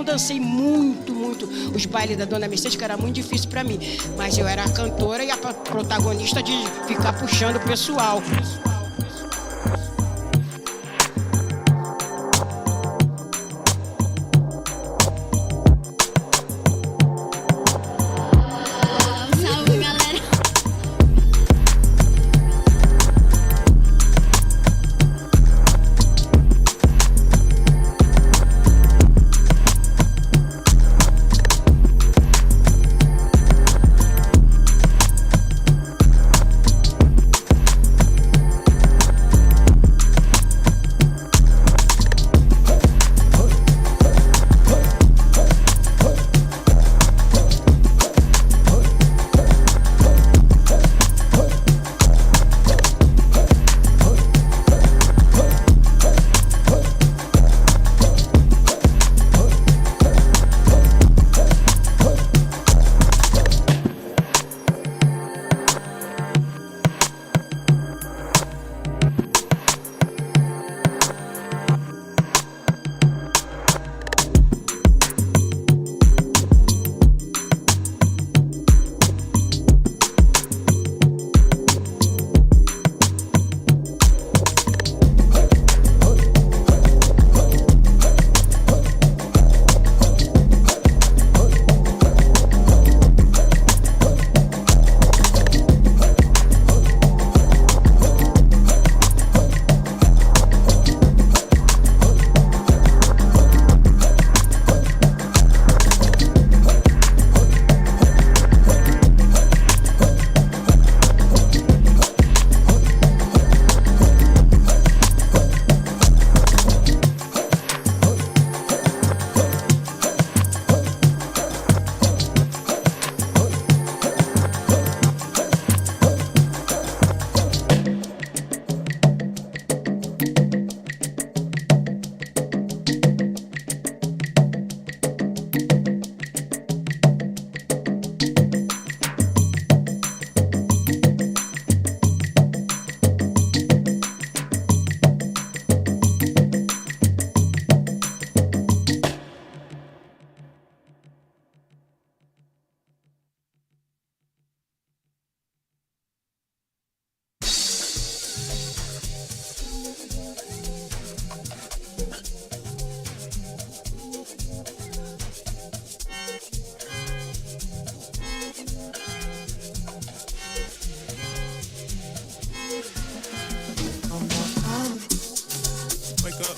não dancei muito os bailes da Dona Mercedes, que era muito difícil pra mim. Mas eu era a cantora e a protagonista de ficar puxando o pessoal.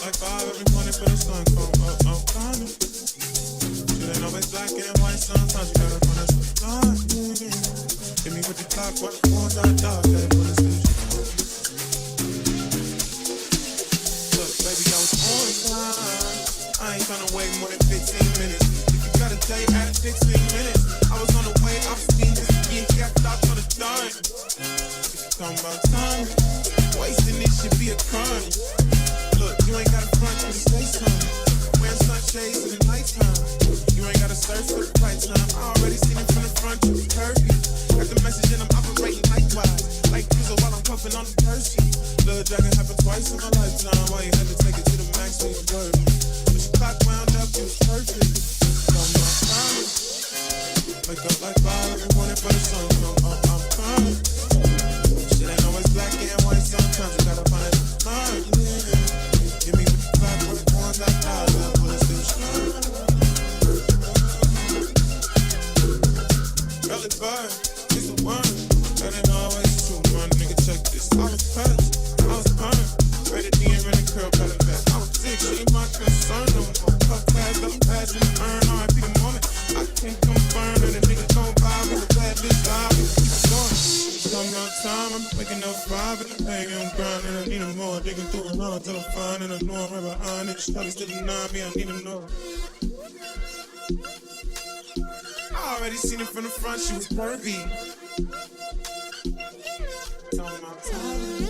Like 5 every morning for the sun come up, I'm climbing. Shit ain't always black and white, sometimes you gotta run us blind. Hit me with the clock, watch the phones out dark, that when it's still look, baby, I was on time. I ain't tryna wait more than 15 minutes. If you got a date at 15 minutes, I was on the way, I was speeding just to get got stopped on the dime. If you talking about time, wasting this should be a crime. Look, you ain't gotta front to say something. Wearing sunshades in the nighttime. You ain't gotta search for the right time. I already seen it from the front, you was curvy. Got the message and I'm operating likewise. Like Diesel while I'm puffing on the Percy. Little dragon happened twice in my lifetime. Why you had to take it to the max so you blurred me. But your clock wound up, you was perfect. Tell me I'm climbing. Wake up like 5 every morning for the sun come up, I'm climbing. Shit ain't always black and white, sometimes you gotta find it line. Give me with the clock for the ones I die, little bullets still strong. Early bird, it's the one. That ain't always true, man. Nigga, check this. I was past, I was burned. Rated D and running curl, got it back. I was sick, she ain't my concern no more. Puff past, up past, and earn. R.I.P. the moment. I can't confirm that a nigga gon' buy with a bad bitch vibe. Keep it going. Talking about time, I'm waking up 5 in the day, I'm grinding, I need them more. Digging through it all till I'm finding a norm right behind it. Studies to deny me, I need them more. I already seen it from the front, she was pervy. Talking about time.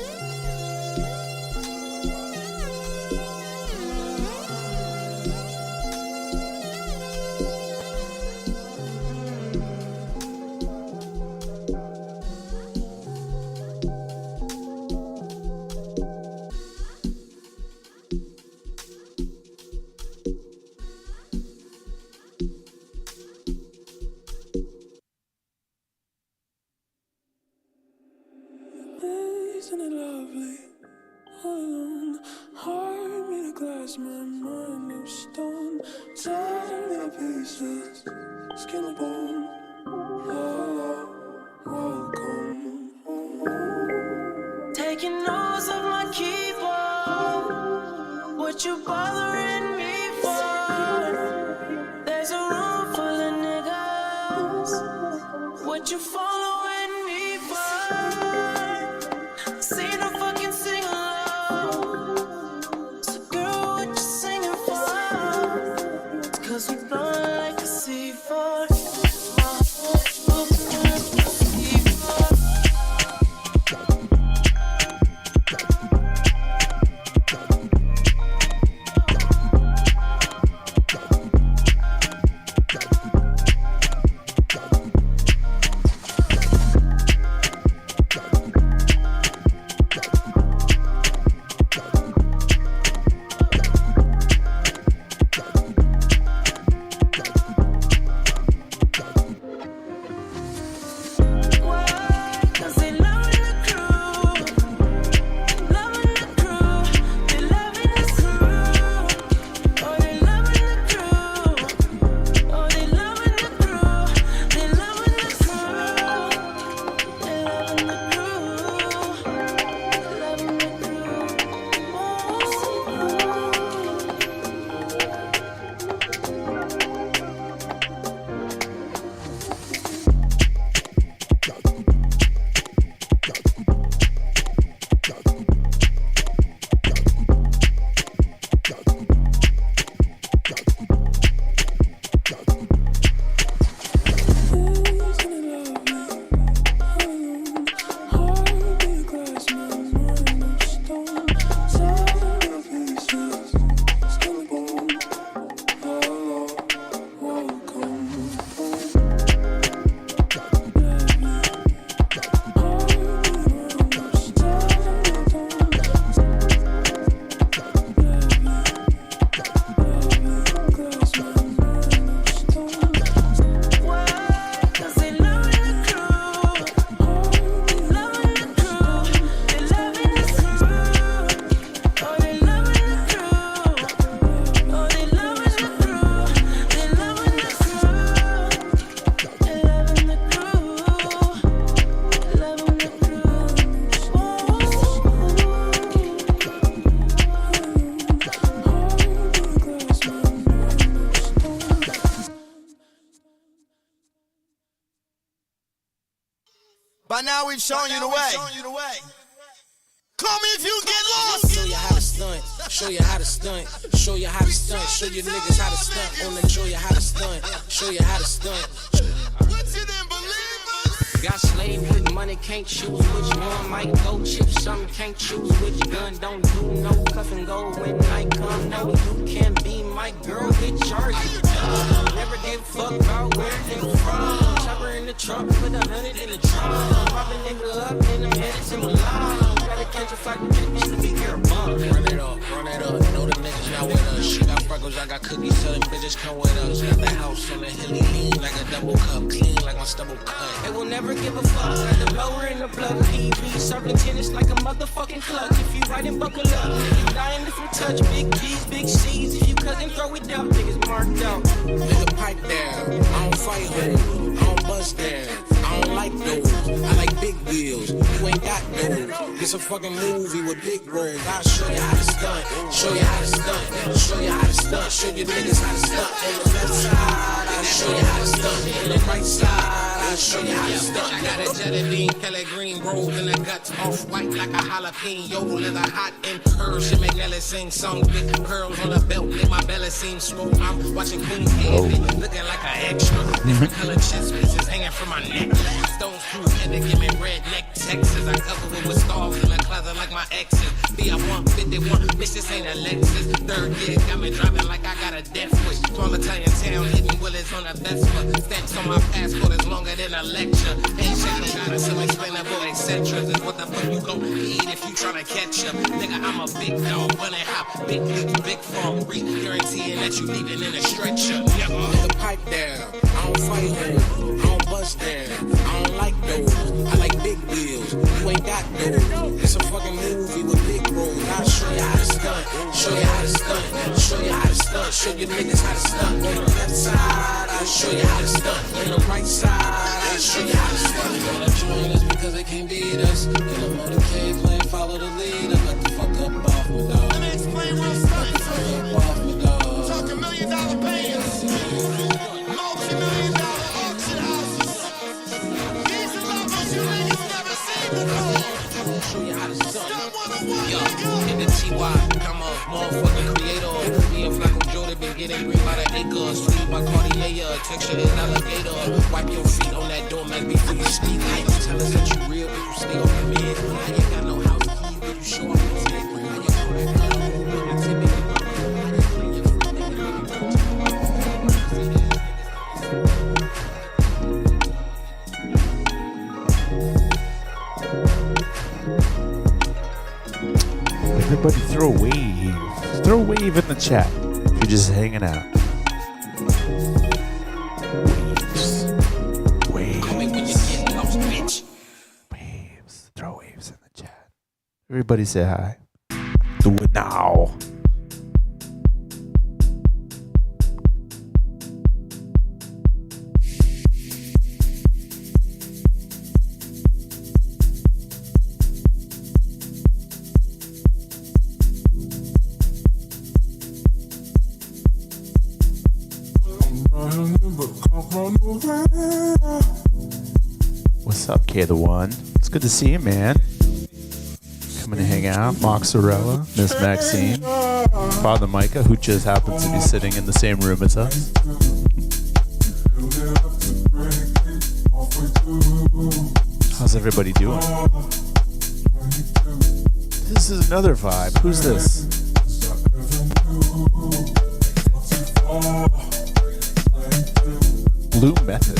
pieces, skin and bone. Welcome home. Taking notes of my keyboard. What you bothering me for? There's a room full of niggas. What you following me for? See no fucking sing along. So girl, what you singing for? It's 'cause we blowing like a C4. By now we've shown you the way. Call me if you get lost. Show you how to stunt, show you how to stunt, show you how to stunt, show you niggas how to stunt, on the show you how to stunt, show you how to stunt. What you didn't believe us? Got slave with money, can't choose which one. Might go chip something, can't choose which gun. Don't do no cuff and go when night come. No, you can't be my girl, get charged. Never give a fuck about where you from. Chopper in the trunk, put 100 in the trunk. Pop a nigga up in the minutes in Milan. Gotta catch a flight to get to be careful. Run it up, know the niggas not with us. She got freckles, I got cookies, selling bitches come with us. Got the house on the hilly, lean like a double cup, clean like my stubble cut. They will never give a fuck. Got the blower in the plug, PB serving tennis like a motherfucking clutch. If you ride and buckle up, you dying if you touch. Big G's, big C's. If you cousin throw it down, niggas marked out. Nigga pipe down, I don't fight hoes, I don't bust down. I don't like those, I like big wheels. You ain't got those. It's a fucking movie with big words. I'll show you how to stunt, show you how to stunt, show you how to stunt, show you niggas how to stunt. On the left side, I'll show you how to stunt. On the right side, I'll show you how to stunt. I got a Jelly Kelly green rolled in the guts, off white like a jalapeno. Leather hot and curves, she make Nelly sing songs. Big curls on the belt, make my belly seem swole. I'm watching Queen Anne, looking like an extra. Different color chest pieces hanging from my neck. Stones through and they give me redneck Texas. I cover it with stars in the closet like my exes. Be a 151, bitch, this ain't a Lexus. Third gear got me driving like I got a death wish. Small Italian town, hitting Willis on a Vespa. Stamps on my passport is longer than a lecture. Ain't checking got some explainable etc. Is what the fuck you gon' eat if you tryna catch up. Nigga, I'm a big dog, running hop, big lips, big farm, guaranteeing that you leaving in a stretcher. Nigga, pipe down, I don't fight hoes, I don't bust down, I don't like those, I like big wheels, you ain't got those. It's a fucking movie with big roles. I'll show you how to stunt, show you how to stunt, show you how to stunt, show you niggas how to stunt. On the left side, I'll show you how to stunt. On the right side, I'll show you how to stunt. All that join us because they can't beat us. Get them on the K plan, follow the leader. Let the fuck up off me, dog. Let me explain real simple. Off me, dog. Talking $1 million bands, multi-million-dollar auction houses. These are levels you niggas never seen before. Show you how to stunt. Stunt 101, Yo, nigga. in the TY, I'm a motherfucking creator. Me and Flacco Jordan been getting green by the acres. Sweet by Cartier, texture is alligator. Wipe your feet on that doormat before you speak. How you tell us that you real, but you stay on the mid? How you got no house keys, but you show up the tag? How you know that gun? How you clean your free Everybody throw a wave. Throw a wave in the chat if you're just hanging out. Waves. Call me when you get lost, bitch. Waves. Throw waves in the chat. Everybody say hi. Do it now. What's up, K the One? It's good to see you, man. Coming to hang out. Mozzarella, Miss Maxine, Father Micah, who just happens to be sitting in the same room as us. How's everybody doing? This is another vibe. Who's this? Blue Method.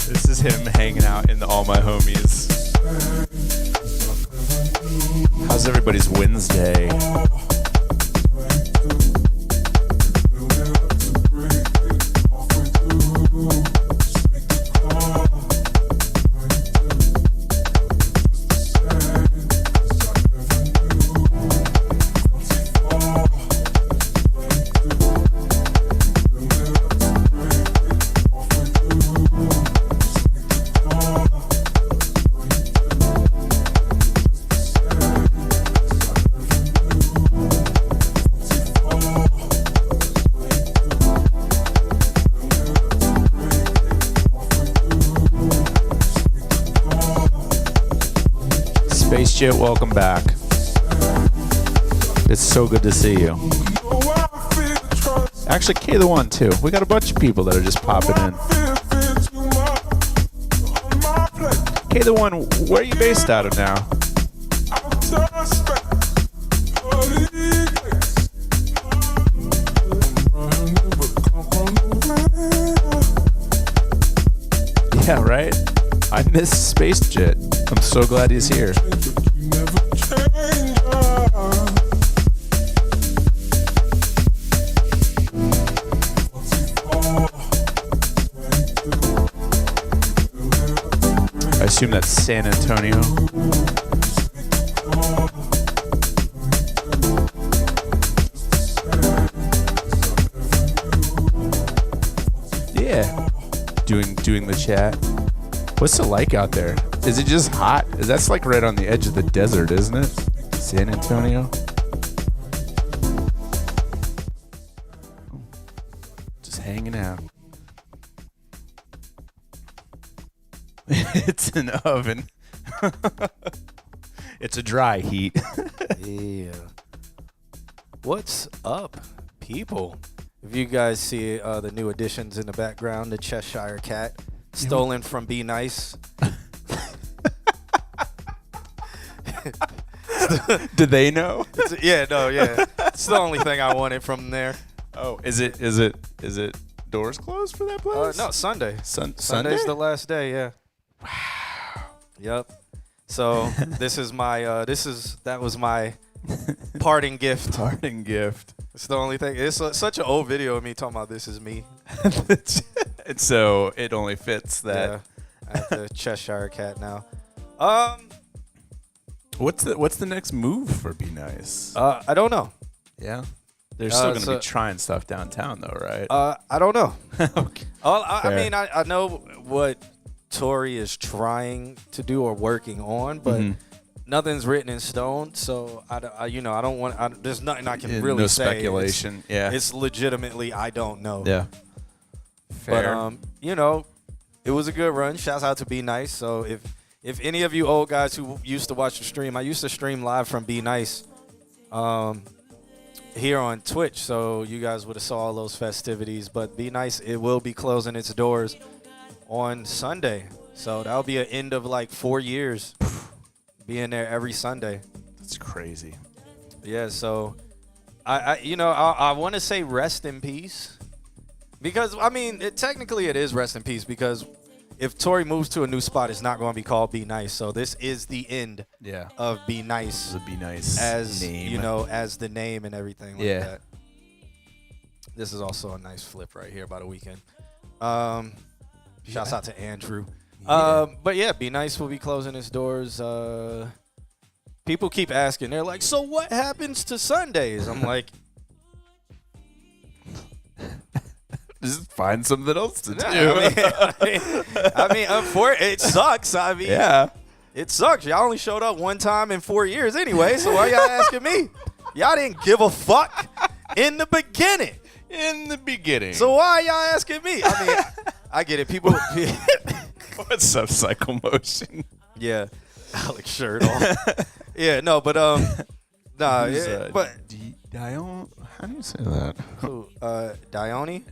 This is him hanging out in the All My Homies. How's everybody's Wednesday? Shit, welcome back. It's so good to see you. Actually, K the One too. We got a bunch of people that are just popping in. K the One, where are you based out of now? Yeah, right? I miss Space Jet. I'm so glad he's here. I assume that's San Antonio. Yeah. Doing the chat. What's it like out there? Is it just hot? That's like right on the edge of the desert, isn't it? San Antonio. Just hanging out. It's an oven. It's a dry heat. Yeah. What's up, people? If you guys see the new additions in the background, the Cheshire Cat, stolen from Be Nice. Did they know? Yeah. It's the only thing I wanted from there. Oh, is it doors closed for that place? No, Sunday. Sunday? Sunday's the last day. Yeah. Wow. Yep. So this is my that was my parting gift. Parting gift. It's the only thing. It's such an old video of me talking about this is me. And so it only fits that. Yeah, I have the Cheshire Cat now. What's the next move for Be Nice? I don't know. Yeah. They're still going to so- be trying stuff downtown, though, right? I don't know. Okay. I Fair. mean, I know what Tory is trying to do or working on, but nothing's written in stone. So I don't want. There's nothing I can really no say. speculation. Yeah. It's legitimately I don't know. Yeah. Fair. But it was a good run. Shouts out to Be Nice. So if any of you old guys who used to watch the stream, I used to stream live from Be Nice, here on Twitch. So you guys would have saw all those festivities. But Be Nice, it will be closing its doors on Sunday. So that'll be an end of like 4 years being there every Sunday. That's crazy. Yeah. So I want to say rest in peace. Because, I mean, technically it is rest in peace because if Tory moves to a new spot, it's not going to be called Be Nice. So this is the end of Be Nice. This would be nice as, name. as the name and everything like that. This is also a nice flip right here by the weekend. Shouts out to Andrew. Yeah. But yeah, Be Nice will be closing its doors. People keep asking. They're like, so what happens to Sundays? I'm like, Just find something else to do. I mean, it sucks. I mean, it sucks. Y'all only showed up one time in 4 years anyway, so why y'all asking me? Y'all didn't give a fuck in the beginning. So why y'all asking me? I mean, I get it. People. What's up, Cycle Motion? Yeah, Alex shirt on. Yeah, no, but nah, but Dion. How do you say that? who? Dione.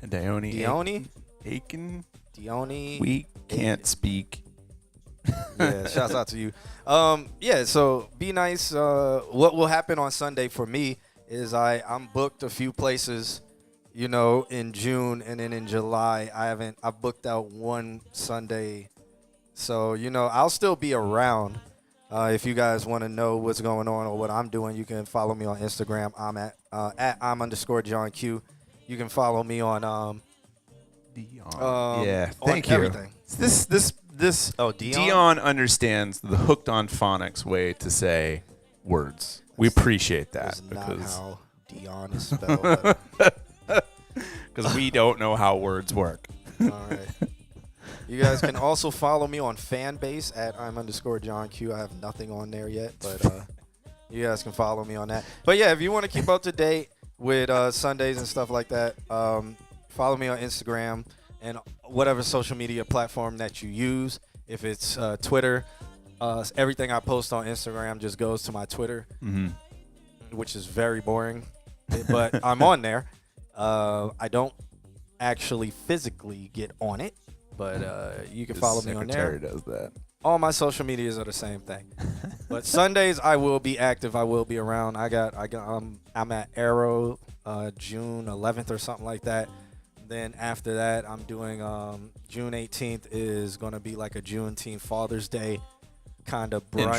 Aiken. Dione. We can't speak. Yeah, shouts out to you. Yeah, so Be Nice. What will happen on Sunday for me is I'm booked a few places, in June, and then in July I've booked out one Sunday. So, I'll still be around. If you guys want to know what's going on or what I'm doing, you can follow me on Instagram. I'm at I'm_John Q. You can follow me on Dion. Yeah, on thank you. everything. This Dion? Dion understands the hooked on phonics way to say words. We appreciate that That's not how Dion is spelled. because we don't know how words work. All right. You guys can also follow me on Fanbase at I'm_John Q. I have nothing on there yet, but you guys can follow me on that. But yeah, if you want to keep up to date with Sundays and stuff like that, follow me on Instagram and whatever social media platform that you use. If it's Twitter, everything I post on Instagram just goes to my Twitter, which is very boring, but I'm on there. I don't actually physically get on it. But you can follow me on there. Secretary does that. All my social medias are the same thing. But Sundays I will be active. I will be around. I'm at Arrow June 11th or something like that. Then after that, I'm doing June 18th is going to be like a Juneteenth Father's Day kind of brunch.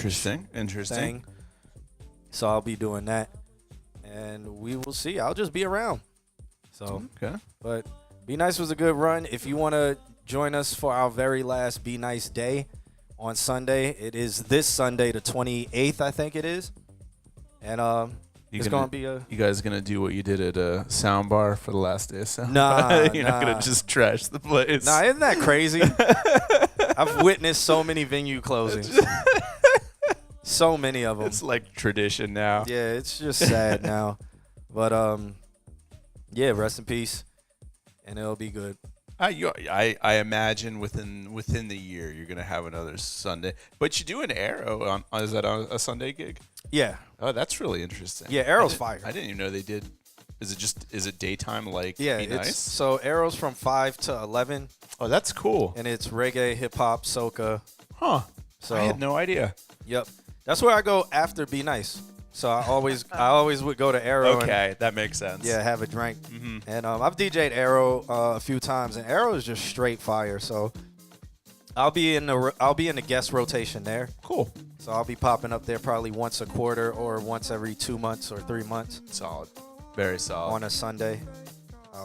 Interesting. Thing. So I'll be doing that, and we will see. I'll just be around. So, okay. But Be Nice was a good run. If you want to join us for our very last Be Nice Day on Sunday. It is this Sunday, the 28th, I think it is. And it's going to be a... You guys going to do what you did at a Soundbar for the last day of Soundbar? Nah, You're not going to just trash the place? Nah, isn't that crazy? I've witnessed so many venue closings. So many of them. It's like tradition now. Yeah, it's just sad now. But, yeah, rest in peace. And it'll be good. I imagine within the year you're gonna have another Sunday, but you do an Arrow is that a Sunday gig? Yeah. Oh, that's really interesting. Yeah, Arrow's fire. I didn't even know they did. Is it daytime like? Yeah, Be Nice? So Arrow's from 5 to 11. Oh, that's cool. And it's reggae, hip hop, soca. Huh. So I had no idea. Yep. That's where I go after Be Nice. So I always would go to Arrow. Okay, that makes sense. Yeah, have a drink. And I've DJ'd Arrow a few times, and Arrow is just straight fire. So I'll be in the guest rotation there. Cool. So I'll be popping up there probably once a quarter or once every 2 months or 3 months. Solid. Very solid. On a Sunday.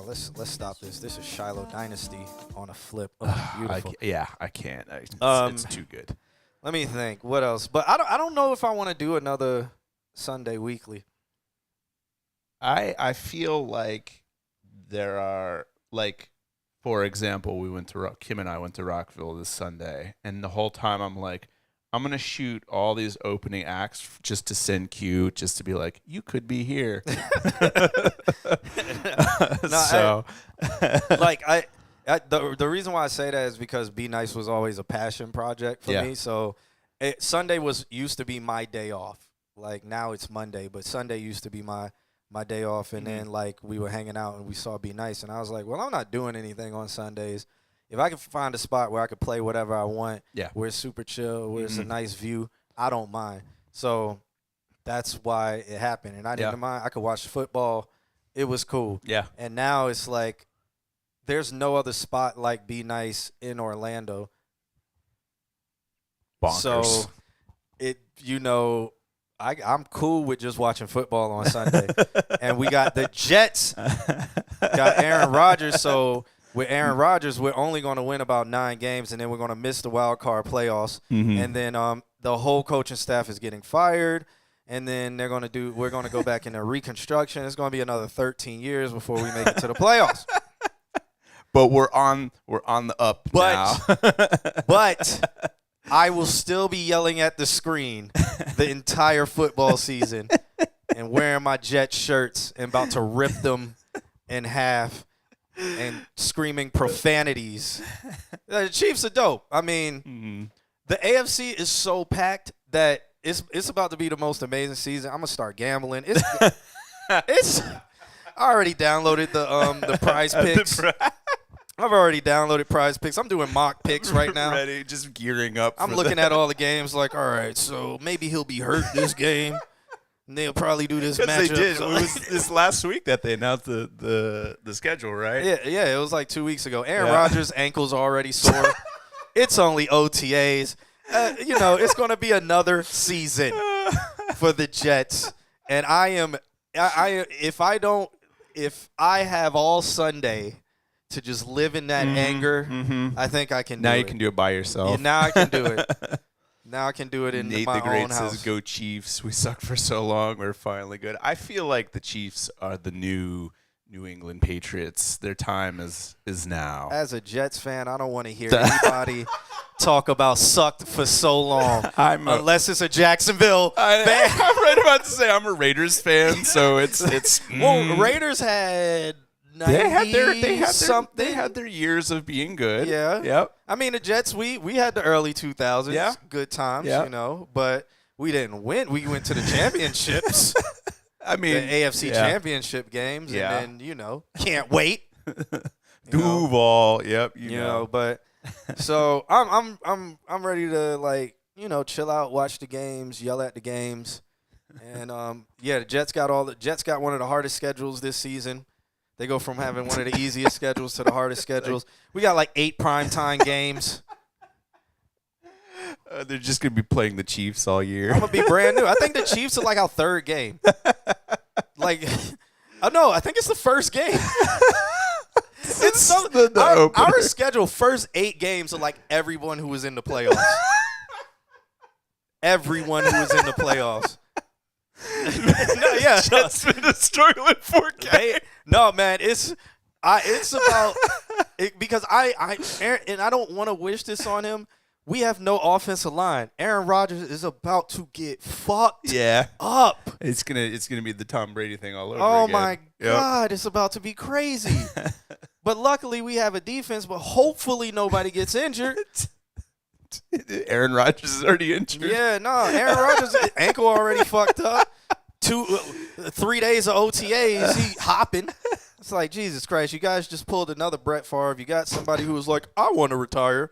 Let's stop this. This is Shiloh Dynasty on a flip. Oh, beautiful. I can't. It's too good. Let me think. What else? But I don't know if I want to do another Sunday weekly. I feel like there are, like, for example, Kim and I went to Rockville this Sunday, and the whole time I'm like, I'm going to shoot all these opening acts just to send Q, just to be like, you could be here. The reason why I say that is because Be Nice was always a passion project for me. So Sunday used to be my day off. Like, now it's Monday, but Sunday used to be my day off. And then, like, we were hanging out and we saw Be Nice, and I was like, well, I'm not doing anything on Sundays. If I can find a spot where I could play whatever I want, where it's super chill, where it's a nice view, I don't mind. So that's why it happened. And I didn't mind. I could watch football. It was cool. Yeah. And now it's like there's no other spot like Be Nice in Orlando. Bonkers. So, I'm cool with just watching football on Sunday. And we got the Jets, got Aaron Rodgers. So with Aaron Rodgers, we're only going to win about 9 games, and then we're going to miss the wild card playoffs. And then the whole coaching staff is getting fired, and then we're going to go back into reconstruction. It's going to be another 13 years before we make it to the playoffs. But we're on the up now. But I will still be yelling at the screen the entire football season and wearing my Jets shirts and about to rip them in half and screaming profanities. The Chiefs are dope. I mean, the AFC is so packed that it's about to be the most amazing season. I'm gonna start gambling. It's I already downloaded the Prize Picks. I've already downloaded Prize Picks. I'm doing mock picks right now. Ready, just gearing up. I'm looking at all the games like, all right, so maybe he'll be hurt this game. And they'll probably do this matchup. They did. It was this last week that they announced the schedule, right? Yeah. It was like 2 weeks ago. Aaron Rodgers' ankle's already sore. It's only OTAs. It's going to be another season for the Jets. And if I have all Sunday to just live in that anger, I think I can do it. Now you can do it by yourself. Yeah, now I can do it. Now I can do it in Nate my the Great own house. says, "Go Chiefs! We sucked for so long. We're finally good." I feel like the Chiefs are the new New England Patriots. Their time is now. As a Jets fan, I don't want to hear anybody talk about sucked for so long, unless it's a Jacksonville fan. I'm right about to say I'm a Raiders fan, so it's. Well, Raiders had. They had their years of being good. Yeah. Yep. I mean, the Jets, we had the early 2000s, good times, but we didn't win. We went to the championships. I mean, the AFC championship games, and then, can't wait. Duval, yep, you know. But so I'm ready to chill out, watch the games, yell at the games. And the Jets got one of the hardest schedules this season. They go from having one of the easiest schedules to the hardest schedules. We got like 8 primetime games. They're just going to be playing the Chiefs all year. I'm going to be brand new. I think the Chiefs are like our 3rd game. I think it's the first game. It's our schedule, first 8 games are like everyone who was in the playoffs. Everyone who was in the playoffs. Jets been a struggling forecast. No, man, it's about it, because and I don't want to wish this on him. We have no offensive line. Aaron Rodgers is about to get fucked up. It's gonna be the Tom Brady thing all over Oh again. My God, it's about to be crazy. But luckily we have a defense, but hopefully nobody gets injured. Aaron Rodgers is already injured. Yeah, no, Aaron Rodgers' ankle already fucked up. 3 days of OTAs, he hopping. It's like, Jesus Christ, you guys just pulled another Brett Favre. You got somebody who was like, I want to retire.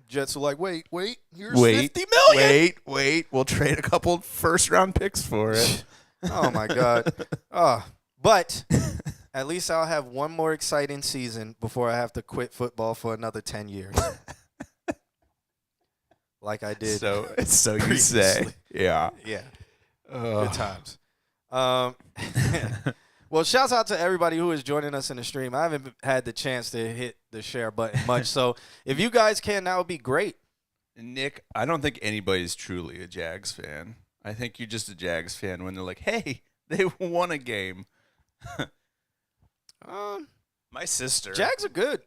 Jets are like, wait, here's $50 million. Wait, we'll trade a couple first-round picks for it. Oh, my God. But at least I'll have one more exciting season before I have to quit football for another 10 years. Like I did. So you say. Yeah. Yeah. Good times. Well, shouts out to everybody who is joining us in the stream. I haven't had the chance to hit the share button much. So if you guys can, that would be great. Nick, I don't think anybody's truly a Jags fan. I think you're just a Jags fan when they're like, hey, they won a game. My sister. Jags are good.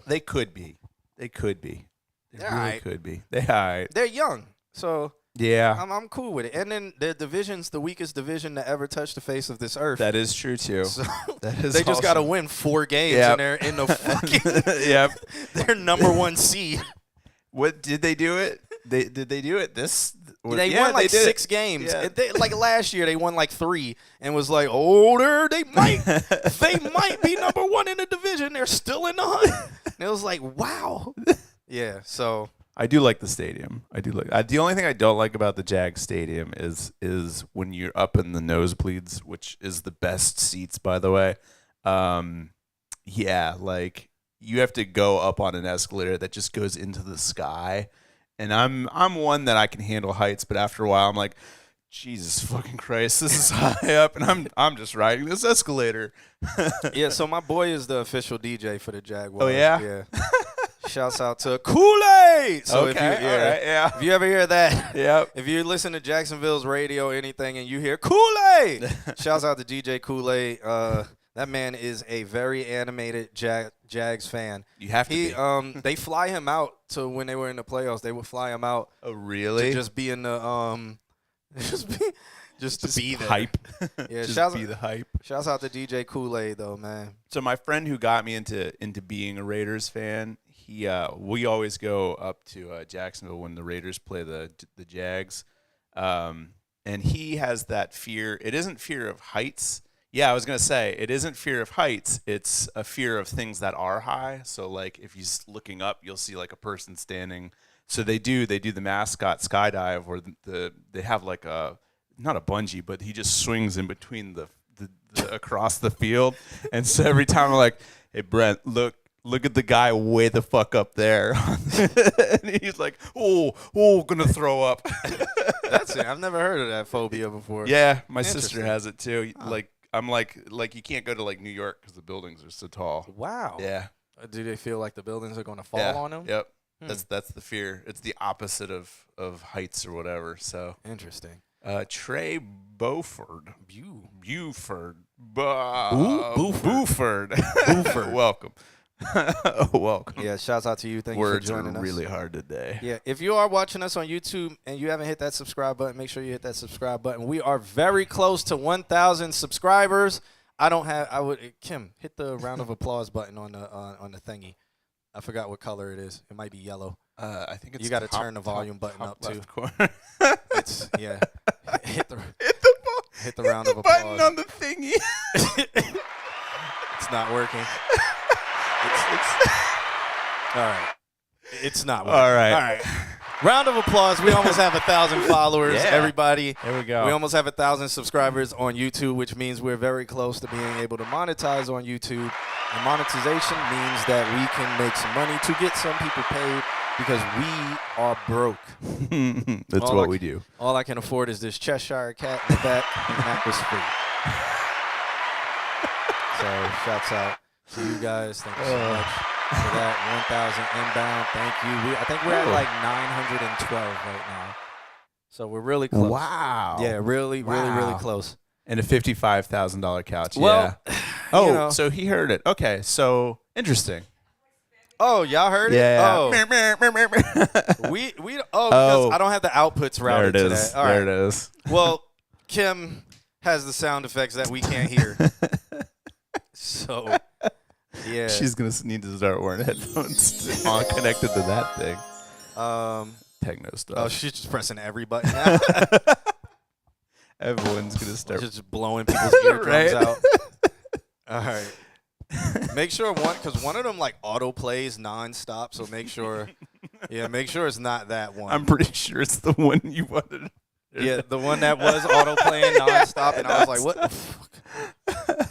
They could be. They could be. They They're really alright. could be. They're all right. They're young, so Yeah. I'm cool with it. And then their division's the weakest division to ever touch the face of this earth. That is true, too. So That is they just got to awesome. win 4 games, Yep. and they're in the fucking Yep. their number 1 seed. What did they do it? Did they do it this? They yeah, won like they did 6 it. games. Yeah. Like last year, they won like 3, and was like, "Oh, they might be number 1 in the division. They're still in the hunt." And it was like, "Wow." Yeah. So I do like the stadium. I do like. The only thing I don't like about the Jag Stadium is when you're up in the nosebleeds, which is the best seats, by the way. Yeah, like you have to go up on an escalator that just goes into the sky. And I'm one that I can handle heights, but after a while I'm like, Jesus fucking Christ, this is high up, and I'm just riding this escalator. yeah. So my boy is the official DJ for the Jaguars. Oh, yeah? Yeah. Shouts out to Kool-Aid. So Okay, all right, yeah. If you ever hear that, Yep. if you listen to Jacksonville's radio or anything and you hear Kool-Aid, shouts out to DJ Kool-Aid. That man is a very animated Jags fan. You have to be. They fly him out to when they were in the playoffs. They would fly him out Oh, really? to just be in the just to be there. hype. Yeah, Just shouts be the hype. Shouts out to DJ Kool-Aid though, man. So my friend who got me into being a Raiders fan, we always go up to Jacksonville when the Raiders play the Jags, and he has that fear. It isn't fear of heights. Yeah, I was gonna say it isn't fear of heights. It's a fear of things that are high. So like if he's looking up, you'll see like a person standing. So they do the mascot skydive, or they have like a not a bungee, but he just swings in between the across the field. And so every time I'm like, hey Brent, look at the guy way the fuck up there. And he's like, oh, gonna throw up. That's it. I've never heard of that phobia before. Yeah, my sister Interesting. has it too. Like I'm like you can't go to like New York because the buildings are so tall. Wow. Yeah. Do they feel like the buildings are going to fall Yeah. on them? Yep. That's the fear. It's the opposite of heights or whatever. So Interesting. Trey Buford. Buford. Welcome. Welcome. Yeah, shouts out to you. Thank you Words for are joining us. really hard today. Yeah, if you are watching us on YouTube and you haven't hit that subscribe button, make sure you hit that subscribe button. We are very close to 1,000 subscribers. Kim, hit the round of applause button on the thingy. I forgot what color it is. It might be yellow. I think it's You got to turn the volume button top up too. left corner. It's yeah. Hit the hit the round of button applause. on the thingy. It's not working. All right. It's not working. All right. All right. Round of applause. We almost have 1,000 followers, Yeah. everybody. There we go. We almost have 1,000 subscribers on YouTube, which means we're very close to being able to monetize on YouTube. And monetization means that we can make some money to get some people paid because we are broke. That's All what I we can- do. All I can afford is this Cheshire cat in the back, and that was free. So, shouts out to you guys. Thank you so much for that. 1,000 inbound. Thank you. I think we're at like 912 right now. So, we're really close. Wow. Yeah, really Wow. close. And a $55,000 couch. Well, yeah. Oh, you know. so he heard it. Okay, so interesting. Oh, y'all heard it? Yeah. Oh, because Oh. I don't have the outputs There routed it to is. that. All There right. it is. Well, Kim has the sound effects that we can't hear. So, yeah. She's gonna need to start wearing headphones all connected to that thing. Techno stuff. Oh, she's just pressing every button now. Everyone's gonna start. Just blowing people's eardrums Right? out. All right. Make sure because one of them like auto plays nonstop. So make sure it's not that one. I'm pretty sure it's the one you wanted. Yeah, the one that was auto playing nonstop, and I was like, "What the fuck?"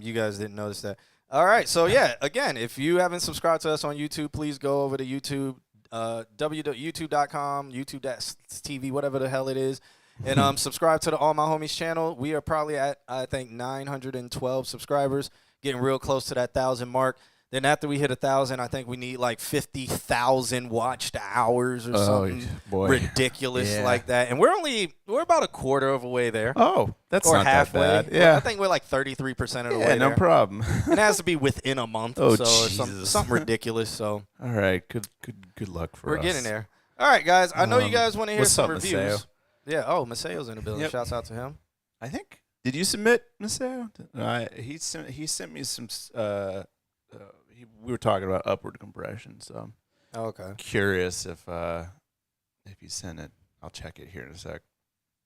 You guys didn't notice that. All right, so yeah, again, if you haven't subscribed to us on YouTube, please go over to YouTube, youtube.com, youtube.tv, whatever the hell it is, and subscribe to the All My Homies channel. We are probably at, I think, 912 subscribers, getting real close to that 1,000 mark. Then after we hit 1,000, I think we need like 50,000 watched hours or something ridiculous like that. And we're about a quarter of a way there. Oh, that's or not halfway. that bad. Yeah, I think we're like 33% of the way yeah, no there. problem. It has to be within a month Oh, or so, or Jesus. something ridiculous. So All right, good luck for us. we're getting there. All right, guys. I know you guys want to hear what's some up, reviews. Maceo? Yeah. Oh, Maceo's in the building. Yep. Shouts out to him. I think. Did you submit, Maceo? He sent me some. We were talking about upward compression, so Oh, okay. curious if you sent it. I'll check it here in a sec.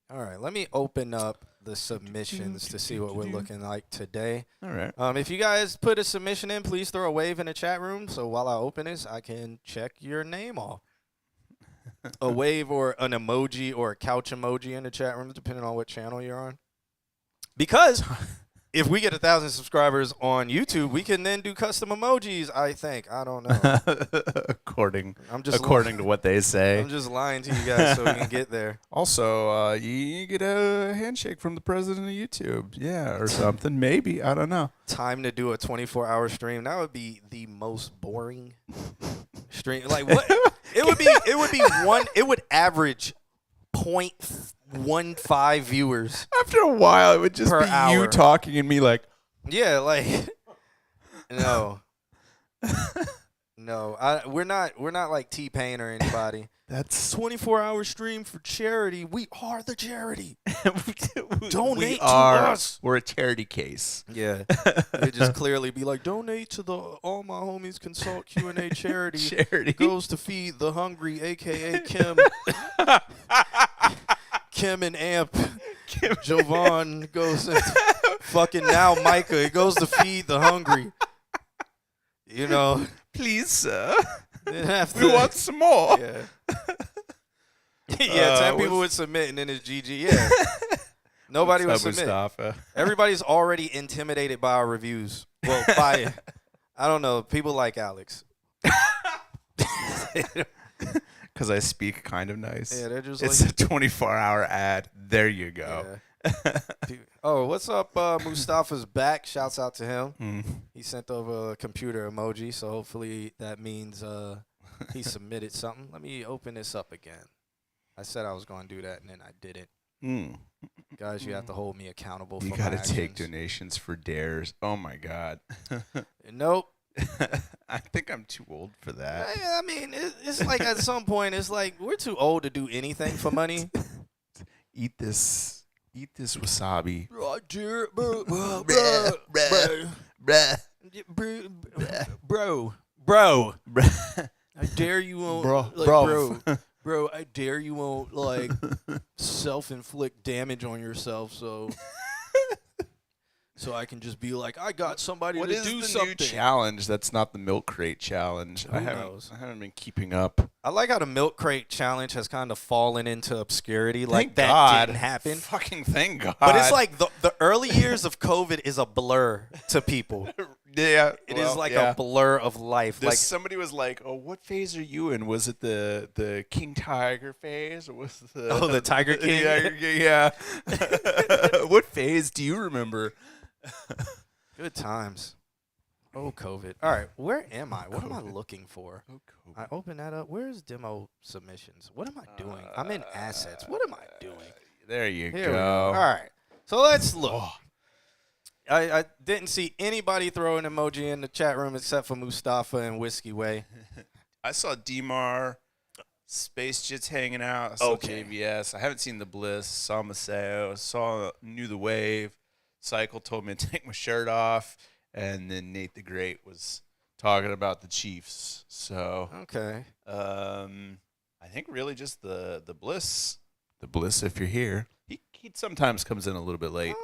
All right. Let me open up the submissions to see what we're looking like today. All right. If you guys put a submission in, please throw a wave in the chat room. So while I open this, I can check your name off. A wave or an emoji or a couch emoji in the chat room, depending on what channel you're on. Because if we get 1,000 subscribers on YouTube, we can then do custom emojis, I think. I don't know. according to what they say. I'm just lying to you guys so we can get there. Also, you get a handshake from the president of YouTube. Yeah, or something. Maybe. I don't know. Time to do a 24-hour stream. That would be the most boring stream. Like what? It would average 0.15 viewers. After a while, it would just per be hour. you talking and me like, Yeah, like no. No, we're not like T-Pain or anybody. that's 24-hour stream for charity. We are the charity. Donate we to are, us. We're a charity case. Yeah. It just clearly be like, donate to the All My Homies ConsultQnA charity. Charity. Goes to feed the hungry, a.k.a. Kim. Kim and Amp. Jovan goes and fucking now Micah. It goes to feed the hungry. You know. Please, sir. Then after We want some more. Yeah. Yeah, 10 people would submit and then it's GG. Yeah. Nobody would What's up, submit. Mustafa? Everybody's already intimidated by our reviews. Well, by, I don't know, people like Alex. Because I speak kind of nice. Yeah, they're just it's a 24-hour ad. There you go. Yeah. Oh, what's up? Mustafa's back. Shouts out to him. He sent over a computer emoji, so hopefully that means he submitted something. Let me open this up again. I said I was going to do that, and then I didn't. Guys, you have to hold me accountable for You my got to actions. take donations for dares. Oh, my God. Nope. I think I'm too old for that. I mean, it's like at some point, it's like we're too old to do anything for money. Eat this wasabi. Bro. I dare you won't, bro. I dare you won't like self-inflict damage on yourself, so I can just be like, I got somebody What to is do the something. new challenge? That's not the milk crate challenge. I haven't been keeping up. I like how the milk crate challenge has kind of fallen into obscurity. Like Thank that God. didn't happen. Fucking thank God. But it's like the early years of COVID is a blur to people. yeah, It is like a blur of life. Like somebody was like, "Oh, what phase are you in? Was it the King Tiger phase, or was the the Tiger King? Yeah. What phase do you remember? Good times. Oh, COVID. All right, where am I? What am I looking for? Oh, I open that up. Where's demo submissions? What am I doing? I'm in assets. What am I doing? There you Here we go. All right. So let's look. I didn't see anybody throw an emoji in the chat room except for Mustafa and Whiskey Way. I saw Demar, Space Jits hanging out. I saw Okay. JVS. I haven't seen the Bliss. Saw Maceo. Knew the Wave. Cycle told me to take my shirt off, and then Nate the Great was talking about the Chiefs. So Okay. I think really just the Bliss. The Bliss, if you're here, he sometimes comes in a little bit late.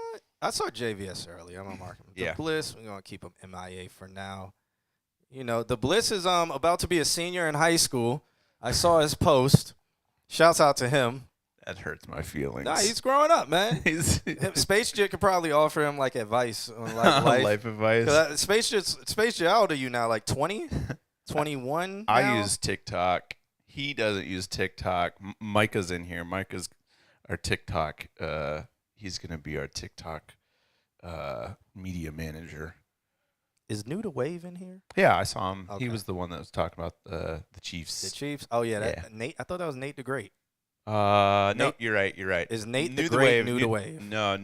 I saw JVS early. I'm gonna mark him. The Yeah. Bliss, we're gonna keep him MIA for now. You know, the Bliss is about to be a senior in high school. I saw his post. Shouts out to him. That hurts my feelings. Nah, he's growing up, man. Space Jet could probably offer him like advice on life. Life advice. Space Jet, how old are you now? Like 20? 21 I now? use TikTok. He doesn't use TikTok. Micah's in here. Micah's our TikTok. He's gonna be our TikTok media manager. Is New the Wave in here? Yeah, I saw him. Okay. He was the one that was talking about the Chiefs. The Chiefs? Oh, yeah. Yeah. Nate. I thought that was Nate the Great. No, Nate- you're right. You're right. Is Nate the Knew Great New the Wave? No.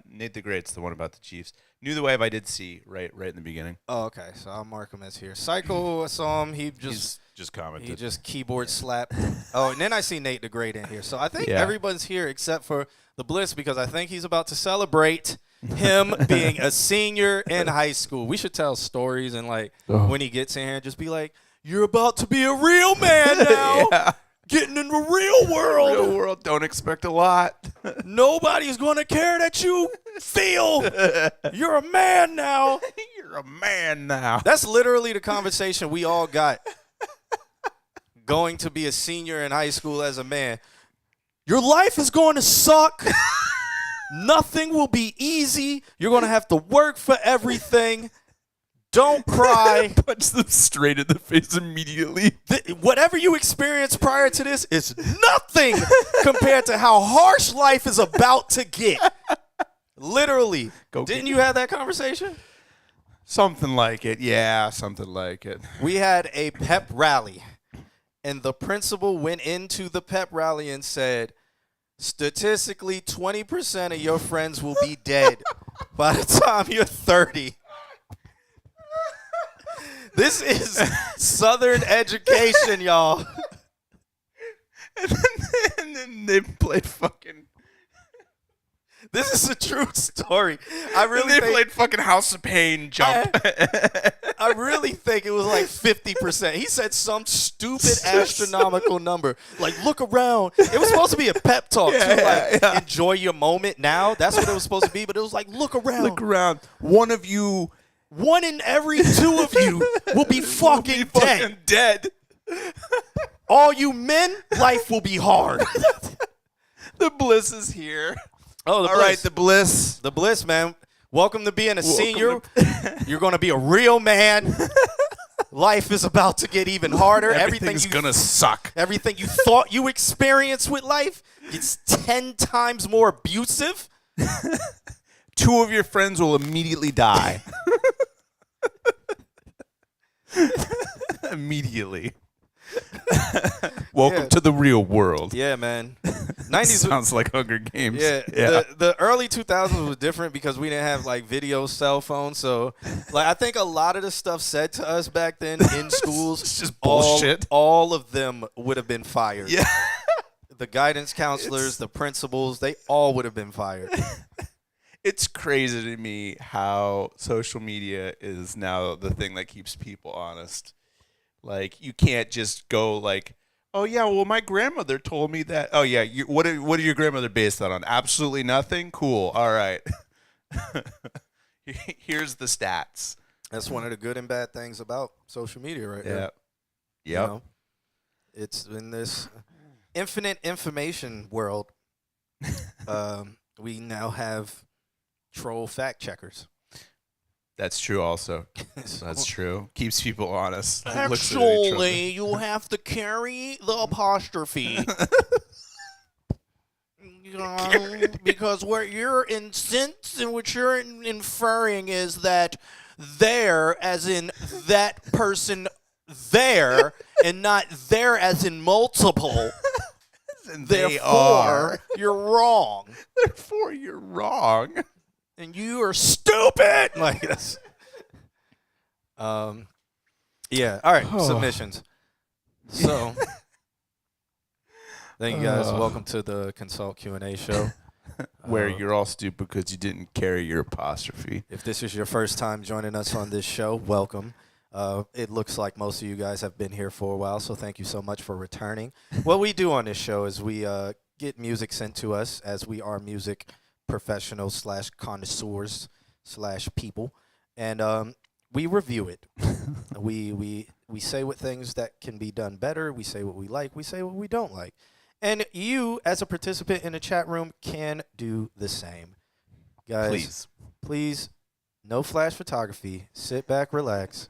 Nate the Great's the one about the Chiefs. Knew the Wave I did see right in the beginning. Oh, okay. So I'll mark him as here. Psycho, I saw him. He's just commented. He just keyboard slapped. Oh, and then I see Nate the Great in here. So I think Yeah. everyone's here except for the Bliss because I think he's about to celebrate him being a senior in high school. We should tell stories and when he gets in here, just be like, "You're about to be a real man now, Yeah. getting in the real world. Real world, don't expect a lot. Nobody's gonna care that you feel. You're a man now." You're a man now. That's literally the conversation we all got. Going to be a senior in high school as a man. Your life is going to suck. Nothing will be easy. You're going to have to work for everything. Don't cry. Punch them straight in the face immediately. Whatever you experienced prior to this is nothing compared to how harsh life is about to get. Literally. Didn't you have that conversation? Something like it. Yeah, something like it. We had a pep rally, and the principal went into the pep rally and said, statistically, 20% of your friends will be dead by the time you're 30. This is Southern education, y'all. And then they played fucking. This is a true story. I really They think, played fucking House of Pain jump. I really think it was like 50%. He said some stupid astronomical number. Like, look around. It was supposed to be a pep talk, too. Enjoy your moment now. That's what it was supposed to be. But it was like, look around. Look around. One of you. One in every two of you will be fucking dead. All you men, life will be hard. The Bliss is here. Oh, All right, the Bliss. The Bliss, man. Welcome to being a senior. You're going to be a real man. Life is about to get even harder. Everything's going to suck. Everything you thought you experienced with life gets 10 times more abusive. 2 of your friends will immediately die. Immediately. Welcome to the real world. Yeah, man. 90s sounds like Hunger Games. Yeah. The early 2000s was different because we didn't have like video cell phones. So I think a lot of the stuff said to us back then in schools, it's just bullshit. All of them would have been fired. Yeah. The guidance counselors, the principals, they all would have been fired. It's crazy to me how social media is now the thing that keeps people honest. Like, you can't just go like, oh, yeah, well, my grandmother told me that. Oh, yeah, what are your grandmother based that on? Absolutely nothing? Cool. All right. Here's the stats. That's one of the good and bad things about social media right there. Yep. You know, it's in this infinite information world. We now have troll fact checkers. That's true also. That's true. Keeps people honest. Actually, you have to carry the apostrophe. Because what you're in sense in which you're inferring is that there, as in that person there, and not there as in multiple. Therefore, you're wrong. Therefore, you're wrong. And you are stupid. Like this. Yeah. All right. Submissions. So, thank you guys. Welcome to the ConsultQnA show. Where you're all stupid because you didn't carry your apostrophe. If this is your first time joining us on this show, welcome. It looks like most of you guys have been here for a while, so thank you so much for returning. What we do on this show is we get music sent to us, as we are music professionals / connoisseurs / people, and we review it. we say what things that can be done better. We say what we like. We say what we don't like. And you, as a participant in the chat room, can do the same. Guys, please, no flash photography. Sit back, relax.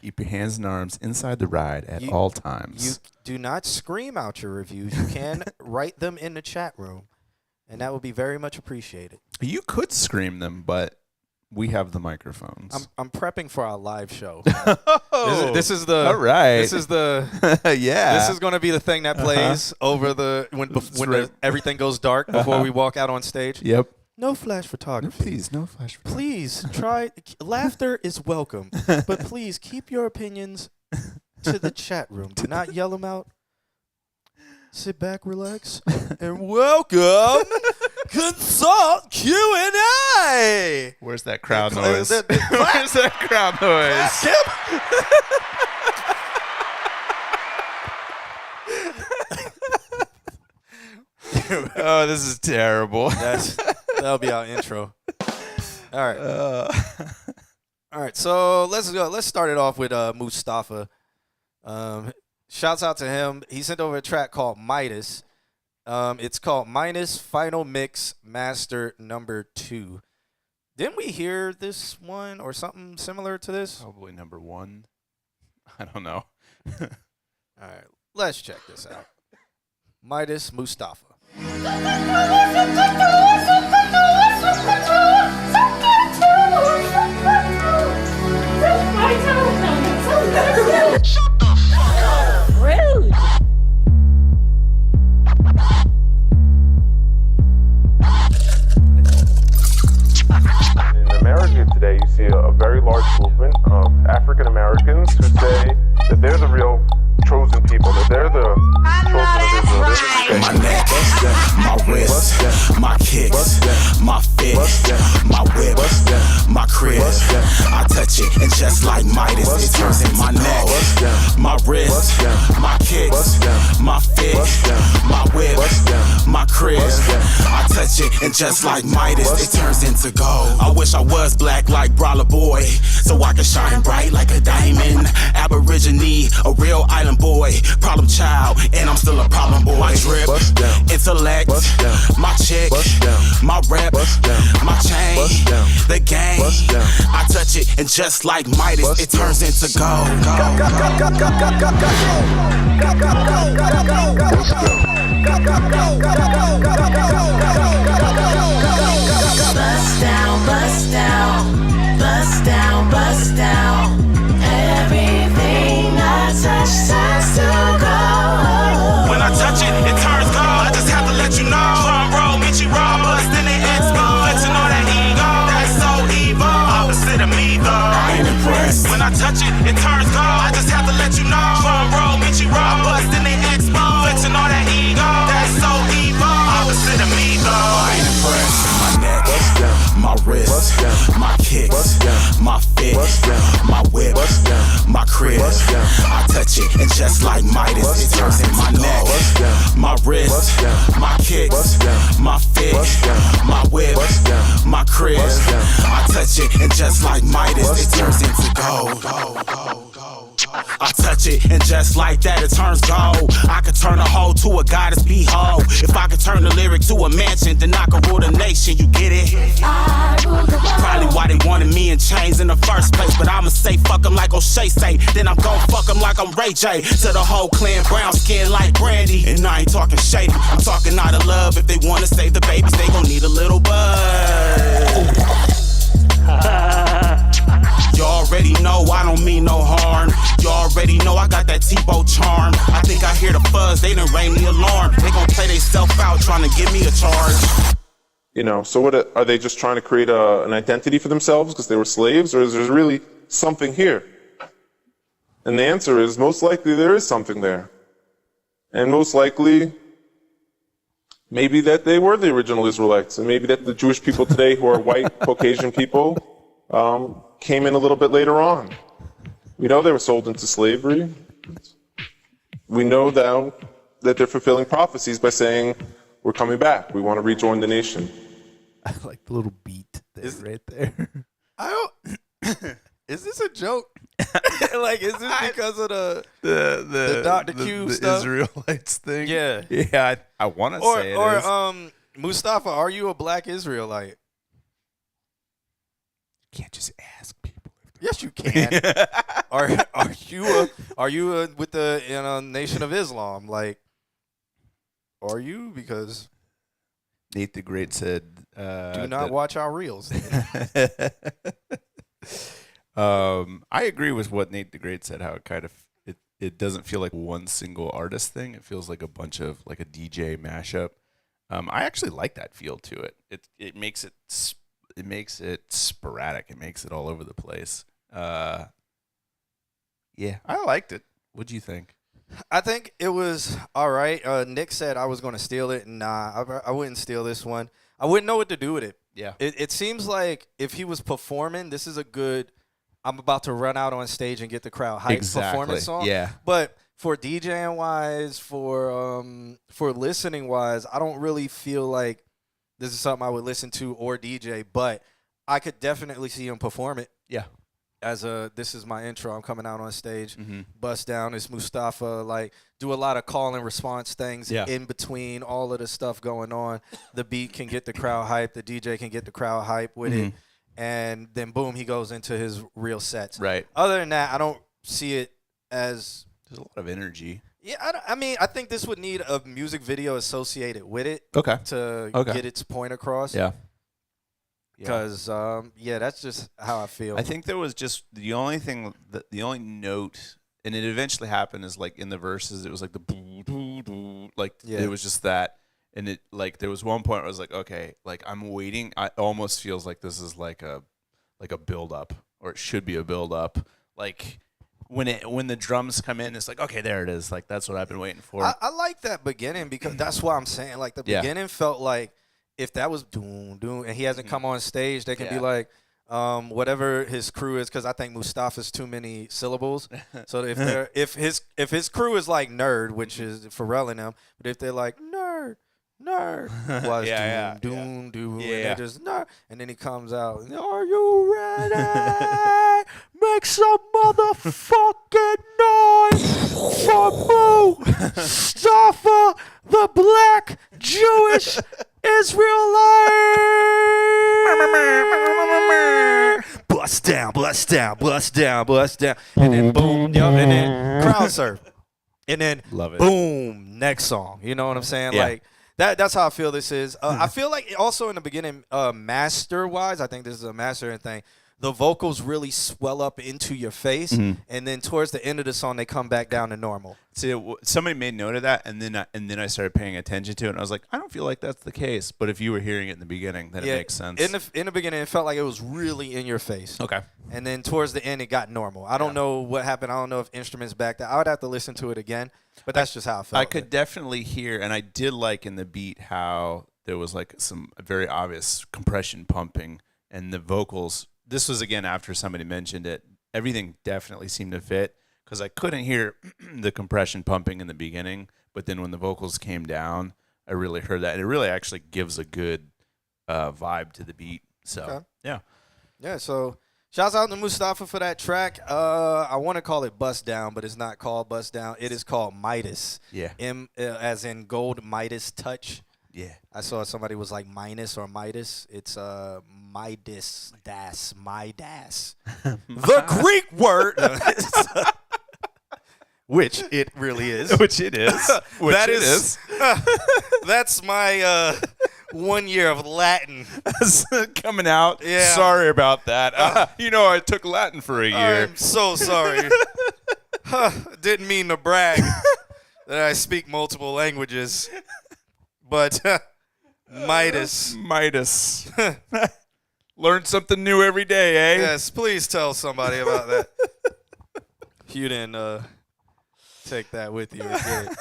Keep your hands and arms inside the ride at all times. You do not scream out your reviews. You can write them in the chat room, and that would be very much appreciated. You could scream them, but We have the microphones. I'm prepping for our live show. Oh, This is the all right. This is the yeah. This is going to be the thing that plays over the when everything goes dark before we walk out on stage. Yep. No flash photography. Please, no flash. Please try. Laughter is welcome, but please keep your opinions to the chat room. Do not yell them out. Sit back, relax, and welcome ConsultQnA. Where's that crowd Cl- noise? the- Where's that crowd noise? Oh, this is terrible. That'll be our intro. All right. All right. So let's go. Let's start it off with Mustafa. Shouts out to him. He sent over a track called Midas. It's called Minus Final Mix Master Number 2. Didn't we hear this one or something similar to this? Probably number 1. I don't know. All right. Let's check this out. Midas Mustafa. Rude. In America today, you see a very large movement of African Americans who say that they're the real chosen people, that they're the chosen of Israel. My neck, my wrist, my kicks, my fit, my whip, my crib. I touch it, and just like Midas, it turns in my neck, my wrist, my kicks, my fit, my whip, my crib. I touch it, and just like Midas, it turns into gold. I wish I was black like Brawler Boy, so I can shine bright like a diamond. Aborigine, a real island boy, problem child, and I'm still a problem boy. I drip, intellect, my chick, my rep, my chain, the game. I touch it, and just like Midas, it turns into gold. Bust down, bust down, bust down, bust down. Everything I touch turns to gold. When I touch it, it turns gold. I just have to let you know. Drum roll, get you raw, bust in the expo. Flexing all that ego, that's so evil. Opposite of me though, I ain't impressed. When I touch it, it turns gold. I just have to let you know. Drum roll, get you raw, bust in the expo. Flexing all that ego, that's so evil. Opposite of me though, I ain't impressed. My neck, my wrist, my kicks, my fit, my whip, my crib. I touch it, and just like Midas, it turns in my neck, my wrist, my kicks, my fit, my whip, my crib. I touch it, and just like Midas, it turns into gold. I touch it, and just like that, it turns gold. I could turn a hoe to a goddess, behold. If I could turn the lyric to a mansion, then I could rule the nation, you get it? Probably why they wanted me in chains in the first place, but I'ma say fuck them like O'Shea say. Then I'm gon' fuck them like I'm Ray J. To the whole clan, brown skin like Brandy. And I ain't talking shady, I'm talking out of love. If they wanna save the babies, they gon' need a little bud. You already know I don't mean no harm. You already know I got that Tebow charm. I think I hear the fuzz, they done rang the alarm. They gon' play they self out trying to give me a charge. You know, so what are they just trying to create an identity for themselves because they were slaves, or is there really something here? And the answer is most likely there is something there. And most likely, maybe that they were the original Israelites, and maybe that the Jewish people today who are white, Caucasian people came in a little bit later on. We know they were sold into slavery. We know now that they're fulfilling prophecies by saying, we're coming back. We want to rejoin the nation. I like the little beat right there. I don't. Is this a joke? Like, is this because of the Dr. Q the stuff? Israelites thing? Yeah. Yeah, I want to say it is. Mustafa, are you a black Israelite? You can't just ask people. Yes, you can. are you with the Nation of Islam? Like, are you? Because Nate the Great said. Do not watch our reels. I agree with what Nate the Great said. How it kind of it doesn't feel like one single artist thing. It feels like a bunch of like a DJ mashup. I actually like that feel to it. It makes it sporadic. It makes it all over the place. Yeah, I liked it. What'd you think? I think it was all right. Nick said I was going to steal it. Nah, I wouldn't steal this one. I wouldn't know what to do with it. Yeah. It seems like if he was performing, this is a good, I'm about to run out on stage and get the crowd hyped performance song. Yeah. But for DJing wise, for listening wise, I don't really feel like this is something I would listen to or DJ, but I could definitely see him perform it. Yeah. As this is my intro. I'm coming out on stage, bust down. It's Mustafa, like do a lot of call and response things in between all of the stuff going on. The beat can get the crowd hyped. The DJ can get the crowd hyped with it. And then boom, he goes into his real sets. Right. Other than that, I don't see it as there's a lot of energy. Yeah, I mean, I think this would need a music video associated with it. Okay. To get its point across. Yeah. Because, that's just how I feel. I think there was just the only note, and it eventually happened, is like in the verses, it was like the boo, doo, doo, like it was just that. And it like there was one point where I was like, okay, like I'm waiting. It almost feels like this is like a build up, or it should be a build up. Like when the drums come in, it's like, okay, there it is. Like that's what I've been waiting for. I like that beginning because that's why I'm saying like the beginning felt like if that was doom doom and he hasn't come on stage, they can be like whatever his crew is, because I think Mustafa's too many syllables. So if his crew is like nerd, which is Pharrell and them, but if they're like nerd, was doom, and they just nerd, and then he comes out, are you ready? Make some motherfucking noise for Mustafa, the black Jewish Israelite. Bust down, bust down, bust down, bust down, and then boom, and then crowd surf, and then love it. Boom, next song. You know what I'm saying? Yeah. Like that's how I feel this is. I feel like also in the beginning, master wise, I think this is a mastering thing. The vocals really swell up into your face, and then towards the end of the song, they come back down to normal. See, somebody made note of that, and then I started paying attention to it, and I was like, I don't feel like that's the case. But if you were hearing it in the beginning, then it makes sense. In the beginning, it felt like it was really in your face. Okay. And then towards the end, it got normal. I don't know what happened. I don't know if instruments backed out. I would have to listen to it again, but that's just how I felt. I could definitely hear, and I did like in the beat how there was like some very obvious compression pumping, and the vocals. This was, again, after somebody mentioned it. Everything definitely seemed to fit because I couldn't hear the compression pumping in the beginning, but then when the vocals came down, I really heard that. And it really actually gives a good vibe to the beat. So, yeah. Yeah, so shouts out to Mustafa for that track. I want to call it Bust Down, but it's not called Bust Down. It is called Midas. Yeah. As in gold Midas touch. Yeah. I saw somebody was like minus or Midas. It's Midas, Midas. The Greek word. Which it really is. Which it is. Which that it is. That's my 1 year of Latin. Coming out. Yeah. Sorry about that. I took Latin for a year. I'm so sorry. Didn't mean to brag that I speak multiple languages. But Midas. Learn something new every day, eh? Yes, please tell somebody about that. You didn't take that with you. Or get it.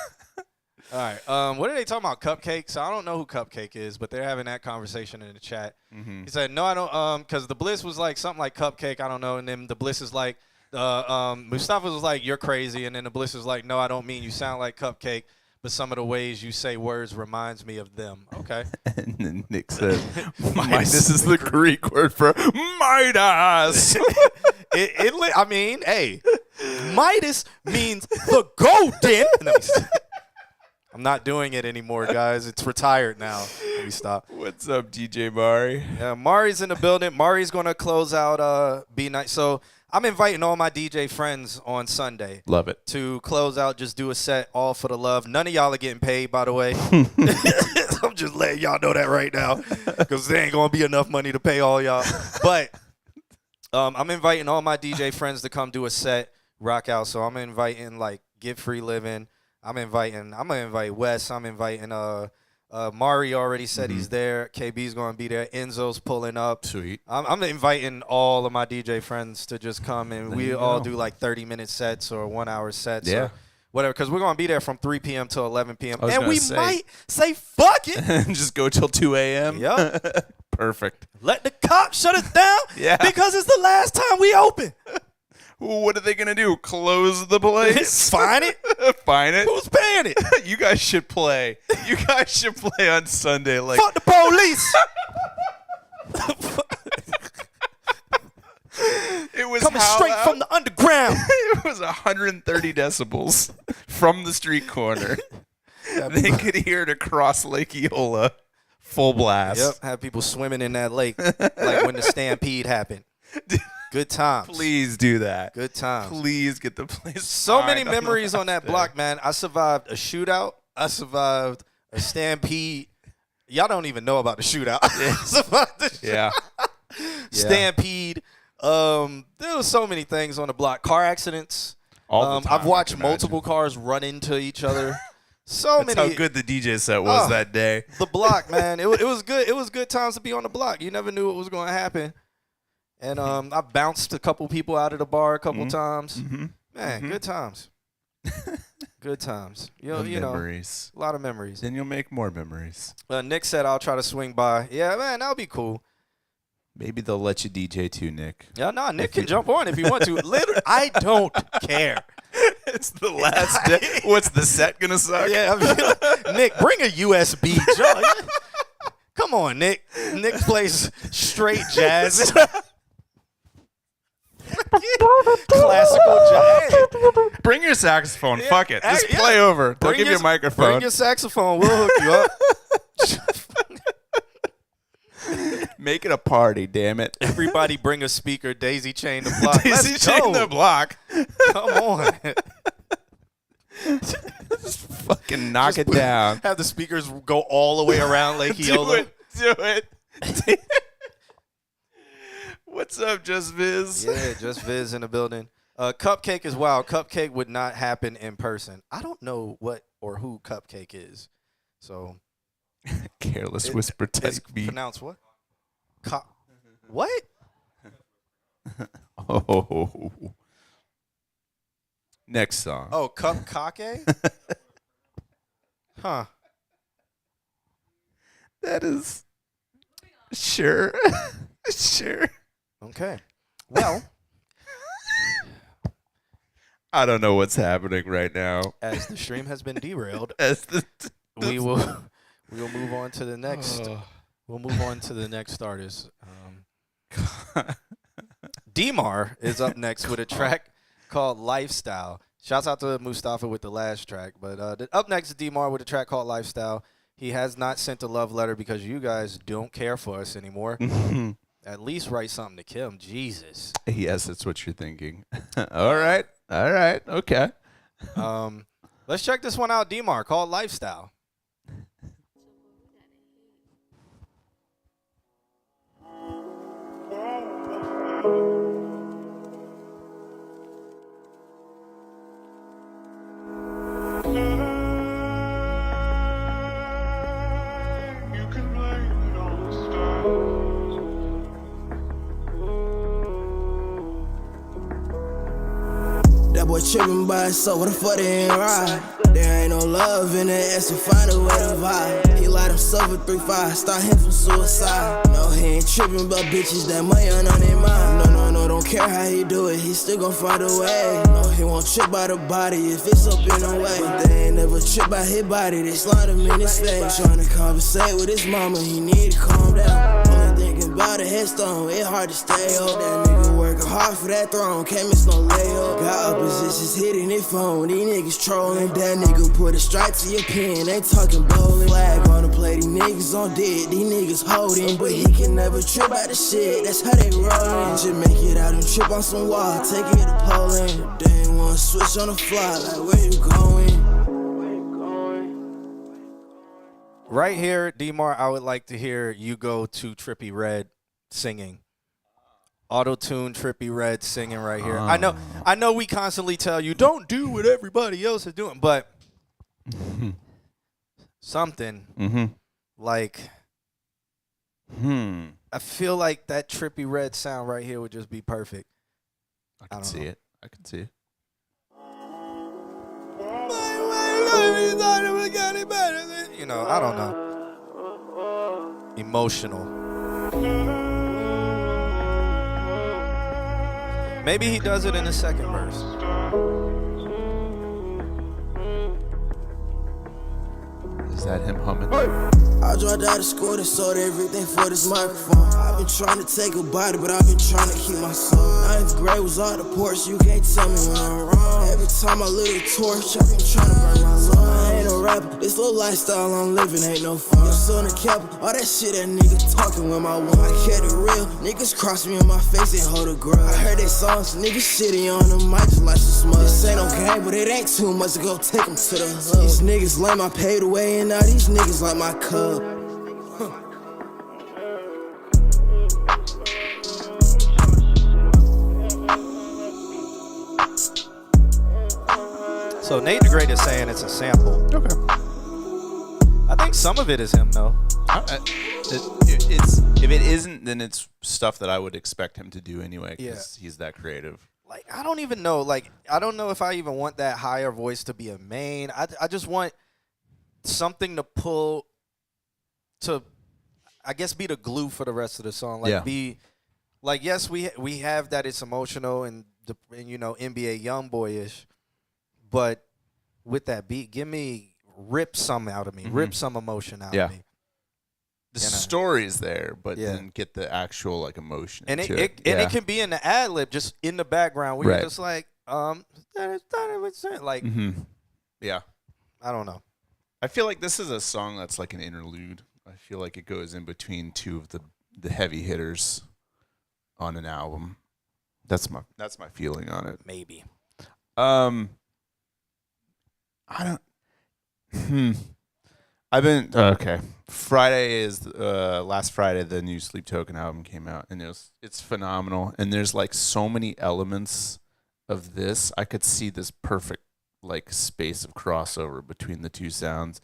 All right. What are they talking about? Cupcake? So I don't know who Cupcake is, but they're having that conversation in the chat. He said, no, I don't, because the Bliss was like something like Cupcake. I don't know. And then the Bliss is like, Mustafa was like, you're crazy. And then the Bliss is like, no, I don't mean you sound like Cupcake. But some of the ways you say words reminds me of them. Okay. And then Nick said, Midas is the Greek word for Midas. I mean, hey, Midas means the golden. I'm not doing it anymore, guys. It's retired now. Let me stop. What's up, DJ Mari? Yeah, Mari's in the building. Mari's going to close out Be Nice. So I'm inviting all my DJ friends on Sunday. Love it. To close out, just do a set all for the love. None of y'all are getting paid, by the way. I'm just letting y'all know that right now because there ain't going to be enough money to pay all y'all. But I'm inviting all my DJ friends to come do a set, rock out. So I'm inviting, like, Get Free Living. I'm going to invite Wes. I'm inviting Mari already said he's there. KB's going to be there. Enzo's pulling up. Sweet. I'm inviting all of my DJ friends to just come, and we all do like 30-minute sets or 1-hour sets. Yeah. Or whatever, because we're going to be there from 3 p.m. till 11 p.m. And we might say, fuck it. And just go till 2 a.m.? Yep. Perfect. Let the cops shut us down Yeah. because it's the last time we open. What are they going to do? Close the place? Fine it. Fine it? Who's paying it? You guys should play. You guys should play on Sunday. Like, Fuck the police. it was Coming how straight loud? from the underground. It was 130 decibels from the street corner. They could hear it across Lake Eola, full blast. Yep, have people swimming in that lake like when the stampede happened. Good times. Please do that. Good times. Please get the place. So many fired memories on that day. block, man. I survived a shootout. I survived a stampede. Y'all don't even know about the shootout. I survived the Yeah. stampede. There was so many things on the block. Car accidents. All the time, I've watched I can multiple cars run into each other. So That's many. how good the DJ set was that day. The block, man. It was good. It was good times to be on the block. You never knew what was going to happen. And I bounced a couple people out of the bar a couple times. Man, good times. Good times. You know, Memories. a lot of memories. Then you'll make more memories. Nick said I'll try to swing by. Yeah, man, that would be cool. Maybe they'll let you DJ too, Nick. Yeah, no, Nick can jump on if you want to. Literally, I don't care. It's the last day. What's the set gonna suck? Yeah, I mean, Nick, bring a USB. Come on, Nick. Nick plays straight jazz. Classical jazz. Bring your saxophone. Yeah, Fuck it. Just yeah. play over. They'll Bring give you your- a microphone. Bring your saxophone. We'll hook you up. Make it a party, damn it. Everybody bring a speaker. Daisy chain the block. Daisy Let's chain go. the block. Come on. Just fucking knock it down. Have the speakers go all the way around Lake Eola. Do it. What's up, Just Viz? Yeah, Just Viz in the building. Cupcake is wild. Cupcake would not happen in person. I don't know what or who Cupcake is. So Careless whisper type it's beat. pronounced what? What? Oh. Next song. Oh, Cupcake? Huh. That is sure. Sure. Okay. Well, I don't know what's happening right now. as the stream has been derailed, As the we will move on to the next. We'll move on to the next artist. Demar is up next with a track called Lifestyle. Shouts out to Mustafa with the last track. But up next is Demar with a track called Lifestyle. He has not sent a love letter because you guys don't care for us anymore. At least write something to Kim. Jesus. Yes, that's what you're thinking. All right. Okay. Let's check this one out, Demar, called Lifestyle. That boy trippin' by himself, what the fuck they ain't ride? There ain't no love in the ass, so find a way to vibe. He light himself at 3-5, start him from suicide. No, he ain't trippin' about bitches, that money on their mind. No, don't care how he do it, he still gon' find a way. No, he won't trip by the body if it's up in the way. But they ain't never trip by his body, they slide him in his face. Tryna conversate with his mama, he need to calm down. Only thinking about a headstone, it hard to stay up. That nigga working hard. hard for that throne, can't miss no layup. Got oppositions hitting their phone, these niggas trolling. That nigga put a strike to your pen, ain't talking bowling. Flag on the play, these niggas on dead, these niggas holding. But he can never trip out the shit, that's how they rollin'. Just make it out and trip on some wall, take it to Poland. They ain't wanna switch on the fly, like where you going? Right here, D-Mar, I would like to hear you go to Trippie Redd singing. Auto-tune Trippie Redd singing right here. I know we constantly tell you, don't do what everybody else is doing, but something like I feel like that Trippie Redd sound right here would just be perfect. I can see it. I can see it. You know, I don't know. Emotional. Maybe he does it in the second verse. Is that him humming? I dropped out of school and sold everything for this microphone. I've been trying to take a body, but I've been trying to keep my soul. Ninth grade was all the porch, you can't tell me when I'm wrong. Every time I lit a torch, I've been trying to burn my lungs. I ain't a rapper, this little lifestyle I'm living ain't no fun. Your son a cap, all that shit that niggas talking with my one. I kept it real, niggas cross me in my face and hold a grudge. I heard they songs, niggas shitty on them, might just like some smut. This ain't no game, but it ain't too much to go take them to the hub. These niggas lame, I paid away, and now these niggas like my cub. So Nate the Great is saying it's a sample. Okay. I think some of it is him, though. It's if it isn't, then it's stuff that I would expect him to do anyway, because he's that creative. Like, I don't even know. Like, I don't know if I even want that higher voice to be a main. I just want something to pull to, I guess, be the glue for the rest of the song. Like, be like, yes, we have that it's emotional and you know, NBA YoungBoy-ish, but with that beat, rip some out of me, rip some emotion out of me. The story's there, but then get the actual like emotion. And into it. It can be in the ad lib, just in the background, where you're just like, like, yeah, I don't know. I feel like this is a song that's like an interlude. I feel like it goes in between two of the heavy hitters on an album. That's my feeling on it. Maybe. I don't. I've been okay. Friday is last Friday. The new Sleep Token album came out, and it's phenomenal. And there's like so many elements of this. I could see this perfect like space of crossover between the two sounds.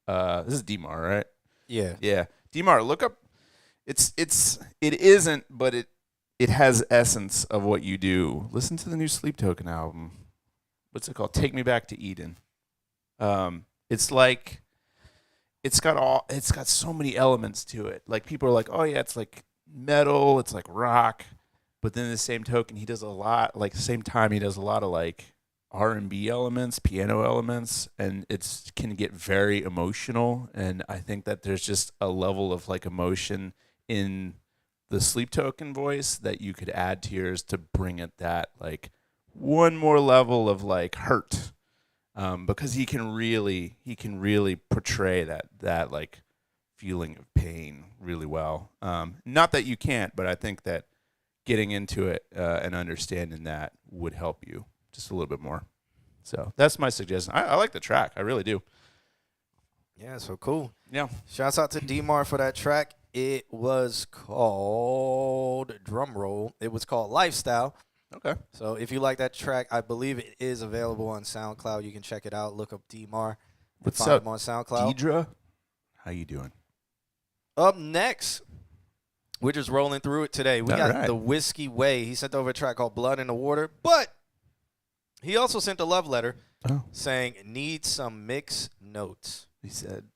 This is D-Mar, right? Yeah. D-Mar, look up. It isn't, but it has essence of what you do. Listen to the new Sleep Token album. What's it called? Take Me Back to Eden. It's like it's got so many elements to it. Like people are like, oh yeah, it's like metal, it's like rock, but then the same token, he does a lot. Like the same time, he does a lot of like R&B elements, piano elements, and it can get very emotional. And I think that there's just a level of like emotion in the Sleep Token voice that you could add to yours to bring it that like one more level of like hurt. Because he can really portray that like feeling of pain really well. Not that you can't, but I think that getting into it and understanding that would help you just a little bit more. So that's my suggestion. I like the track. I really do. Yeah, so cool. Yeah. Shouts out to D-Mar for that track. It was called, drum roll, it was called Lifestyle. Okay. So if you like that track, I believe it is available on SoundCloud. You can check it out. Look up D-Mar. What's find up, him on SoundCloud. Deidre? How you doing? Up next, we're just rolling through it today. We got The Whiskey Way. He sent over a track called Blood in the Water, but he also sent a love letter saying, need some mixed notes. He said,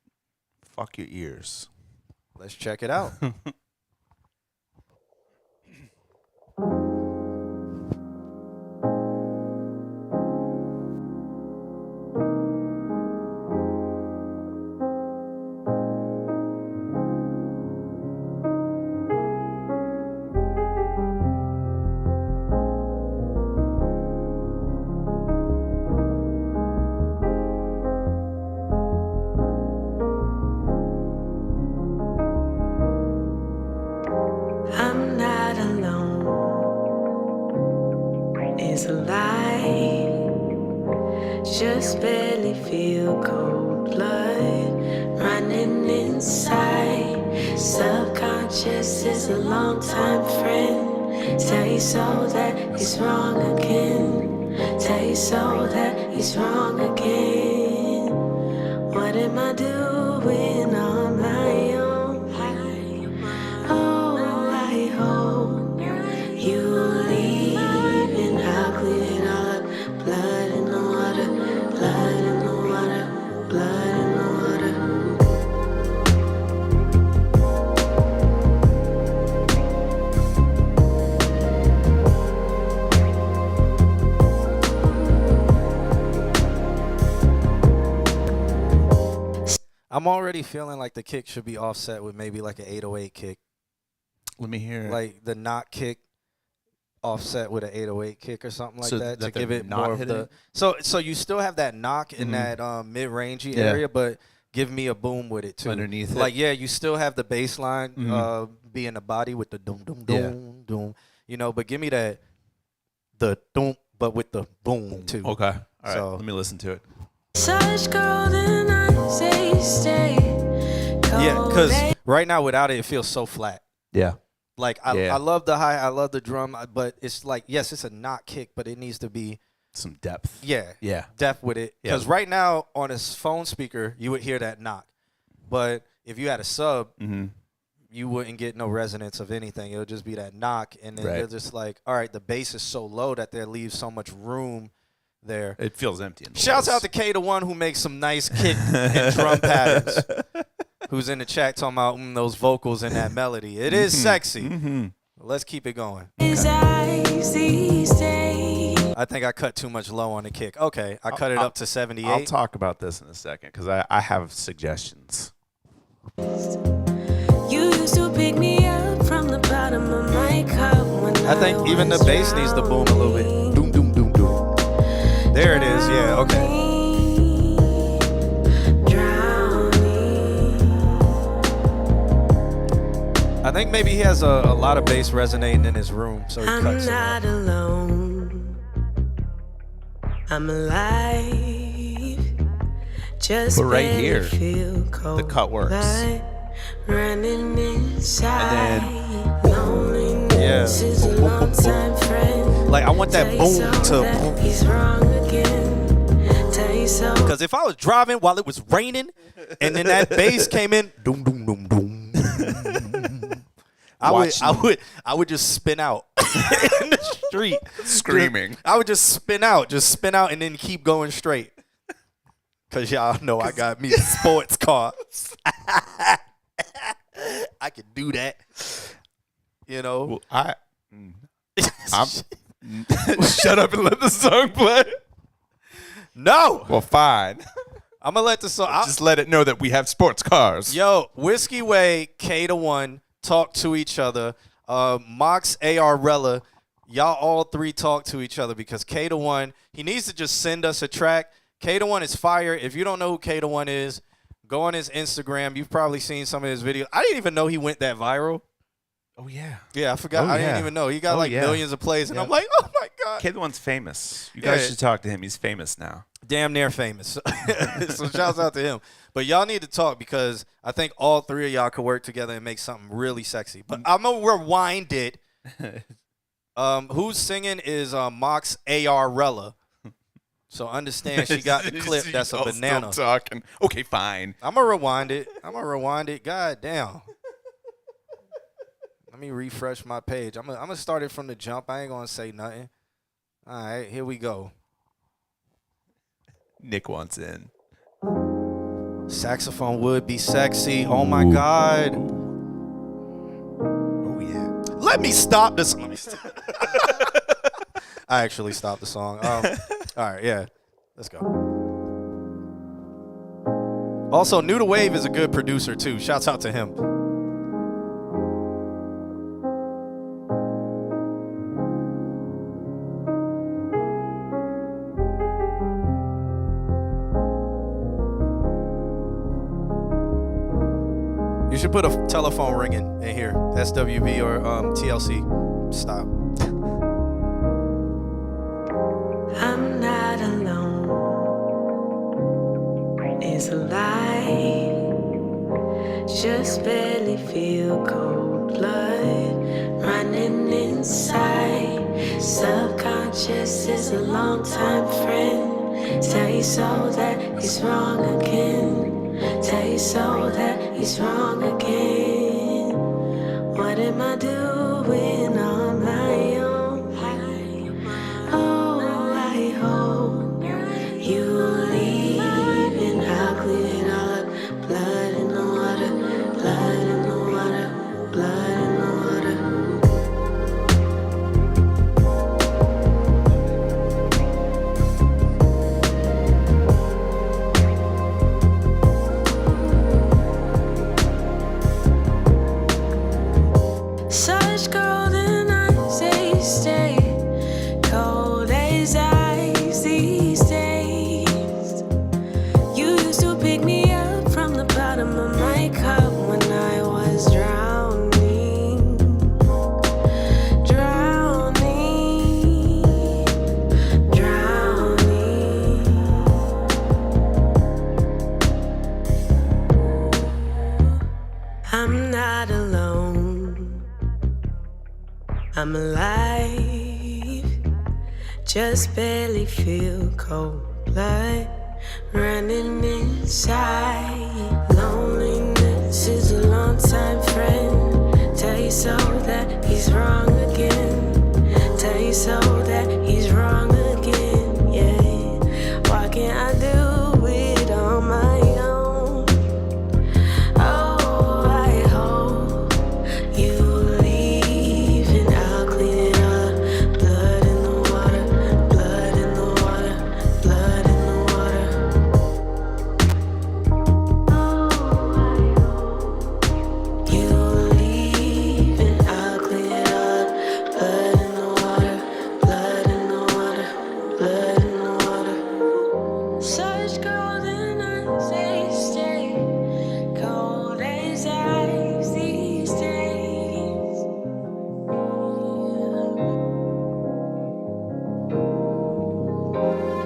fuck your ears. Let's check it out. just barely feel cold blood running inside. Subconscious is a long-time friend. Tell your soul that he's wrong again. Tell your soul that he's wrong again. What am I doing on my own? Oh, I hope you leave and I'll clean it all up. Blood in the water, blood in the water, blood in the water. I'm already feeling like the kick should be offset with maybe like an 808 kick. Let me hear it. Like the knock kick offset with an 808 kick or something like So that that to give they're it not more of hitting the. So you still have that knock in that mid-rangey area, but give me a boom with it too. Underneath it. Like, yeah, you still have the bass line being the body with the doom, doom, doom, doom. You know, but give me the doom, but with the boom too. Okay. All right. So- Let me listen to it. Such golden eyes, they stay. Yeah, because right now without it, it feels so flat. Yeah. Like, I love the high, I love the drum, but it's like, yes, it's a knock kick, but it needs to be some depth. Yeah. Depth with it. Because right now on a phone speaker, you would hear that knock. But if you had a sub, you wouldn't get no resonance of anything. It would just be that knock. And then they're just like, all right, the bass is so low that there leaves so much room there. It feels empty. Shouts out to K, the one who makes some nice kick and drum patterns. Who's in the chat talking about those vocals and that melody. It is sexy. Let's keep it going. His eyes these days. I think I cut too much low on the kick. Okay, I cut it up to 78. I'll talk about this in a second because I have suggestions. You used to pick me up from the bottom of my cup when I think even the bass needs to boom a little bit. Doom, doom, doom, doom. There it is. Yeah, okay. I think maybe he has a lot of bass resonating in his room, so he cuts it up. I'm not alone. I'm alive. Just But right barely here, feel cold the cut works. blood running inside. And Loneliness is a long-time friend. Like, I want that Tell boom yourself to that boom. he's wrong again. Tell yourself Because if I was driving while it was raining, and then that bass came in, doom, doom, doom, doom. I would just spin out in the street, Screaming. I would just spin out, and then keep going straight. Cause y'all know I got me a sports car. I could do that. You know. Well, I'm shut up and let the song play. No. Well, fine. I'm gonna let the song. Just let it know that we have sports cars. Yo, Whiskey Way, K the One, talk to each other. Mox Arella, y'all all three talk to each other because K the One, he needs to just send us a track. K the One is fire. If you don't know who K the One is, go on his Instagram. You've probably seen some of his videos. I didn't even know he went that viral. Oh yeah. Yeah, I forgot. Oh, I didn't yeah. even know. He got millions of plays, and I'm like, oh my god. K the One's famous. You guys should talk to him. He's famous now. Damn near famous. So shouts out to him. But y'all need to talk because I think all three of y'all could work together and make something really sexy. But I'm going to rewind it. Who's singing is Mox Arella. So understand she got the clip that's a banana. Still talking. Okay, fine. I'm going to rewind it. God damn. Let me refresh my page. I'm going to start it from the jump. I ain't going to say nothing. All right, here we go. Nick wants in. Saxophone would be sexy. Oh my God. Oh yeah. Let me stop this. I actually stopped the song. All right, yeah. Let's go. Also, New to Wave is a good producer too. Shouts out to him. You should put a telephone ringing in here, SWB or TLC. Stop. I'm not alone. Just barely feel cold blood running inside. Subconscious is a long-time friend. Tell you so that he's wrong again. Tell you so that he's wrong again. What am I doing on my own? Oh, I hope you leave and I'll clean it all up. Blood in the water, blood in the water, blood in the water. Such golden eyes, they stay cold as ice these days. You used to pick me up from the bottom of my cup when I was drowning, drowning, drowning. I'm not alone. I'm alive, just barely feel cold blood running inside. Loneliness is a long-time friend. Tell you so that he's wrong again. Tell you so that he's wrong again. Yeah, why can't I do it on my own? Oh, I hope you leave and I'll clean it up. Blood in the water, blood in the water, blood in the water. Oh, I hope you leave and I'll clean it up. Blood in the water, blood in the water, blood in the water. Such golden eyes, they stay cold as ice these days.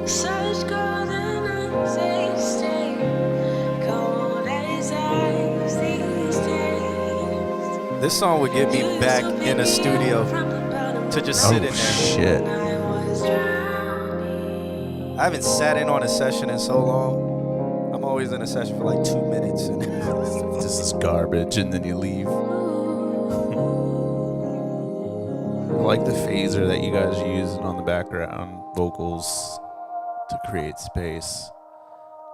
Such golden eyes, they stay cold as ice these days. This song would get me back in a studio to just sit in there. Shit. I haven't sat in on a session in so long. I'm always in a session for like 2 minutes. And This is garbage, and then you leave. I like the phaser that you guys are using on the background vocals to create space.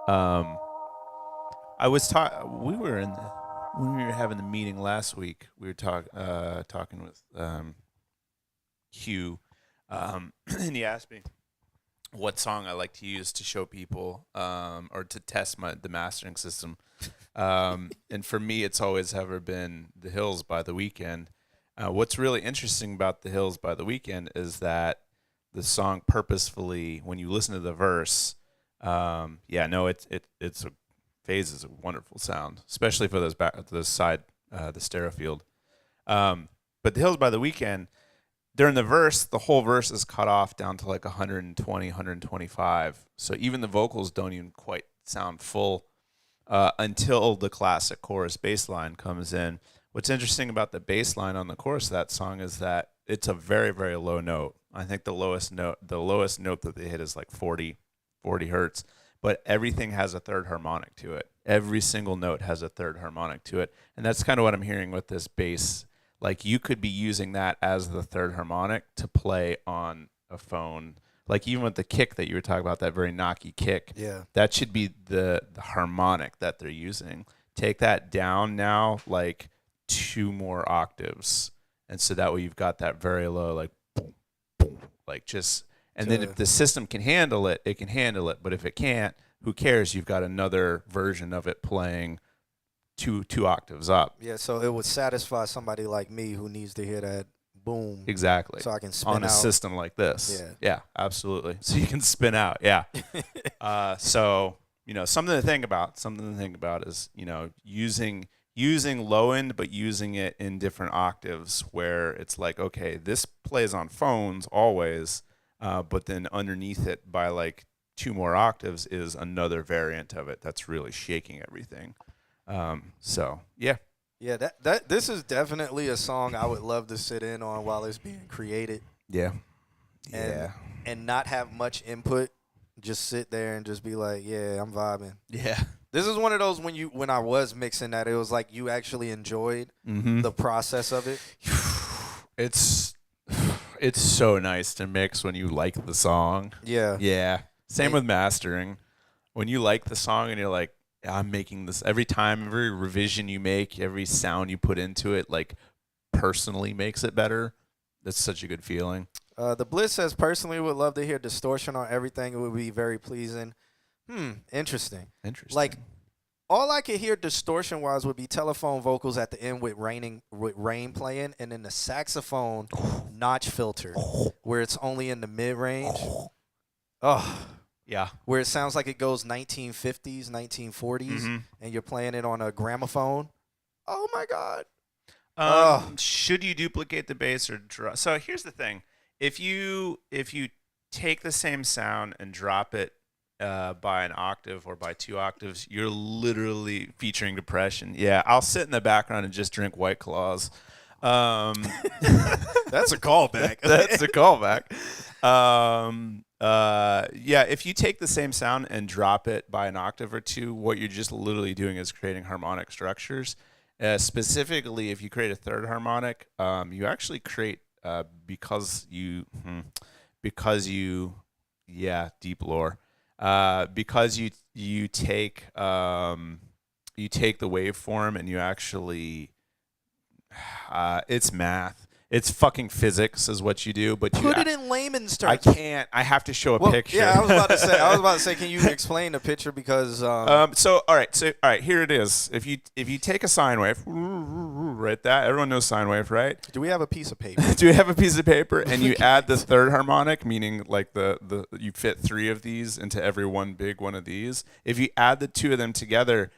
I was we were when we were having the meeting last week. We were talking with Q, and he asked me what song I like to use to show people or to test the mastering system. And for me, it's always ever been The Hills by The Weeknd. What's really interesting about The Hills by The Weeknd is that the song purposefully, when you listen to the verse, it's a phase is a wonderful sound, especially for the stereo field. But The Hills by The Weeknd, during the verse, the whole verse is cut off down to like 120, 125. So even the vocals don't even quite sound full until the classic chorus bass line comes in. What's interesting about the bass line on the chorus of that song is that it's a very, very low note. I think the lowest note that they hit is like 40 hertz, but everything has a third harmonic to it. Every single note has a third harmonic to it. And that's kind of what I'm hearing with this bass. Like you could be using that as the third harmonic to play on a phone. Like even with the kick that you were talking about, that very knocky kick, that should be the harmonic that they're using. Take that down now, like 2 more octaves. And so that way you've got that very low, like boom, boom, like just, and then if the system can handle it, it can handle it. But if it can't, who cares? You've got another version of it playing two octaves up. Yeah, so it would satisfy somebody like me who needs to hear that boom. Exactly. So I can spin on a out. system like this. Yeah. Yeah, absolutely. So you can spin out. Yeah. So, something to think about. Something to think about is, using low end, but using it in different octaves where it's like, okay, this plays on phones always, but then underneath it by like 2 more octaves is another variant of it that's really shaking everything. So yeah. Yeah, this is definitely a song I would love to sit in on while it's being created. Yeah. And not have much input. Just sit there and just be like, yeah, I'm vibing. Yeah. This is one of those when I was mixing that, it was like you actually enjoyed the process of it. It's so nice to mix when you like the song. Yeah. Yeah. Same with mastering. When you like the song and you're like, I'm making this every time, every revision you make, every sound you put into it, like personally makes it better. That's such a good feeling. The Bliss says, personally would love to hear distortion on everything. It would be very pleasing. Interesting. Like, all I could hear distortion-wise would be telephone vocals at the end with rain playing, and then the saxophone notch filter where it's only in the mid-range. Oh. Yeah. Where it sounds like it goes 1950s, 1940s, and you're playing it on a gramophone. Oh, my God. Should you duplicate the bass or drop? So here's the thing. If you take the same sound and drop it by an octave or by 2 octaves, you're literally featuring depression. Yeah, I'll sit in the background and just drink White Claws. That's a callback. That's a callback. Yeah, if you take the same sound and drop it by an octave or 2, what you're just literally doing is creating harmonic structures. Specifically, if you create a third harmonic, you actually create because you deep lore. Because you take the waveform and you actually it's math. It's fucking physics is what you do, but put it in layman's terms. I can't. I have to show a picture. Yeah, I was about to say, can you explain the picture because So all right, here it is. If you take a sine wave, right, that everyone knows sine wave, right? Do we have a piece of paper? Do we have a piece of paper? And you add the third harmonic, meaning like the you fit 3 of these into every one big one of these. If you add the 2 of them together,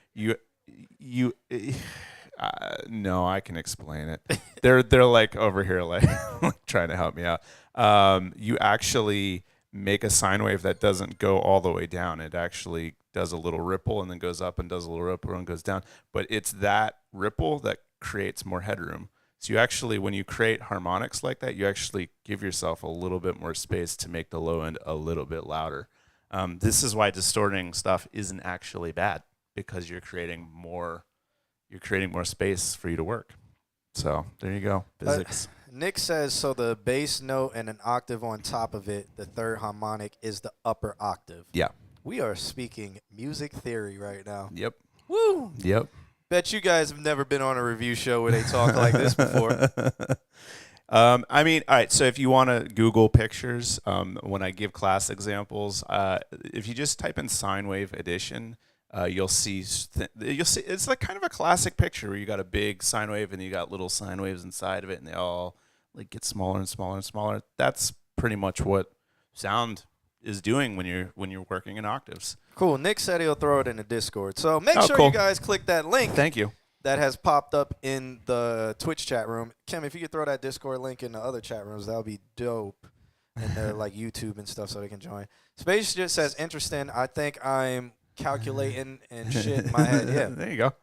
no, I can explain it. They're like over here, like trying to help me out. You actually make a sine wave that doesn't go all the way down. It actually does a little ripple and then goes up and does a little ripple and goes down. But it's that ripple that creates more headroom. So you actually, when you create harmonics like that, you actually give yourself a little bit more space to make the low end a little bit louder. This is why distorting stuff isn't actually bad, because you're creating more space for you to work. So there you go. Physics. Nick says, so the bass note and an octave on top of it, the third harmonic is the upper octave. Yeah. We are speaking music theory right now. Yep. Woo. Yep. Bet you guys have never been on a review show where they talk like this before. I mean, all right, so if you want to Google pictures, when I give class examples, if you just type in sine wave addition, you'll see it's like kind of a classic picture where you got a big sine wave and you got little sine waves inside of it, and they all like get smaller and smaller and smaller. That's pretty much what sound is doing when you're working in octaves. Cool. Nick said he'll throw it in the Discord. So make sure cool. you guys click that link. Thank you. That has popped up in the Twitch chat room. Kim, if you could throw that Discord link in the other chat rooms, that would be dope. And they're like YouTube and stuff, so they can join. Space just says, interesting. I think I'm calculating and shit in my head. Yeah. There you go.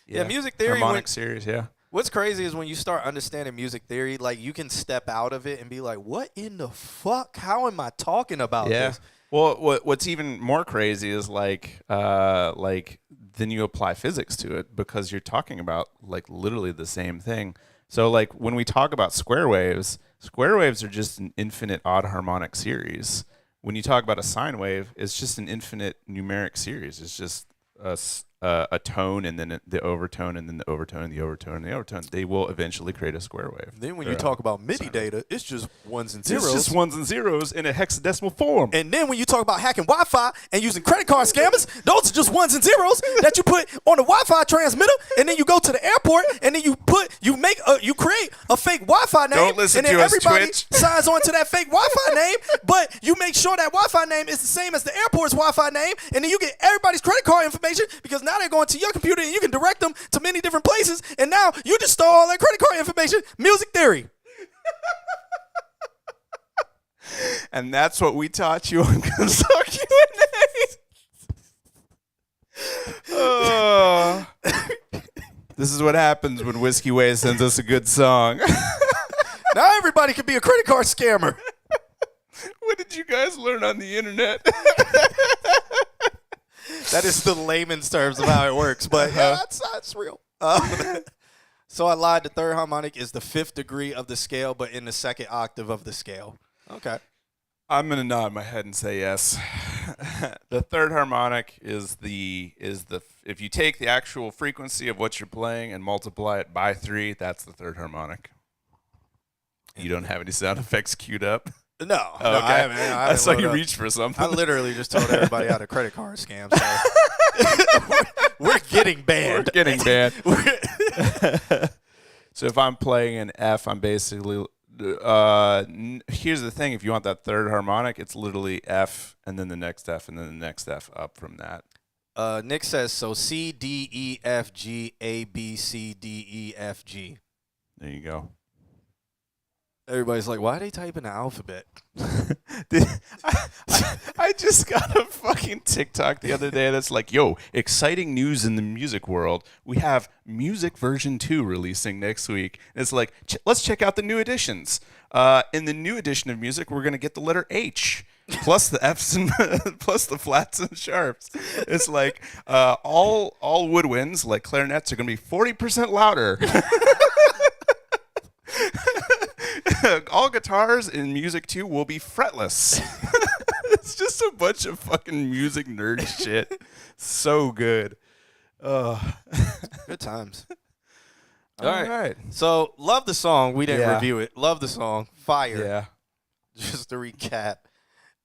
Yeah, music theory. Harmonic series, yeah. What's crazy is when you start understanding music theory, like you can step out of it and be like, what in the fuck? How am I talking about this? Well, what's even more crazy is like then you apply physics to it, because you're talking about like literally the same thing. So like when we talk about square waves are just an infinite odd harmonic series. When you talk about a sine wave, it's just an infinite numeric series. It's just a tone and then the overtone and then the overtone and the overtone and the overtone. They will eventually create a square wave. Then when you talk about MIDI data, it's just ones and zeros. It's just ones and zeros in a hexadecimal form. And then when you talk about hacking Wi-Fi and using credit card scammers, those are just ones and zeros that you put on a Wi-Fi transmitter, and then you go to the airport and then you create a fake Wi-Fi name. Don't listen and then to us, everybody Twitch. signs on to that fake Wi-Fi name, but you make sure that Wi-Fi name is the same as the airport's Wi-Fi name, and then you get everybody's credit card information, because now they're going to your computer and you can direct them to many different places, and now you just store all that credit card information. Music theory. And that's what we taught you on ConsultQnA. Oh. This is what happens when Whiskey Way sends us a good song. Now everybody can be a credit card scammer. What did you guys learn on the internet? That is the layman's terms of how it works, but yeah, that's real. So I lied. The third harmonic is the 5th degree of the scale, but in the 2nd octave of the scale. Okay. I'm gonna nod my head and say yes. The third harmonic is if you take the actual frequency of what you're playing and multiply it by 3, that's the third harmonic. You don't have any sound effects queued up? No. Oh, no, okay. I haven't. I saw you reach for something. I literally just told everybody how to credit card scam. So we're getting banned. We're getting banned. So if I'm playing an F, I'm basically here's the thing. If you want that third harmonic, it's literally F and then the next F and then the next F up from that. Nick says, so C, D, E, F, G, A, B, C, D, E, F, G. There you go. Everybody's like, why are they typing the alphabet? I just got a fucking TikTok the other day that's like, yo, exciting news in the music world. We have Music version 2 releasing next week. And it's like, let's check out the new editions. In the new edition of Music, we're going to get the letter H. Plus the F's and plus the flats and sharps. It's like all woodwinds, like clarinets, are going to be 40% louder. All guitars in Music 2 will be fretless. It's just a bunch of fucking music nerd shit. So good. Good times. All right. right. So, love the song. We didn't Yeah. review it. Love the song. Fire. Yeah. Just to recap.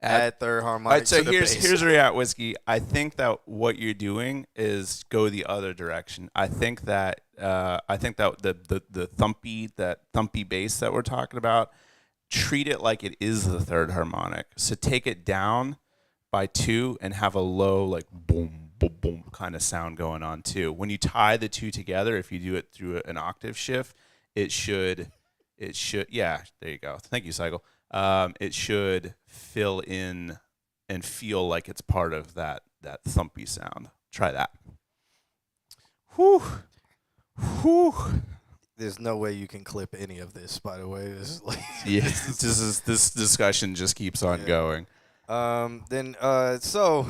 Add third All harmonic right, so to the bass. here's where you're at, Whiskey. I think that what you're doing is go the other direction. I think that the thumpy bass that we're talking about, treat it like it is the third harmonic. So take it down by 2 and have a low, like boom, boom, boom kind of sound going on too. When you tie the 2 together, if you do it through an octave shift, it should, yeah, there you go. Thank you, Cycle. It should fill in and feel like it's part of that thumpy sound. Try that. Whew. Whew. There's no way you can clip any of this, by the way. This is like This discussion just keeps on going. So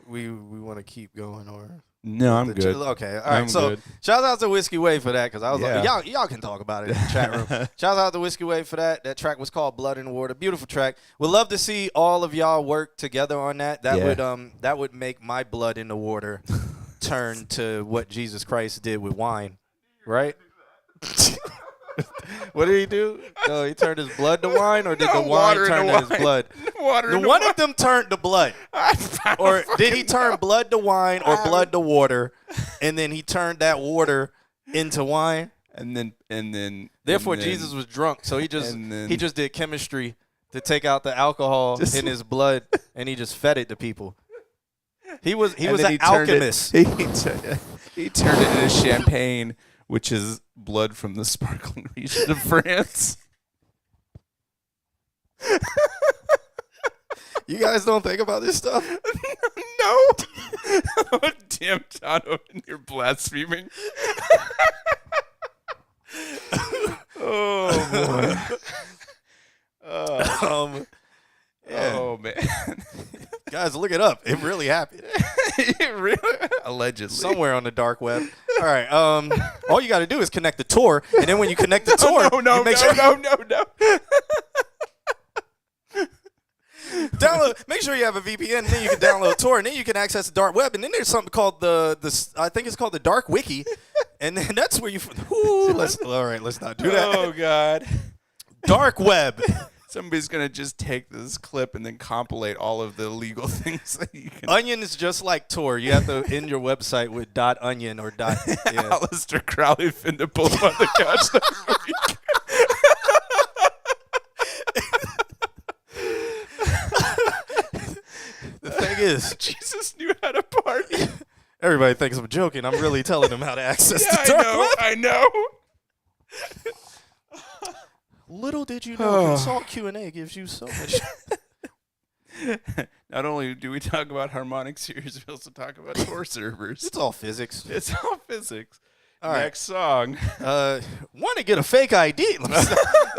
we want to keep going or No, I'm good. Okay, all right. I'm So good. shout out to Whiskey Way for that, because I was Yeah. like, y'all can talk about it in the chat room. Shout out to Whiskey Way for that. That track was called Blood in the Water. Beautiful track. Would love to see all of y'all work together on that. That would make my blood in the water turn to what Jesus Christ did with wine, right? What did he do? No, he turned his blood to wine, or did the wine turn to his blood? One of them turned to blood. Or did he turn blood to wine or blood to water, and then he turned that water into wine? And then Therefore, Jesus was drunk, so he just did chemistry to take out the alcohol in his blood, and he just fed it to people. He was an alchemist. He turned it into champagne, which is blood from the sparkling region of France. You guys don't think about this stuff? No. Oh, damn, Donovan, you're blaspheming. Oh, boy. Yeah. Oh, man. Guys, look it up. It really happened. It really? Allegedly. Somewhere on the dark web. All right. All you got to do is connect the Tor, and then when you connect the Tor, No. download. Make sure you have a VPN, and then you can download Tor, and then you can access the dark web. And then there's something called I think it's called the Dark Wiki, and then that's where you. All right, let's not do that. Oh, God. Dark web. Somebody's going to just take this clip and then compilate all of the legal things that you can. Onion is just like Tor. You have to end your website with .onion or . Yeah. Alistair Crowley finna pull up on the couch next week. The thing is, Jesus knew how to party. everybody thinks I'm joking. I'm really telling them how to access the dark web. I know. Little did you know, ConsultQnA gives you so much. Not only do we talk about harmonic series, we also talk about Tor servers. It's all physics. It's all physics. All right. Next song. Want to get a fake ID?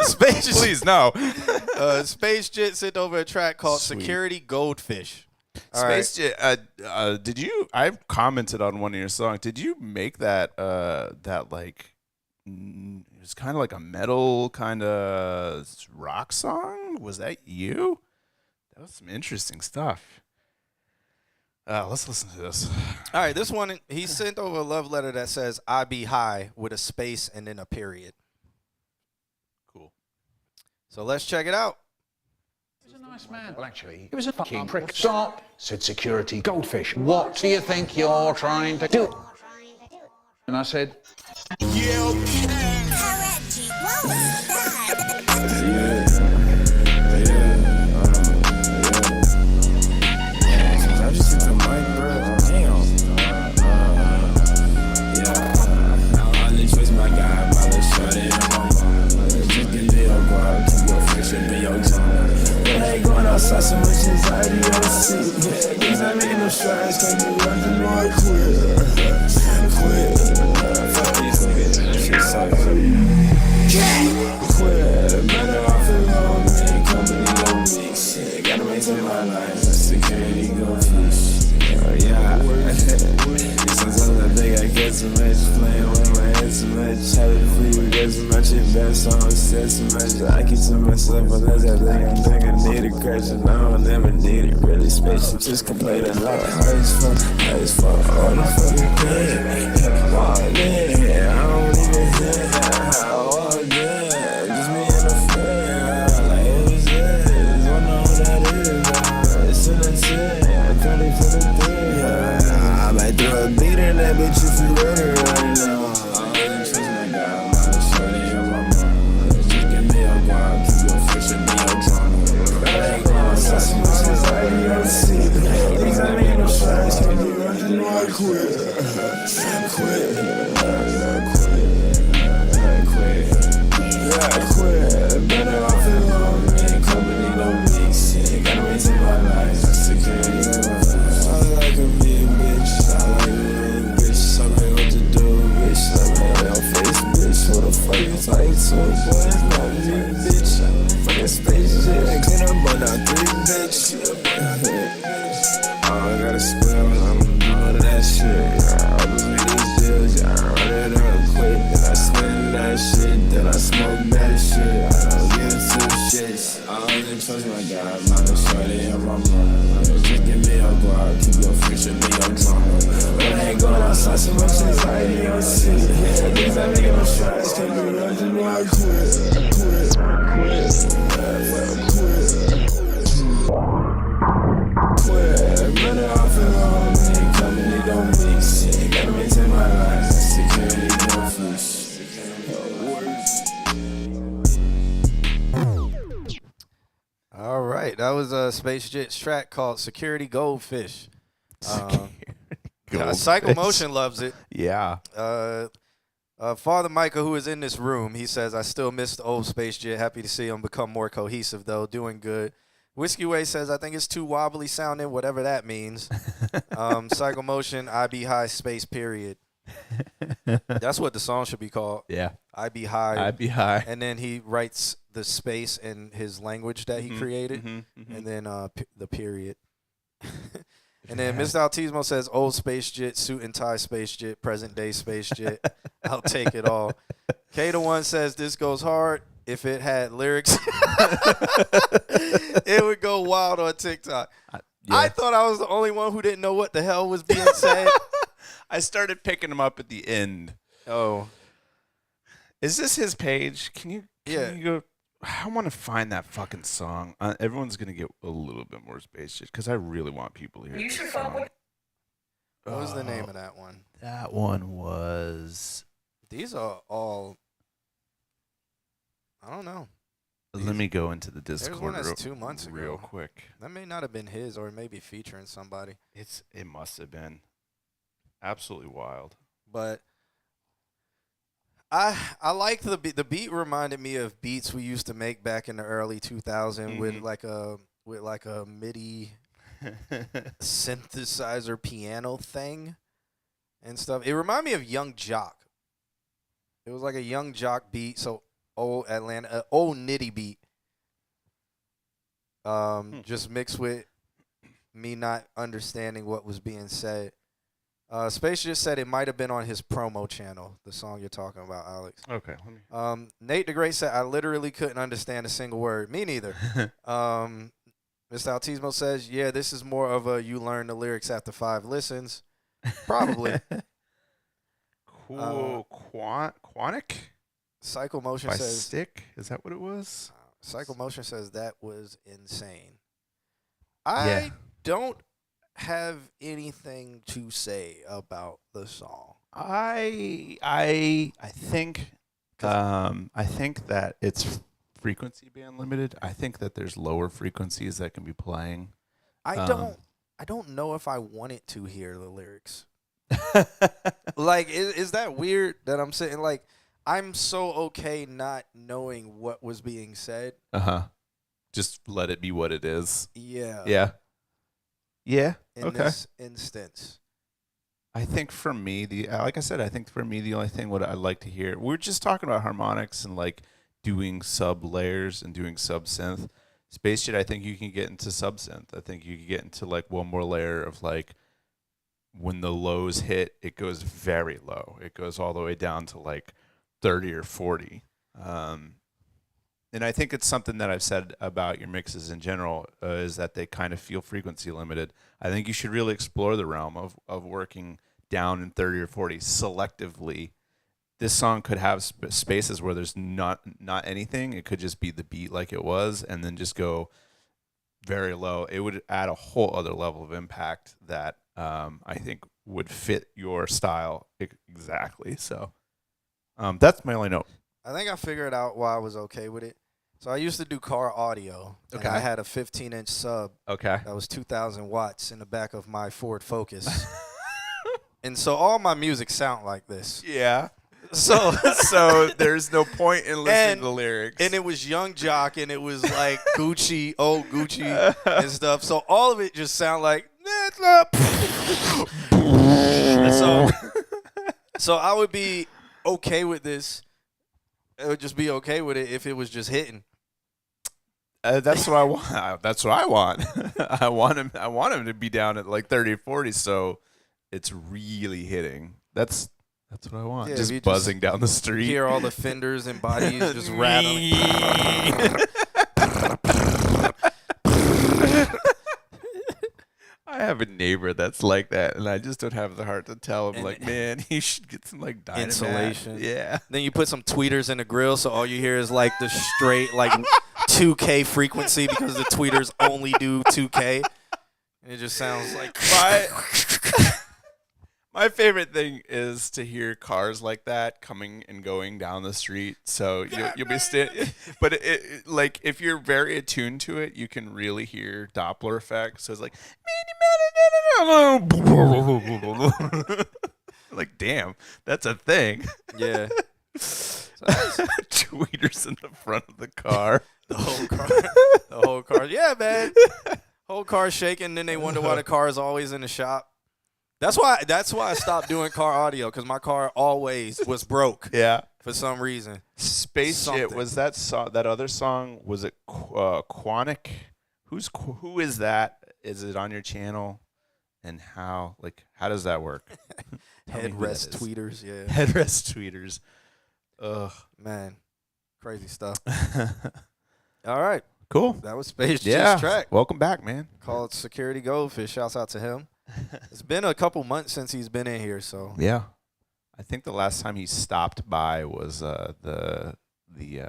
Space, Please, no. Space Jit sent over a track called Sweet. Security Goldfish. All Space Jit, did you? I've commented on one of your songs. Did you make that? That like, it was kind of like a metal kind of rock song. Was that you? That was some interesting stuff. Let's listen to this. All right, this one, he sent over a love letter that says, I be high, with a space and then a period. Cool. So let's check it out. He was a nice man. Well, actually, he was a fucking prick. Stop, said Security Goldfish. What do you think you're trying to do? And I said, Outside so much anxiety on the seat. Yeah, things I making no strides, can't be running or I quit. Fuck these niggas, shit sucks. Quit, better off alone, man. Company don't mix. Yeah, gotta maintain my life. Security goldfish. Yeah. Sometimes I think I get too much, playing with my head too much. Had it free, we get too much, and bad songs said too much. I keep to myself unless I think I need a crash, and I don't ever need it. Really spaceship, just complain a lot. High as fuck, all the fucking day. All day, I don't even hear all day. Just me and a friend, like it was it. Don't know who that is, it's in the shit. I'm ready for the day. I might throw a beat in that bitch if you ready right now. I don't trust my guy, I'm not a shorty of my mama. Just give me a guap, keep your fish and be your drama. I ain't going outside so much anxiety on the seat. Things I make no strides, can't be running, no I quit. Better off alone, man. Company don't mix. Yeah, gotta maintain my life. Security. I like a big bitch. I like a big bitch. I know what to do, bitch. Like my damn face, bitch. Who the fuck you talking to? Boy, it's not me, bitch. Fucking space shit. I clean up on that big bitch. I got a square, I'm doing that shit. All those niggas deals, yeah. I run it up quick. Then I slim that shit. Then I smoke that shit. I don't give two shits. I don't even trust my guy. I'm not a shorty and my mama. Just give me a guap, keep your fish and be your drama. But I ain't going outside so much anxiety on the seat. Yeah, things I make no strides, can't be running, no I quit. Better off alone, man. Company don't mix. Yeah, gotta maintain my life. Security goldfish. All right, that was a Space Jit's track called Security Goldfish. Psycho Motion loves it. Yeah. Father Micah, who is in this room, he says, I still miss the old Space Jit. Happy to see him become more cohesive, though. Doing good. Whiskey Way says, I think it's too wobbly sounding, whatever that means. Psycho Motion, I be high, space, period. That's what the song should be called. Yeah. I be high. I be high. And then he writes the space in his language that he created. And then the period. And then Mr. Altismo says, old Space Jit, suit and tie Space Jit, present day Space Jit. I'll take it all. K1 says, this goes hard. If it had lyrics, it would go wild on TikTok. Yeah. I thought I was the only one who didn't know what the hell was being said. I started picking him up at the end. Oh. Is this his page? Can you Yeah. go? I want to find that fucking song. Everyone's going to get a little bit more space just because I really want people to hear this song. What was the name of that one? That one was... These are all... I don't know. Let me go into the Discord There's one that's 2 months ago. real quick. That may not have been his, or maybe featuring somebody. It must have been. Absolutely wild. But I like the beat. The beat reminded me of beats we used to make back in the early 2000s with like a with like a MIDI synthesizer piano thing and stuff. It reminded me of Young Jock. It was like a Young Jock beat, so old Atlanta, old nitty beat. Just mixed with me not understanding what was being said. Space just said it might have been on his promo channel, the song you're talking about, Alex. Okay. Nate the Great said, I literally couldn't understand a single word. Me neither. Mr. Altismo says, yeah, this is more of a you learn the lyrics after 5 listens. Probably. Cool. Quanic? Cycle Motion By says, Stick? Is that what it was? Cycle Motion says that was insane. I don't have anything to say about the song. I think that it's frequency band limited. I think that there's lower frequencies that can be playing. I don't know if I wanted to hear the lyrics. Like, is that weird that I'm sitting like I'm so okay not knowing what was being said? Just let it be what it is. Yeah. Yeah. In this instance. I think for me, like I said, I think for me the only thing what I'd like to hear, we're just talking about harmonics and like doing sub layers and doing sub synth. Space Jet, I think you can get into sub synth. I think you can get into like one more layer of like when the lows hit, it goes very low. It goes all the way down to like 30 or 40. And I think it's something that I've said about your mixes in general is that they kind of feel frequency limited. I think you should really explore the realm of working down in 30 or 40 selectively. This song could have spaces where there's not anything. It could just be the beat like it was and then just go very low. It would add a whole other level of impact that I think would fit your style exactly. So that's my only note. I think I figured out why I was okay with it. So I used to do car audio. Okay. And I had a 15-inch sub. Okay. That was 2,000 watts in the back of my Ford Focus. And so all my music sound like this. Yeah. So there's no point in listening to the lyrics. And it was Young Jock, and it was like Gucci, old Gucci and stuff. So all of it just sound like, so I would be okay with this. It would just be okay with it if it was just hitting. That's what I want. That's what I want. I want him to be down at like 30 or 40, so it's really hitting. That's what I want. Yeah, just buzzing down the street. Hear all the fenders and bodies just rattling. I have a neighbor that's like that, and I just don't have the heart to tell him, like, man, he should get some, like, dynamite. Insulation. Yeah. Then you put some tweeters in the grill, so all you hear is, like, the straight, like, 2K frequency because the tweeters only do 2K. And it just sounds like... My favorite thing is to hear cars like that coming and going down the street. So you'll be but it like if you're very attuned to it, you can really hear Doppler effect. So it's like, like damn, that's a thing. Yeah. Tweeters in the front of the car. The whole car. Yeah, man. Whole car shaking. Then they wonder why the car is always in the shop. That's why I stopped doing car audio, because my car always was broke. Yeah. For some reason. Space Jet, was that that other song, was it Quanic? Who is that? Is it on your channel? And how does that work? Headrest tweeters, yeah. Headrest tweeters. Ugh. Man. Crazy stuff. All right. Cool. That was Space Jet's track. Welcome back, man. Called Security Goldfish. Shouts out to him. It's been a couple months since he's been in here, so yeah. I think the last time he stopped by was the he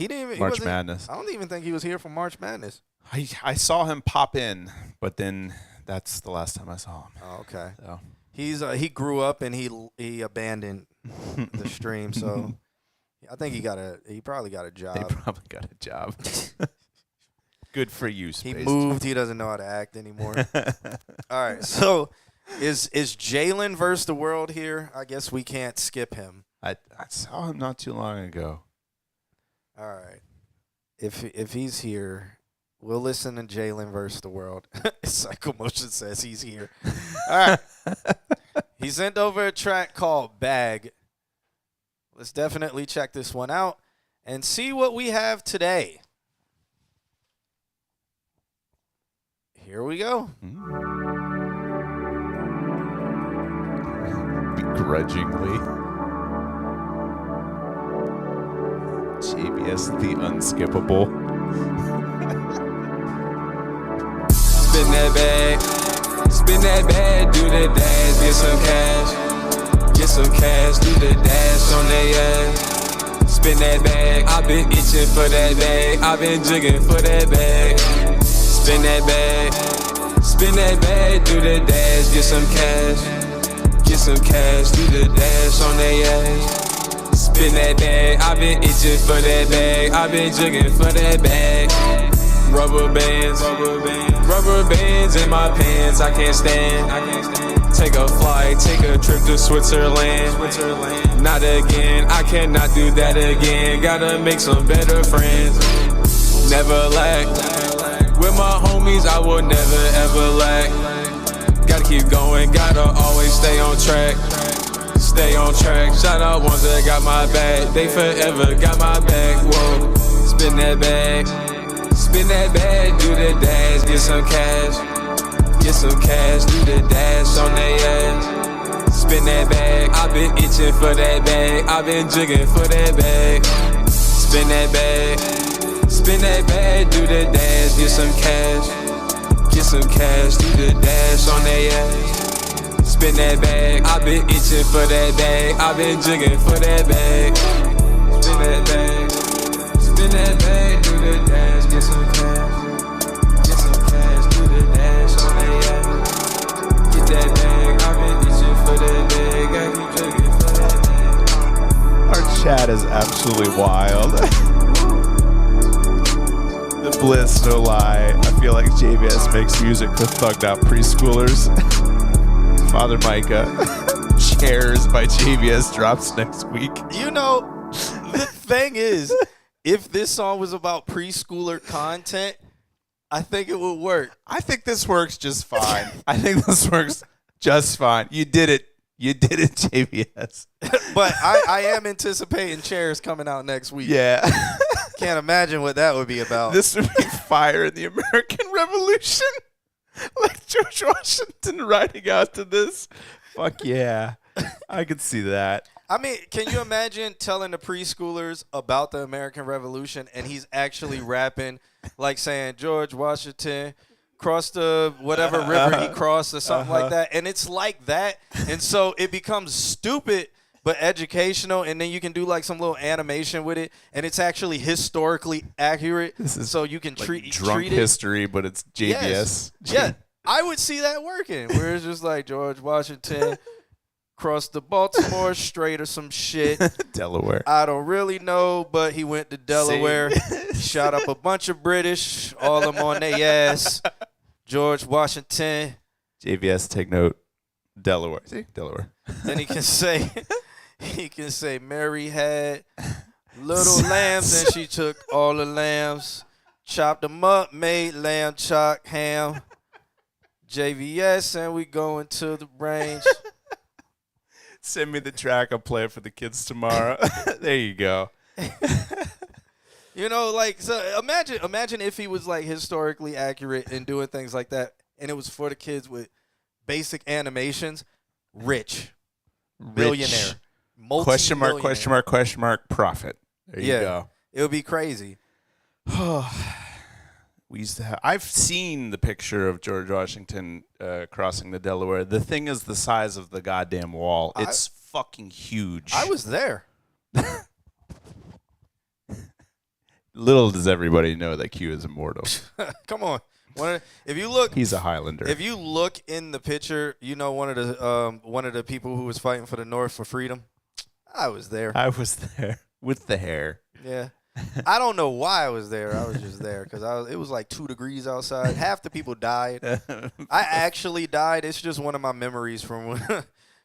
didn't even March Madness. I don't even think he was here for March Madness. I saw him pop in, but then that's the last time I saw him. Oh, okay. So he grew up and he abandoned the stream, so I think he probably got a job. He probably got a job. Good for you, Space. He moved. He doesn't know how to act anymore. All right. So is Jalen versus the world here? I guess we can't skip him. I saw him not too long ago. All right. If he's here, We'll listen to Jalen versus the world. Psychomotion says he's here. All right. He sent over a track called Bag. Let's definitely check this one out and see what we have today. Here we go. Begrudgingly. JBS the unskippable. Spin that bag, do the dash, get some cash, do the dash on they ass. Spin that bag, I been itching for that bag, I been jigging for that bag. Spin that bag, do the dash, get some cash, do the dash on they ass. Spin that bag, I been itching for that bag, I been jigging for that bag. Rubber bands in my pants, I can't stand. Take a flight, take a trip to Switzerland. Not again, I cannot do that again. Gotta make some better friends. Never lack. With my homies, I will never ever lack. Gotta keep going, gotta always stay on track. Shout out ones that got my back. They forever got my back. Whoa, spin that bag, do the dash, get some cash, do the dash on they ass. Spin that bag, I been itching for that bag, I been jigging for that bag. Spin that bag, do the dash, get some cash, do the dash on they ass. Spin that bag, I been itching for that bag, I been jigging for that bag. Spin that bag, do the dash, get some cash, do the dash on they ass. Get that bag, I been itching for that bag, I keep jigging for that bag. Our chat is absolutely wild. The bliss, no lie. I feel like JBS makes music for thugged out preschoolers. Father Micah. Chairs by JBS drops next week. You know, the thing is, if this song was about preschooler content, I think it would work. I think this works just fine. You did it. JBS. But I am anticipating Chairs coming out next week. Yeah. Can't imagine what that would be about. This would be fire in the American Revolution. Like George Washington riding out to this. Fuck yeah. I could see that. I mean, can you imagine telling the preschoolers about the American Revolution and he's actually rapping, like saying George Washington crossed the whatever river he crossed or something like that. And it's like that. And so it becomes stupid but educational, and then you can do like some little animation with it, and it's actually historically accurate. So you can like treat drunk it. history, but it's JBS. Yes. Yeah, I would see that working. Where it's just like George Washington crossed the Baltimore Strait or some shit. Delaware. I don't really know, but he went to Delaware, shot up a bunch of British, all of them on their ass. George Washington. JBS, take note. Delaware. See? Delaware. Then he can say, Mary had little lambs and she took all the lambs, chopped them up, made lamb chock ham. JVS and we going to the range. Send me the track. I'll play it for the kids tomorrow. There you go. You know, like, so imagine if he was like historically accurate and doing things like that, and it was for the kids with basic animations. Rich, millionaire, question mark, profit. There you go. It would be crazy. We used to have. I've seen the picture of George Washington crossing the Delaware. The thing is the size of the goddamn wall. It's fucking huge. I was there. Little does everybody know that Q is immortal. Come on. If you look, he's a Highlander. If you look in the picture, you know one of the people who was fighting for the North for freedom. I was there. I was there with the hair. Yeah. I don't know why I was there. I was just there because it was like 2 degrees outside. Half the people died. I actually died. It's just one of my memories from when,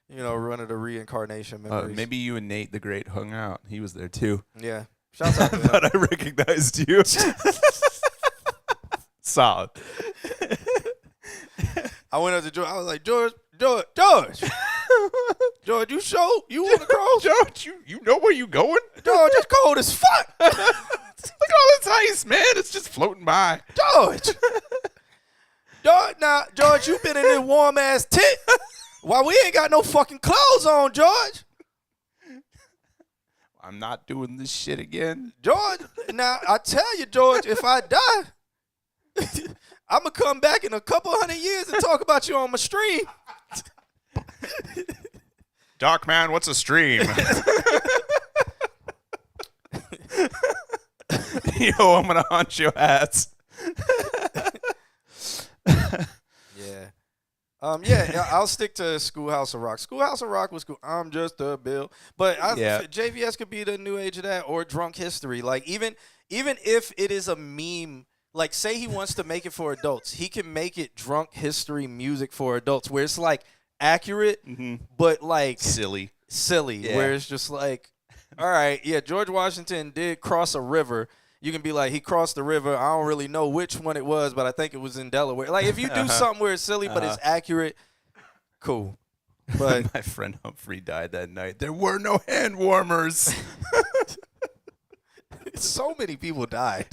one of the reincarnation memories. Maybe you and Nate the Great hung out. He was there too. Yeah. Shouts out to him. But I recognized you. Solid. I went up to George. I was like, George, you want to cross? George, you know where you going? George, it's cold as fuck. Look at all this ice, man. It's just floating by. George, George, you been in this warm ass tent. Why we ain't got no fucking clothes on, George? I'm not doing this shit again. George, now I tell you, George, if I die, I'm gonna come back in a couple 100 years and talk about you on my stream. Dark man, what's a stream? Yo, I'm gonna haunt your ass. Yeah, I'll stick to Schoolhouse of Rock. Schoolhouse of Rock was cool. I'm just a bill, but JVS could be the new age of that, or Drunk History. Like even if it is a meme, like say he wants to make it for adults, he can make it Drunk History music for adults, where it's like accurate, but like silly, where it's just like, all right, yeah, George Washington did cross a river. You can be like, he crossed the river. I don't really know which one it was, but I think it was in Delaware. Like, if you do something where it's silly, but it's accurate, cool. But my friend Humphrey died that night. There were no hand warmers. So many people died.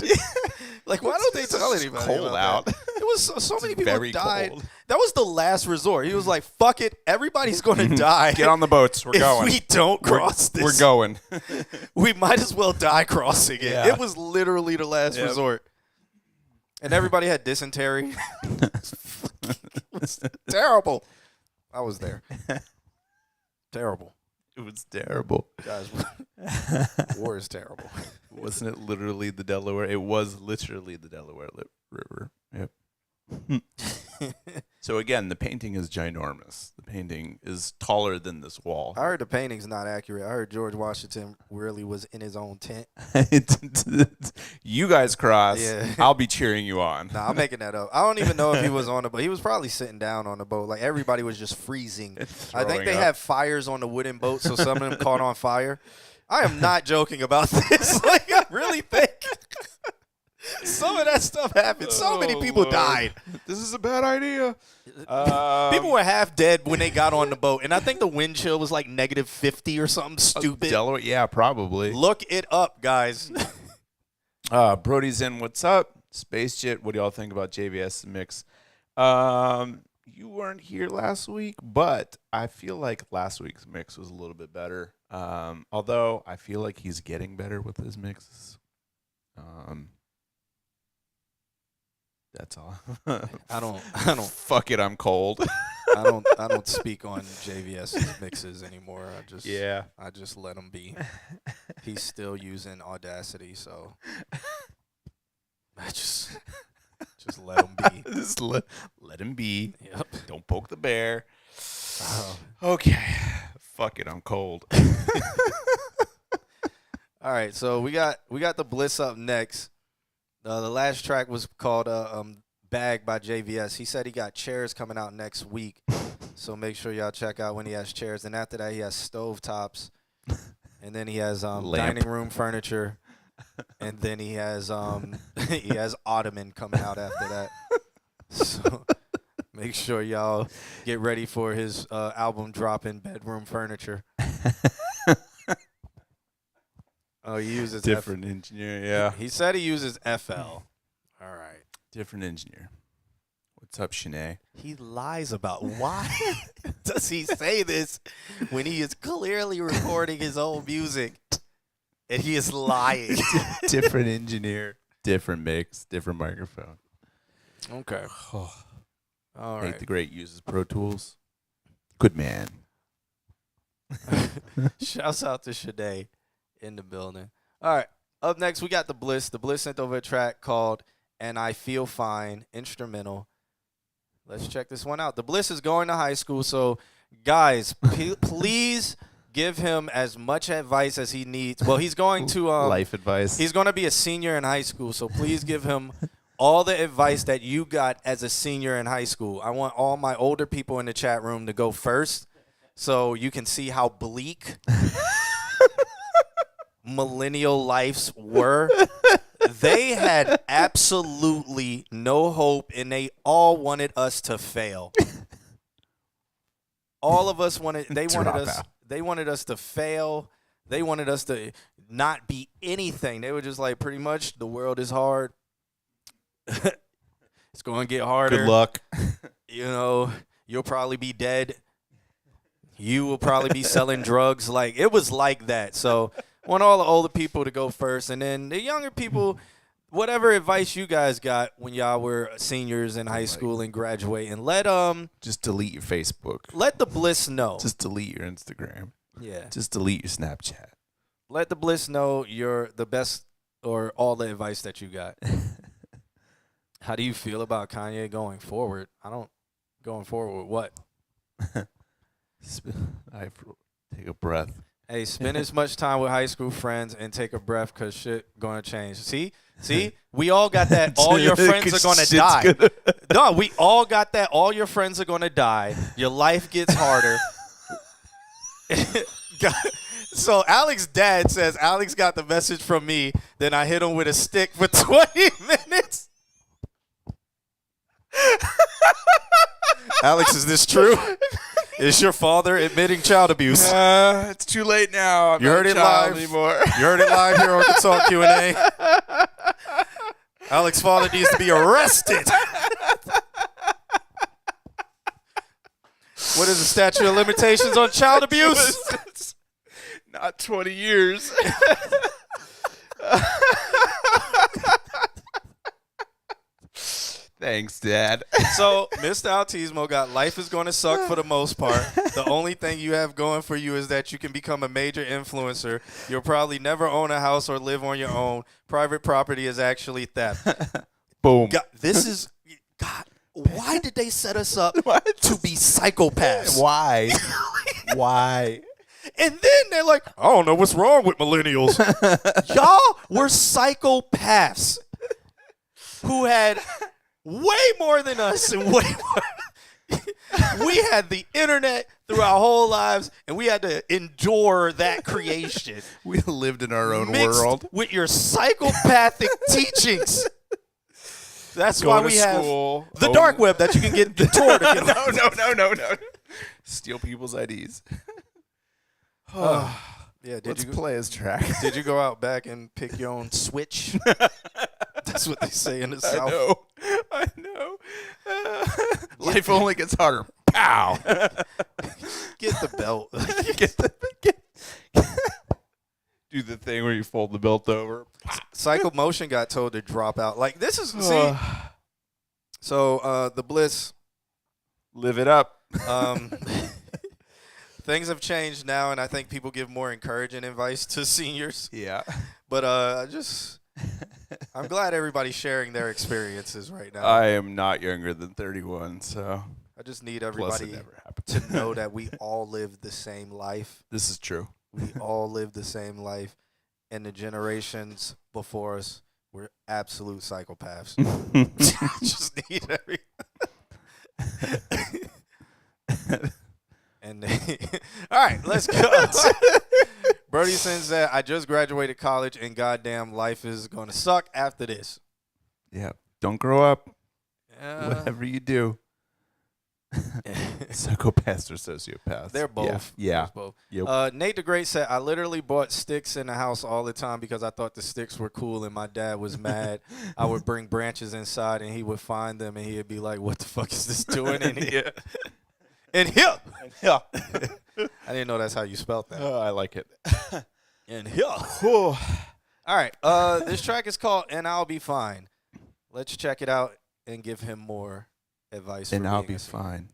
Like, why don't they tell anybody? Cold out. That? It was so many people very died. Cold. That was the last resort. He was like, fuck it. Everybody's going to die. Get on the boats. We're going. If we don't cross this. We're going. We might as well die crossing it. Yeah. It was literally the last resort. And everybody had dysentery. It was terrible. I was there. Terrible. It was terrible. Guys, war is terrible. Wasn't it literally the Delaware? It was literally the Delaware River. Yep. So again, the painting is ginormous. The painting is taller than this wall. I heard the painting's not accurate. I heard George Washington really was in his own tent. You guys cross. Yeah. I'll be cheering you on. Nah, I'm making that up. I don't even know if he was on the boat. He was probably sitting down on the boat. Like, everybody was just freezing. I think they have fires on the wooden boat, so some of them caught on fire. I am not joking about this. Like, I really think some of that stuff happened. So many people died. This is a bad idea. People were half dead when they got on the boat, and I think the wind chill was like -50 or something stupid. Delaware, yeah, probably. Look it up, guys. Brody's in. What's up? Space Jet. What do y'all think about JVS mix? You weren't here last week, but I feel like last week's mix was a little bit better. Although I feel like he's getting better with his mixes. That's all. I don't. Fuck it, I'm cold. I don't speak on JVS's mixes anymore. I just let him be. He's still using Audacity, so I just let him be. Just let him be. Yep. Don't poke the bear. Okay. Fuck it, I'm cold. All right, so we got the Bliss up next. The last track was called Bag by JVS. He said he got chairs coming out next week, so make sure y'all check out when he has chairs. And after that, he has stove tops, and then he has dining room furniture, and then he has ottoman coming out after that. So make sure y'all get ready for his album dropping, Bedroom Furniture. Oh, he uses different engineer, yeah. He said he uses FL. All right. Different engineer. What's up, Shanae? He lies about why does he say this when he is clearly recording his own music and he is lying. Different engineer, different mix, different microphone. Okay. All right. Nate the Great uses Pro Tools. Good man. Shouts out to Shanae in the building. All right. Up next, we got the Bliss. The Bliss sent over a track called And I Feel Fine, instrumental. Let's check this one out. The Bliss is going to high school, so guys, please give him as much advice as he needs. Well, he's going to life advice. He's going to be a senior in high school, so please give him all the advice that you got as a senior in high school. I want all my older people in the chat room to go first so you can see how bleak millennial lives were. They had absolutely no hope, and they all wanted us to fail. All of us wanted. They wanted us. out. They wanted us to fail. They wanted us to not be anything. They were just like, pretty much, the world is hard. It's going to get harder. Good luck. You know, you'll probably be dead. You will probably be selling drugs. Like, it was like that. So I want all the older people to go first, and then the younger people, whatever advice you guys got when y'all were seniors in high school and graduating, let Just delete your Facebook. let the Bliss know. Just delete your Instagram. Yeah. Just delete your Snapchat. Let the Bliss know you're the best or all the advice that you got. How do you feel about Kanye going forward? Going forward with what? I take a breath. Hey, spend as much time with high school friends and take a breath because shit going to change. See, we all got that. All your friends are going to die. No, we all got that. All your friends are going to die. Your life gets harder. So Alex's dad says Alex got the message from me. Then I hit him with a stick for 20 minutes. Alex, is this true? Is your father admitting child abuse? It's too late now. You heard it live. Anymore. You heard it live here on ConsultQnA. Alex's father needs to be arrested. What is the statute of limitations on child abuse? Not 20 years. Thanks, Dad. So, Mr. Autismo got life is going to suck for the most part. The only thing you have going for you is that you can become a major influencer. You'll probably never own a house or live on your own. Private property is actually theft. Boom. God, why did they set us up to be psychopaths? Why? Why? And then they're like, I don't know what's wrong with millennials. Y'all were psychopaths who had way more than us and way more. We had the internet through our whole lives, and we had to endure that creation. We lived in our own mixed world. with your psychopathic teachings. That's Go why to we have school. the dark web that you can get toured. No. Steal people's IDs. Yeah, Let's play his track. Did you go out back and pick your own switch? That's what they say in the South. I know. Life only gets harder. Pow. Get the belt. Do the thing where you fold the belt over. Psycho Motion got told to drop out. Like, this is, see. So, the Bliss. Live it up. Things have changed now, and I think people give more encouraging advice to seniors. Yeah. But I'm glad everybody's sharing their experiences right now. I am not younger than 31, so. I just need everybody never to know that we all live the same life. This is true. We all live the same life, and the generations before us were absolute psychopaths. Just need every. And all right, let's go. Brody says that I just graduated college, and goddamn, life is gonna suck after this. Yeah. Don't grow up. Whatever you do. Psychopaths or sociopaths. They're both. Yeah. They're both. Yep. Nate the Great said, I literally bought sticks in the house all the time because I thought the sticks were cool, and my dad was mad. I would bring branches inside, and he would find them, and he'd be like, what the fuck is this doing in here? In here. Yeah. I didn't know that's how you spelled that. Oh, I like it. In here. All right. This track is called And I'll Be Fine. Let's check it out and give him more advice. And I'll be fine.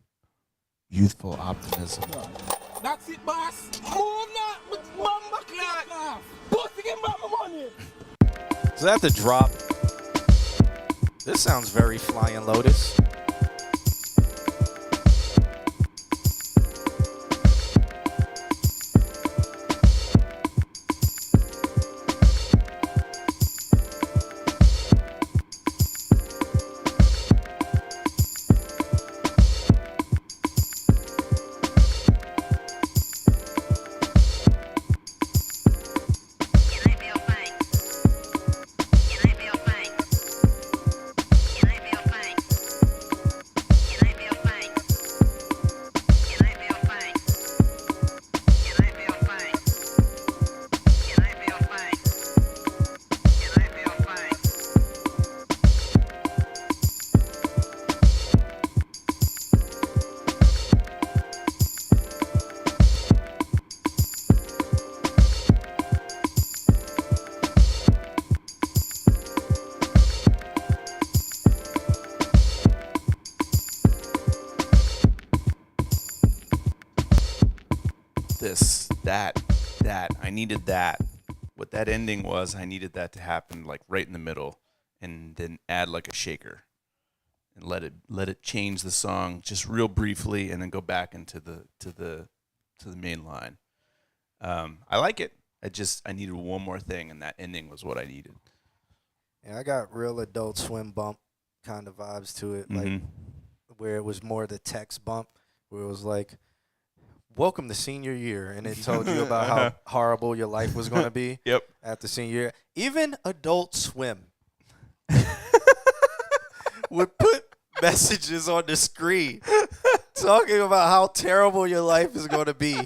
Youthful optimism. That's it, boss. Move now, mama clock. Pussy get my money. Does that have to drop? This sounds very Flying Lotus. that. I needed that. What that ending was, I needed that to happen like right in the middle, and then add like a shaker, and let it change the song just real briefly, and then go back into the main line. I like it. I needed one more thing, and that ending was what I needed. Yeah, I got real Adult Swim bump kind of vibes to it, like where it was more the text bump, where it was like, welcome to senior year, and it told you about how horrible your life was going to be after senior year. Even Adult Swim would put messages on the screen talking about how terrible your life is going to be.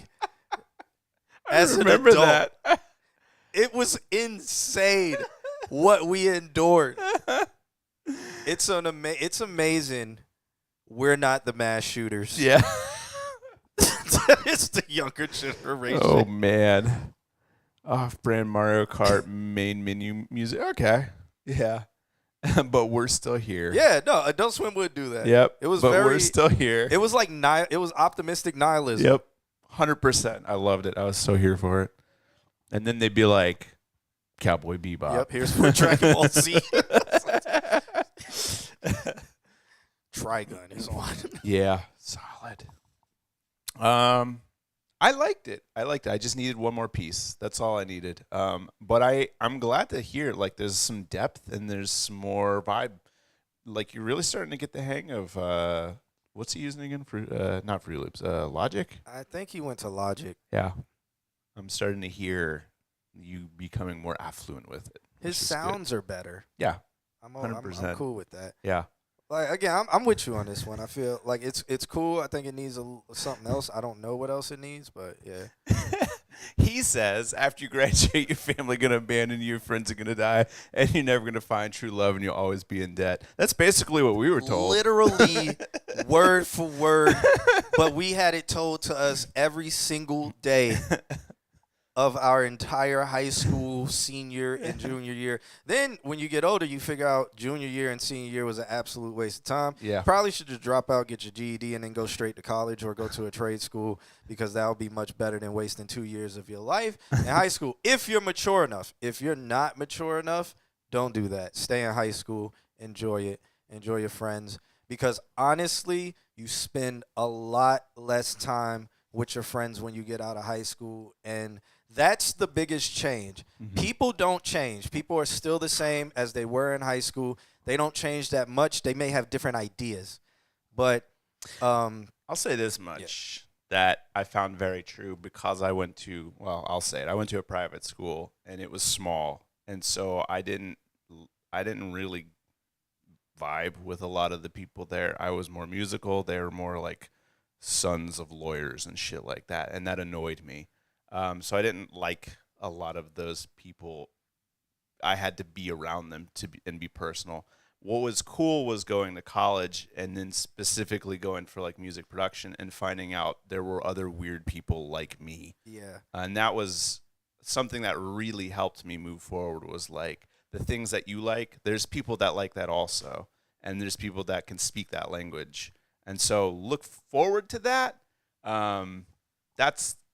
As an adult, that. It was insane what we endured. It's amazing we're not the mass shooters. Yeah. It's the younger generation. Oh, man. Off-brand Mario Kart main menu music. Okay. Yeah. But we're still here. Yeah, no, Adult Swim would do that. Yep. It was but very, we're still here. It was like it was optimistic nihilism. Yep. 100%. I loved it. I was so here for it. And then they'd be like, Cowboy Bebop. Yep, here's for Dragon Ball Z. Trigun is on. Yeah, solid. I liked it. I just needed one more piece. That's all I needed. But I'm glad to hear like there's some depth and there's some more vibe. Like you're really starting to get the hang of what's he using again for not Fruit Loops, Logic? I think he went to Logic. Yeah. I'm starting to hear you becoming more affluent with it. His sounds are better. Yeah. 100%. I'm cool with that. Yeah. Like again, I'm with you on this one. I feel like it's cool. I think it needs something else. I don't know what else it needs, but yeah. He says after you graduate, your family gonna abandon you, your friends are gonna die, and you're never gonna find true love, and you'll always be in debt. That's basically what we were told. Literally, word for word. But we had it told to us every single day of our entire high school senior and junior year. Then when you get older, you figure out junior year and senior year was an absolute waste of time. Yeah. Probably should just drop out, get your GED, and then go straight to college or go to a trade school because that would be much better than wasting 2 years of your life in high school if you're mature enough. If you're not mature enough, don't do that. Stay in high school. Enjoy it. Enjoy your friends. Because honestly, you spend a lot less time with your friends when you get out of high school, and that's the biggest change. People don't change. People are still the same as they were in high school. They don't change that much. They may have different ideas. But I'll say this much that I found very true because I went to, well, I'll say it. I went to a private school, and it was small. And so I didn't really vibe with a lot of the people there. I was more musical. They were more like sons of lawyers and shit like that, and that annoyed me. So I didn't like a lot of those people. I had to be around them and be personal. What was cool was going to college and then specifically going for like music production and finding out there were other weird people like me. Yeah. And that was something that really helped me move forward, was like the things that you like, there's people that like that also. And there's people that can speak that language. And so look forward to that.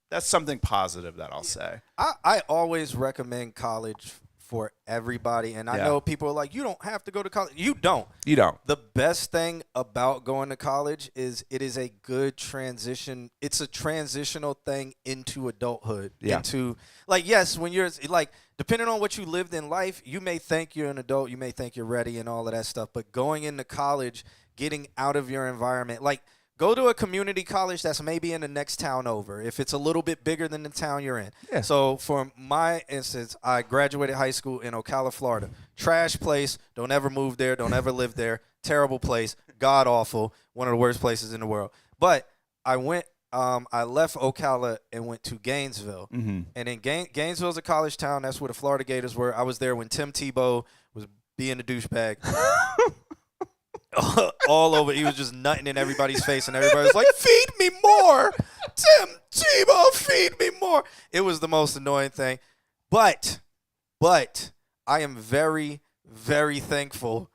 That's something positive that I'll say. I always recommend college for everybody. And I know people are like, you don't have to go to college. You don't. You don't. The best thing about going to college is it is a good transition. It's a transitional thing into adulthood. Yeah. Into, like, yes, when you're, like, depending on what you lived in life, you may think you're an adult. You may think you're ready and all of that stuff. But going into college, getting out of your environment, like, go to a community college that's maybe in the next town over, if it's a little bit bigger than the town you're in. Yeah. So for my instance, I graduated high school in Ocala, Florida. Trash place. Don't ever move there. Don't ever live there. Terrible place. God awful. One of the worst places in the world. But I left Ocala and went to Gainesville. Mm-hmm. And in Gainesville's a college town. That's where the Florida Gators were. I was there when Tim Tebow was being a douchebag. All over. He was just nutting in everybody's face, and everybody was like, feed me more. Tim Tebow, feed me more. It was the most annoying thing. But I am very, very thankful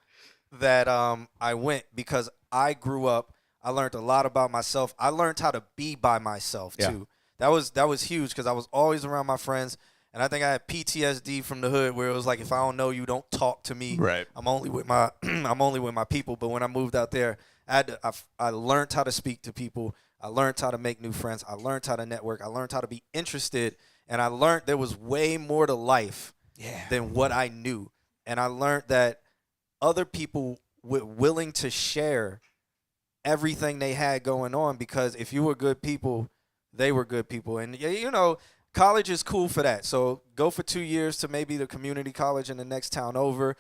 that I went, because I grew up. I learned a lot about myself. I learned how to be by myself, too. that was huge because I was always around my friends, and I think I had PTSD from the hood where it was like, if I don't know you, don't talk to me. Right. I'm only with my I'm only with my people. But when I moved out there, I learned how to speak to people. I learned how to make new friends. I learned how to network. I learned how to be interested, and I learned there was way more to life than what I knew. And I learned that other people were willing to share everything they had going on, because if you were good people, they were good people. And, you know, college is cool for that. So go for 2 years to maybe the community college in the next town over.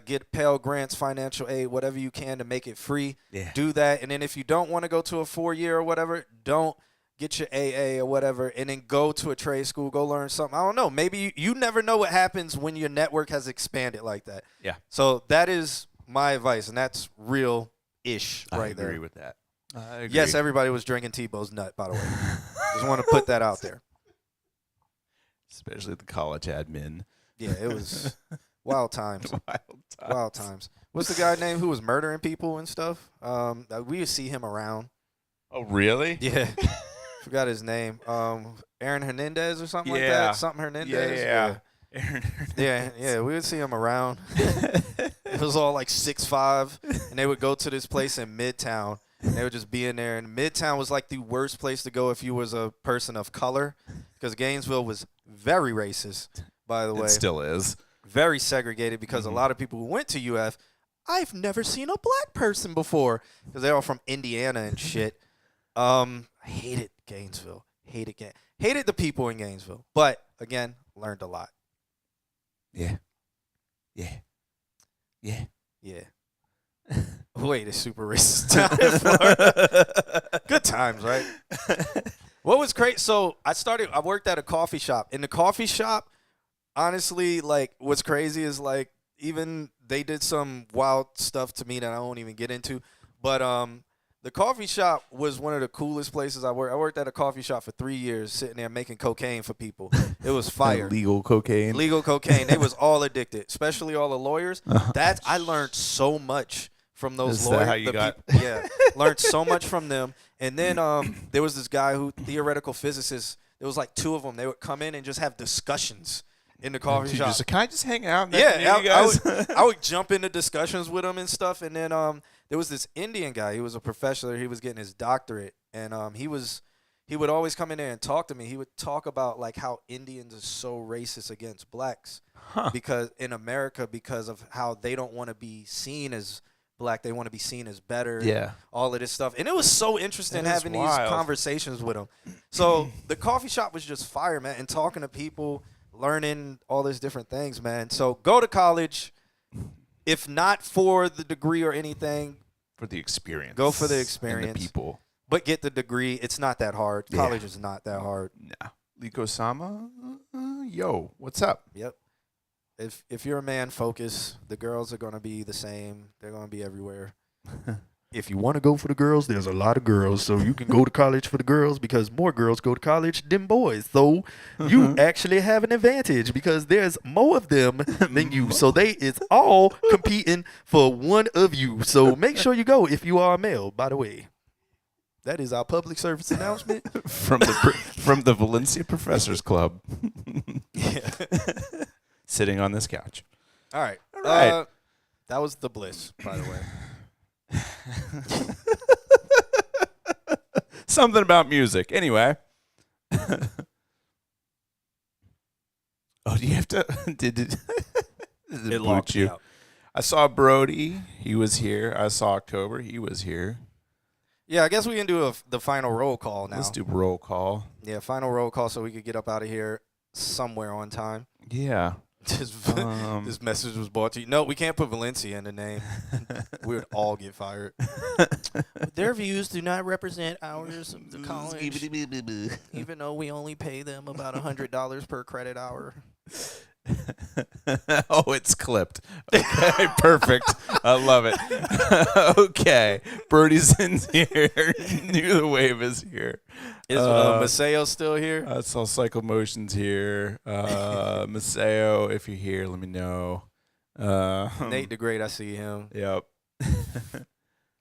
Get Pell Grants, financial aid, whatever you can to make it free. Yeah. Do that. And then if you don't want to go to a 4-year or whatever, don't get your AA or whatever, and then go to a trade school, go learn something. I don't know. Maybe you never know what happens when your network has expanded like that. Yeah. So that is my advice, and that's real-ish right there. I agree with that. I agree. Yes, everybody was drinking Tebow's nut, by the way. Just want to put that out there. Especially the college admin. Yeah, it was wild times. Wild times. What's the guy name who was murdering people and stuff? We would see him around. Oh, really? Yeah. Forgot his name. Aaron Hernandez or something like Yeah. that. Something Hernandez. Yeah. Yeah, we would see him around. It was all like 6'5", and they would go to this place in Midtown, and they would just be in there. And Midtown was like the worst place to go if you was a person of color, because Gainesville was very racist, by the way. It still is. Very segregated, because a lot of people who went to UF, I've never seen a black person before, because they're all from Indiana and shit. I hated Gainesville. Hated the people in Gainesville. But, again, learned a lot. Yeah. Wait, it's super racist down in Florida. Good times, right? What was great? So I worked at a coffee shop. In the coffee shop, honestly, like, what's crazy is, like, even they did some wild stuff to me that I won't even get into. But the coffee shop was one of the coolest places I worked. I worked at a coffee shop for 3 years, sitting there making cocaine for people. It was fire. Legal cocaine. Legal cocaine. They was all addicted, especially all the lawyers. I learned so much from those Is lawyers. that how you got? Yeah, learned so much from them. And then there was this guy who, theoretical physicist. There was like 2 of them. They would come in and just have discussions in the coffee shop. Can I just hang out? I would jump into discussions with him and stuff. And then there was this Indian guy. He was a professor. He was getting his doctorate, and he would always come in there and talk to me. He would talk about like how Indians are so racist against blacks because in America, because of how they don't want to be seen as black, they want to be seen as better. Yeah, all of this stuff, and it was so interesting having these conversations with him. So the coffee shop was just fire, man, and talking to people, learning all these different things, man. So go to college. If not for the degree or anything, for the experience. Go for the experience. And the people. But get the degree. It's not that hard. College is not that hard. Nah. Liko-sama, yo, what's up? Yep. If you're a man, focus. The girls are going to be the same. They're going to be everywhere. If you want to go for the girls, there's a lot of girls. So you can go to college for the girls because more girls go to college than boys. So you actually have an advantage because there's more of them than you. So it's all competing for one of you. So make sure you go if you are a male, by the way. That is our public service announcement. from the Valencia Professors Club. Yeah. Sitting on this couch. All right. All right. That was the bliss, by the way. Something about music. Anyway. Oh, do you have to? Did it locked you out. I saw Brody. He was here. I saw October. He was here. Yeah, I guess we can do the final roll call now. Let's do roll call. Yeah, final roll call so we could get up out of here somewhere on time. Yeah. This message was brought to you. No, we can't put Valencia in the name. We would all get fired. Their views do not represent ours of the college, even though we only pay them about $100 per credit hour. Oh, it's clipped. Okay, perfect. I love it. Okay, Brody's in here. Knew the wave is here. Is Maceo still here? I saw Cycle Motion's here. Maceo, if you're here, let me know. Nate the Great, I see him. Yep.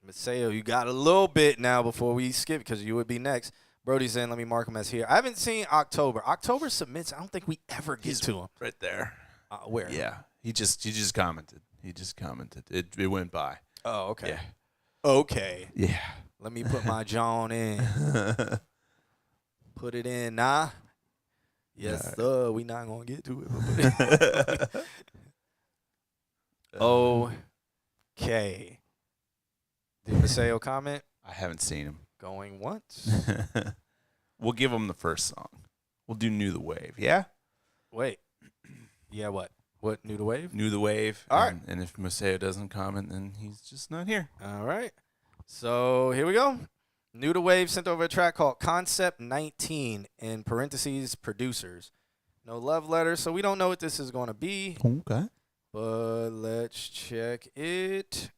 Maceo, you got a little bit now before we skip because you would be next. Brody's in. Let me mark him as here. I haven't seen October. October submits. I don't think we ever get to him. Right there. Where? Yeah. He just commented. It went by. Oh, okay. Yeah. Okay. Yeah. Let me put my John in. Put it in, nah. Yes, sir. We not gonna get to it. Okay. Did Maseo comment? I haven't seen him. Going once. We'll give him the first song. We'll do New the Wave. Yeah? Wait. Yeah, what? What, New the Wave? New the Wave. All right. And if Maseo doesn't comment, then he's just not here. All right. So here we go. New to Wave sent over a track called Concept 19 in parentheses producers. No love letter, so we don't know what this is going to be. Okay. But let's check it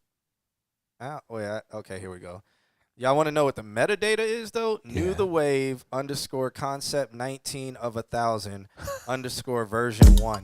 out. Wait, okay, here we go. Y'all want to know what the metadata is, though? Yeah. New the Wave _ concept 19 of 1,000 _ version 1.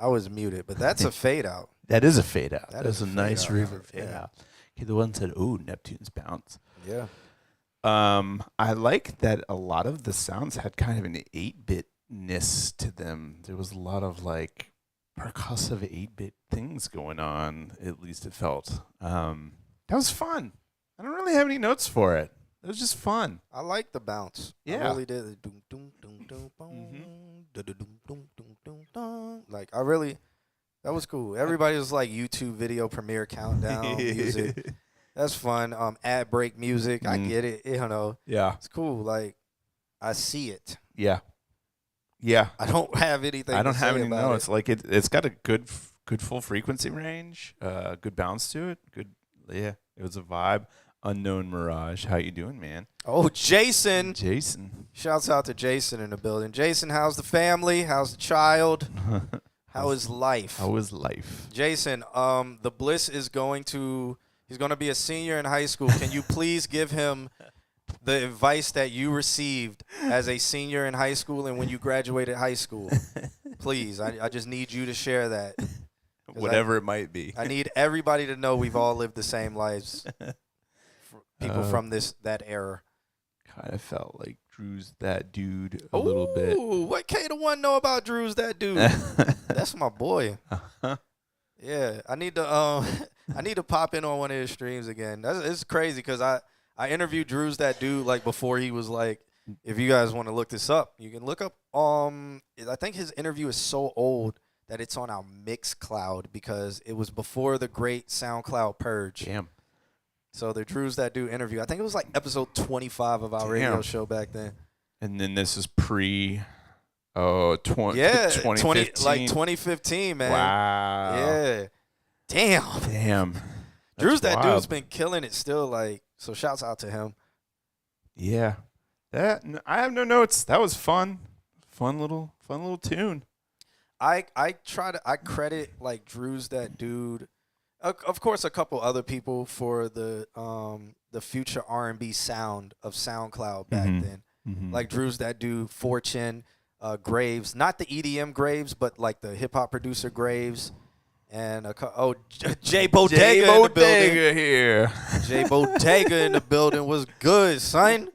I was muted, but that's a fade out. That is a fade out. That That's is a a nice fade out. reverb fade Yeah. out. Okay, the one said, "Ooh, Neptune's bounce." Yeah. I like that a lot of the sounds had kind of an 8-bitness to them. There was a lot of like percussive 8-bit things going on. At least it felt. That was fun. I don't really have any notes for it. It was just fun. I like the bounce. Yeah. I really did. The doom, doom, doom, doom, boom, da-da-doom, doom, doom, doom, dum. Like, I really, that was cool. Everybody was like YouTube video premiere countdown music. That's fun. Ad break music. I get it. You know. Yeah. It's cool. Like, I see it. Yeah. Yeah. I don't have anything. I don't to have say any about notes. it. Like it's got a good full frequency range, good bounce to it. Good, yeah. It was a vibe. Unknown Mirage, how you doing, man? Oh, Jason. Jason. Shouts out to Jason in the building. Jason, how's the family? How's the child? How is life? How is life? Jason, the Bliss is going to be a senior in high school. Can you please give him the advice that you received as a senior in high school and when you graduated high school? Please, I just need you to share that. Whatever it might be. I need everybody to know we've all lived the same lives. People from that era. Kind of felt like Drew's that dude a little bit. Ooh, what K the one know about Drew's that dude? That's my boy. Yeah, I need to pop in on one of his streams again. It's crazy because I interviewed Drew's that dude like before he was like. If you guys want to look this up, you can look up. I think his interview is so old that it's on our Mixcloud because it was before the great SoundCloud purge. Damn. So the Drews that do interview. I think it was like episode 25 of our radio show back then. And then this is pre 2015. Like 2015, man. Wow. Yeah. Damn. Drew's that dude's been killing it still, like, so shouts out to him. Yeah. I have no notes. That was fun. Fun little tune. I credit like Drew's that dude. Of course, a couple other people for the future R&B sound of SoundCloud back then. Like Drews that do Fortune, Graves, not the EDM Graves, but like the hip hop producer Graves, and Jay Bodega in the building. Here. Jay Bodega in the building was good, son.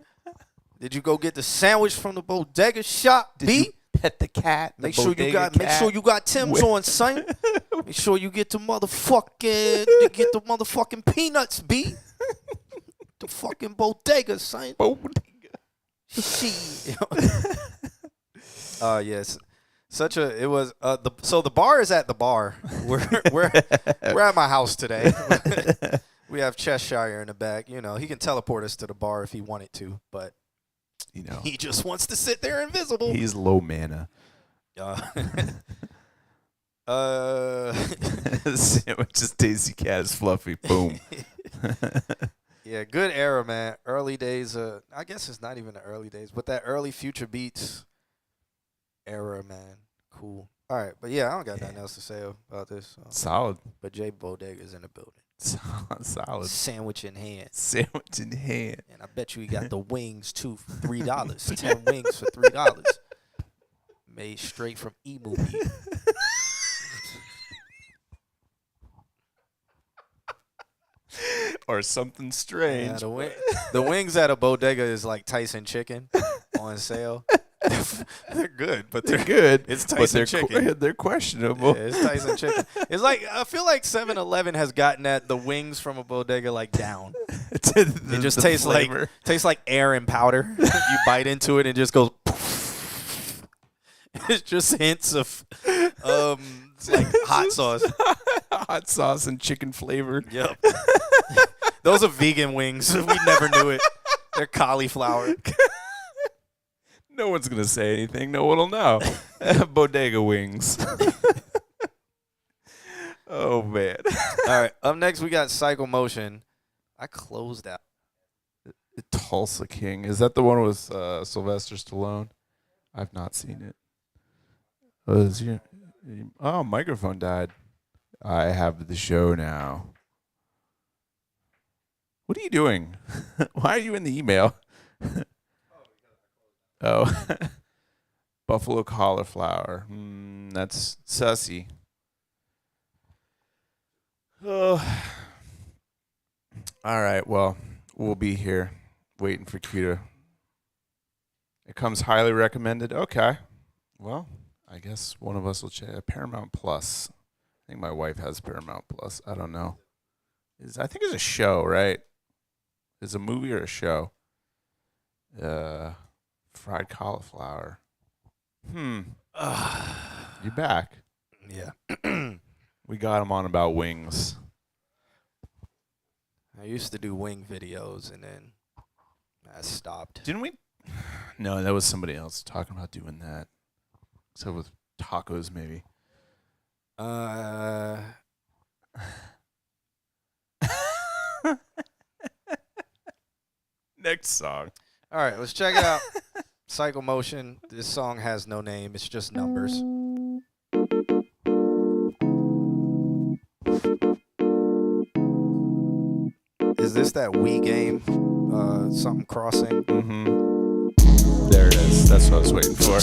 Did you go get the sandwich from the Bodega shop? Did you pet the cat? Make sure you got Tim's on, son. Make sure you get the motherfucking peanuts, B. The fucking Bodega, son. Bodega. Shit. Yes. It was so the bar is at the bar. We're at my house today. We have Cheshire in the back. You know, he can teleport us to the bar if he wanted to, but you know, he just wants to sit there invisible. He's low mana. Just Daisy Cat is fluffy. Boom. Yeah, good era, man. Early days. I guess it's not even the early days, but that early Future Beats era, man. Cool. All right, but yeah, I don't got nothing else to say about this. Solid. But Jay Bodega's in the building. Solid. Sandwich in hand. Sandwich in hand. And I bet you he got the wings too for $3. 10 wings for $3. Made straight from Emu meat. Or something strange. Yeah, the wings at a bodega is like Tyson chicken on sale. They're good, but they're good. It's Tyson chicken. They're questionable. Yeah, it's Tyson chicken. It's like I feel like 7-Eleven has gotten at the wings from a bodega like down. It just tastes like air and powder. You bite into it and it just goes. It's just hints of like hot sauce. Hot sauce and chicken flavor. Yep. Those are vegan wings. We never knew it. They're cauliflower. No one's going to say anything. No one will know. Bodega wings. Oh, man. All right. Up next, we got Cycle Motion. I closed out. Tulsa King. Is that the one with Sylvester Stallone? I've not seen it. Microphone died. I have the show now. What are you doing? Why are you in the email? Oh. Buffalo cauliflower. That's sussy. Oh. All right, well, we'll be here waiting for Q to. It comes highly recommended. Okay. Well, I guess one of us will check Paramount Plus. I think my wife has Paramount Plus. I don't know. I think it's a show, right? Is a movie or a show? Fried cauliflower. You back? Yeah. We got him on about wings. I used to do wing videos and then I stopped. Didn't we? No, that was somebody else talking about doing that. Except with tacos, maybe. Next song. All right, let's check it out. Cycle Motion. This song has no name. It's just numbers. Is this that Wii game? Something crossing? Mm-hmm. There it is. That's what I was waiting for.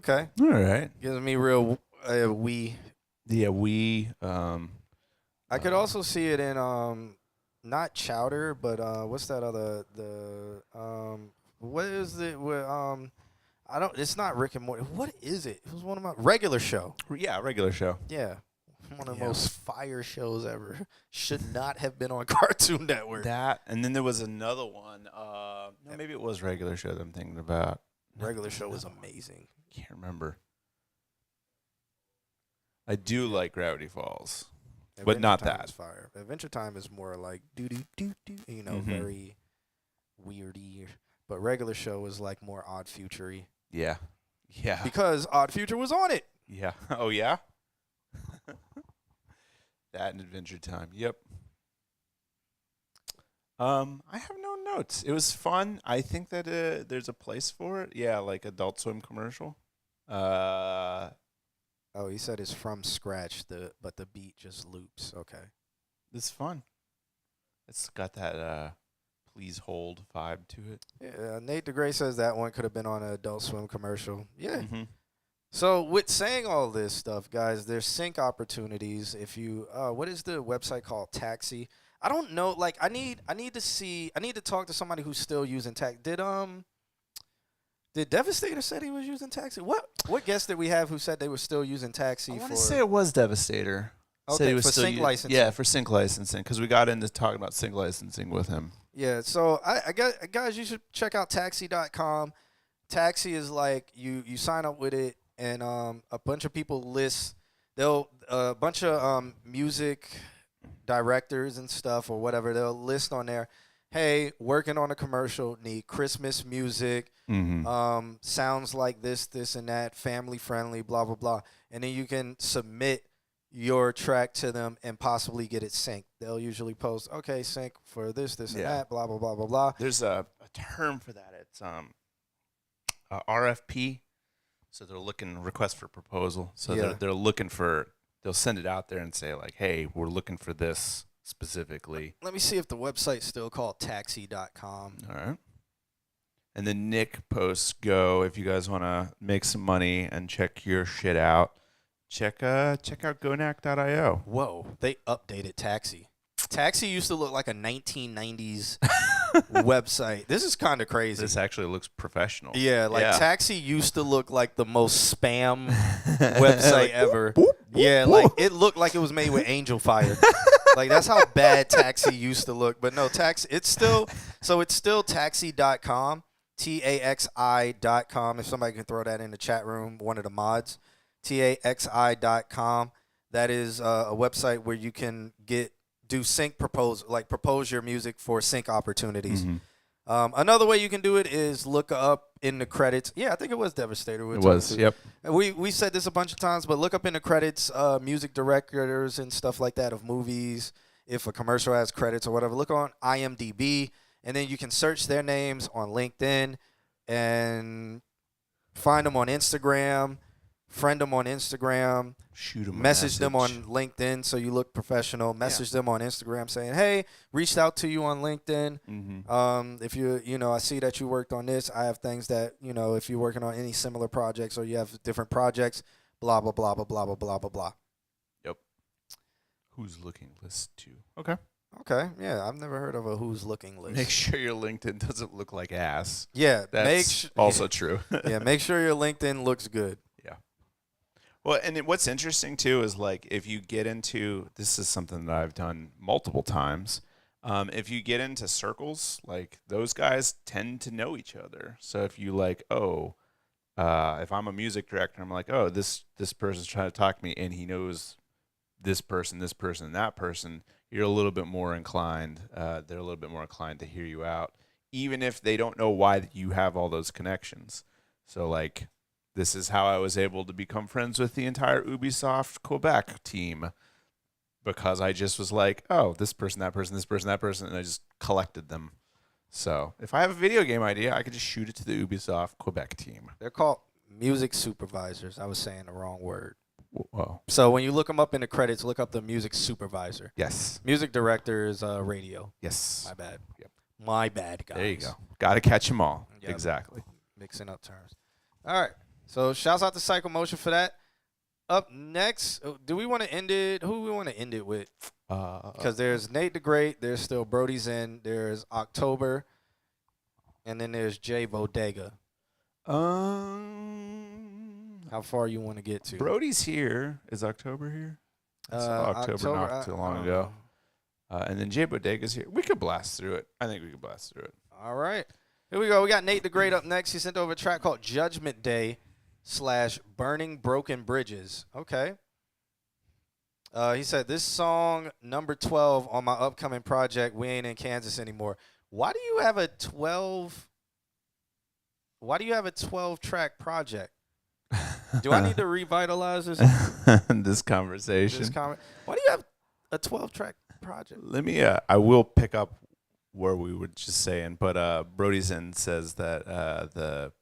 Okay. All right. Gives me real Wii. Yeah, we. I could also see it in not Chowder, but what's that other what is it with I don't. It's not Rick and Morty. What is it? It was one of my regular show. Yeah, regular show. Yeah, one of the most fire shows ever. Should not have been on Cartoon Network. That, and then there was another one. No, maybe it was regular show that I'm thinking about. Regular show was amazing. Can't remember. I do like Gravity Falls, but Adventure not Time that. is fire. Adventure Time is more like do do do do. You know, Mm-hmm. very weirdy. But regular show is like more Odd Future-y. Yeah. Yeah. Because Odd Future was on it. Yeah. Oh, yeah? That and Adventure Time. Yep. I have no notes. It was fun. I think that there's a place for it. Yeah, like Adult Swim commercial. Oh, he said it's from scratch, but the beat just loops. Okay. It's fun. It's got that please hold vibe to it. Yeah, Nate DeGray says that one could have been on an Adult Swim commercial. Yeah. Mm-hmm. So with saying all this stuff, guys, there's sync opportunities. If you, what is the website called? Taxi. I don't know. Like, I need to talk to somebody who's still using Taxi. Did Devastator said he was using Taxi? What guest did we have who said they were still using Taxi? I want for? to say it was Devastator. Okay, Said he was for still sync licensing. Yeah, for sync licensing, because we got into talking about sync licensing with him. Yeah, so I guys, you should check out taxi.com. Taxi is like you sign up with it, and a bunch of people list. A bunch of music directors and stuff or whatever, they'll list on there, hey, working on a commercial, need Christmas music, sounds like this and that, family friendly, blah blah blah, and then you can submit your track to them and possibly get it synced. They'll usually post, okay, sync for this and that, blah blah blah blah blah. There's a term for that. It's RFP. So they're looking request for proposal. So they're looking for. They'll send it out there and say like, hey, we're looking for this specifically. Let me see if the website's still called taxi.com. All right. And then Nick posts go if you guys want to make some money and check your shit out. Check out gonac.io. Whoa, they updated Taxi. Taxi used to look like a 1990s website. This is kind of crazy. This actually looks professional. Yeah, Taxi used to look like the most spam website ever. Yeah, like it looked like it was made with angel fire. Like that's how bad Taxi used to look. But no, Taxi, it's still taxi.com, TAXI.com. If somebody can throw that in the chat room, one of the mods, TAXI.com. That is a website where you can do sync propose your music for sync opportunities. Another way you can do it is look up in the credits. Yeah, I think it was Devastator. It was, yep. And we said this a bunch of times, but look up in the credits music directors and stuff like that of movies. If a commercial has credits or whatever, look on IMDb, and then you can search their names on LinkedIn and find them on Instagram. Friend them on Instagram, shoot them message them on LinkedIn so you look professional. Message them on Instagram saying, "Hey, reached out to you on LinkedIn. If I see that you worked on this. I have things that if you're working on any similar projects or you have different projects, blah blah blah blah blah blah blah blah blah." Yep. Who's looking list too? Okay. Okay. Yeah, I've never heard of a who's looking list. Make sure your LinkedIn doesn't look like ass. Yeah, that's also true. Yeah, make sure your LinkedIn looks good. Well, and what's interesting, too, is, like, if you get into – this is something that I've done multiple times. If you get into circles, like, those guys tend to know each other. So if you, like, if I'm a music director, I'm like, oh, this person's trying to talk to me, and he knows this person, and that person, you're a little bit more inclined – they're a little bit more inclined to hear you out, even if they don't know why you have all those connections. So, like – this is how I was able to become friends with the entire Ubisoft Quebec team, because I just was like, oh, this person, that person, this person, that person, and I just collected them. So if I have a video game idea, I could just shoot it to the Ubisoft Quebec team. They're called music supervisors. I was saying the wrong word. Whoa. So when you look them up in the credits, look up the music supervisor. Yes. Music director is radio. Yes. My bad. Yep. My bad, guys. There you go. Got to catch them all. Yep. Exactly. Mixing up terms. All right. So shouts out to Psychomotion for that. Up next, do we want to end it? Who we want to end it with? Because there's Nate the Great, there's still Brody's In, there's October, and then there's Jay Bodega. How far you want to get to? Brody's here. Is October here? October not too long ago. And then Jay Bodega's here. We could blast through it. I think we could blast through it. All right. Here we go. We got Nate the Great up next. He sent over a track called Judgment Day / Burning Broken Bridges. Okay. He said, this song, number 12 on my upcoming project, We Ain't in Kansas Anymore. Why do you have a 12-track project? Do I need to revitalize this? This conversation. Why do you have a 12-track project? Let me. I will pick up where we were just saying, but Brody's In says that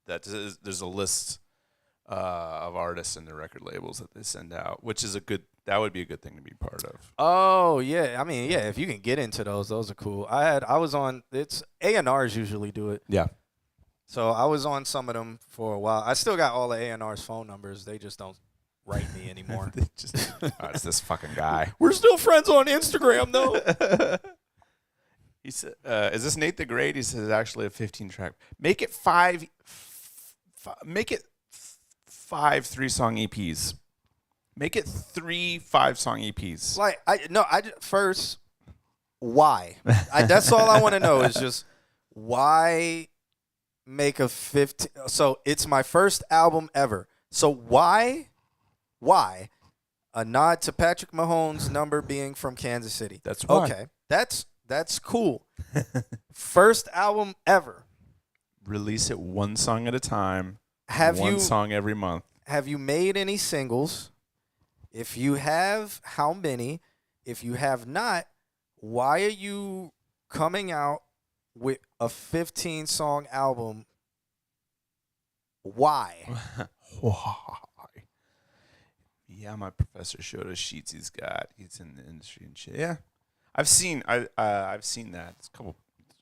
there's a list of artists and their record labels that they send out, which is that would be a good thing to be part of. Oh yeah, I mean yeah, if you can get into those are cool. I was on. It's A&Rs usually do it. Yeah. So I was on some of them for a while. I still got all the A&R's phone numbers. They just don't write me anymore. It's this fucking guy. We're still friends on Instagram, though. He said, "Is this Nate the Great?" He says, "Actually, a 15-track. Make it five 3-song EPs. Make it 3 5-song EPs." Like first, why? That's all I want to know is just why make a 15. So it's my first album ever. So why a nod to Patrick Mahomes' number being from Kansas City? That's why. Okay. That's cool. First album ever. Release it one song at a time. One song every month. Have you made any singles? If you have, how many? If you have not, why are you coming out with a 15-song album? Why? Yeah, my professor showed us sheets he's got. He's in the industry and shit. Yeah, I've seen that. It's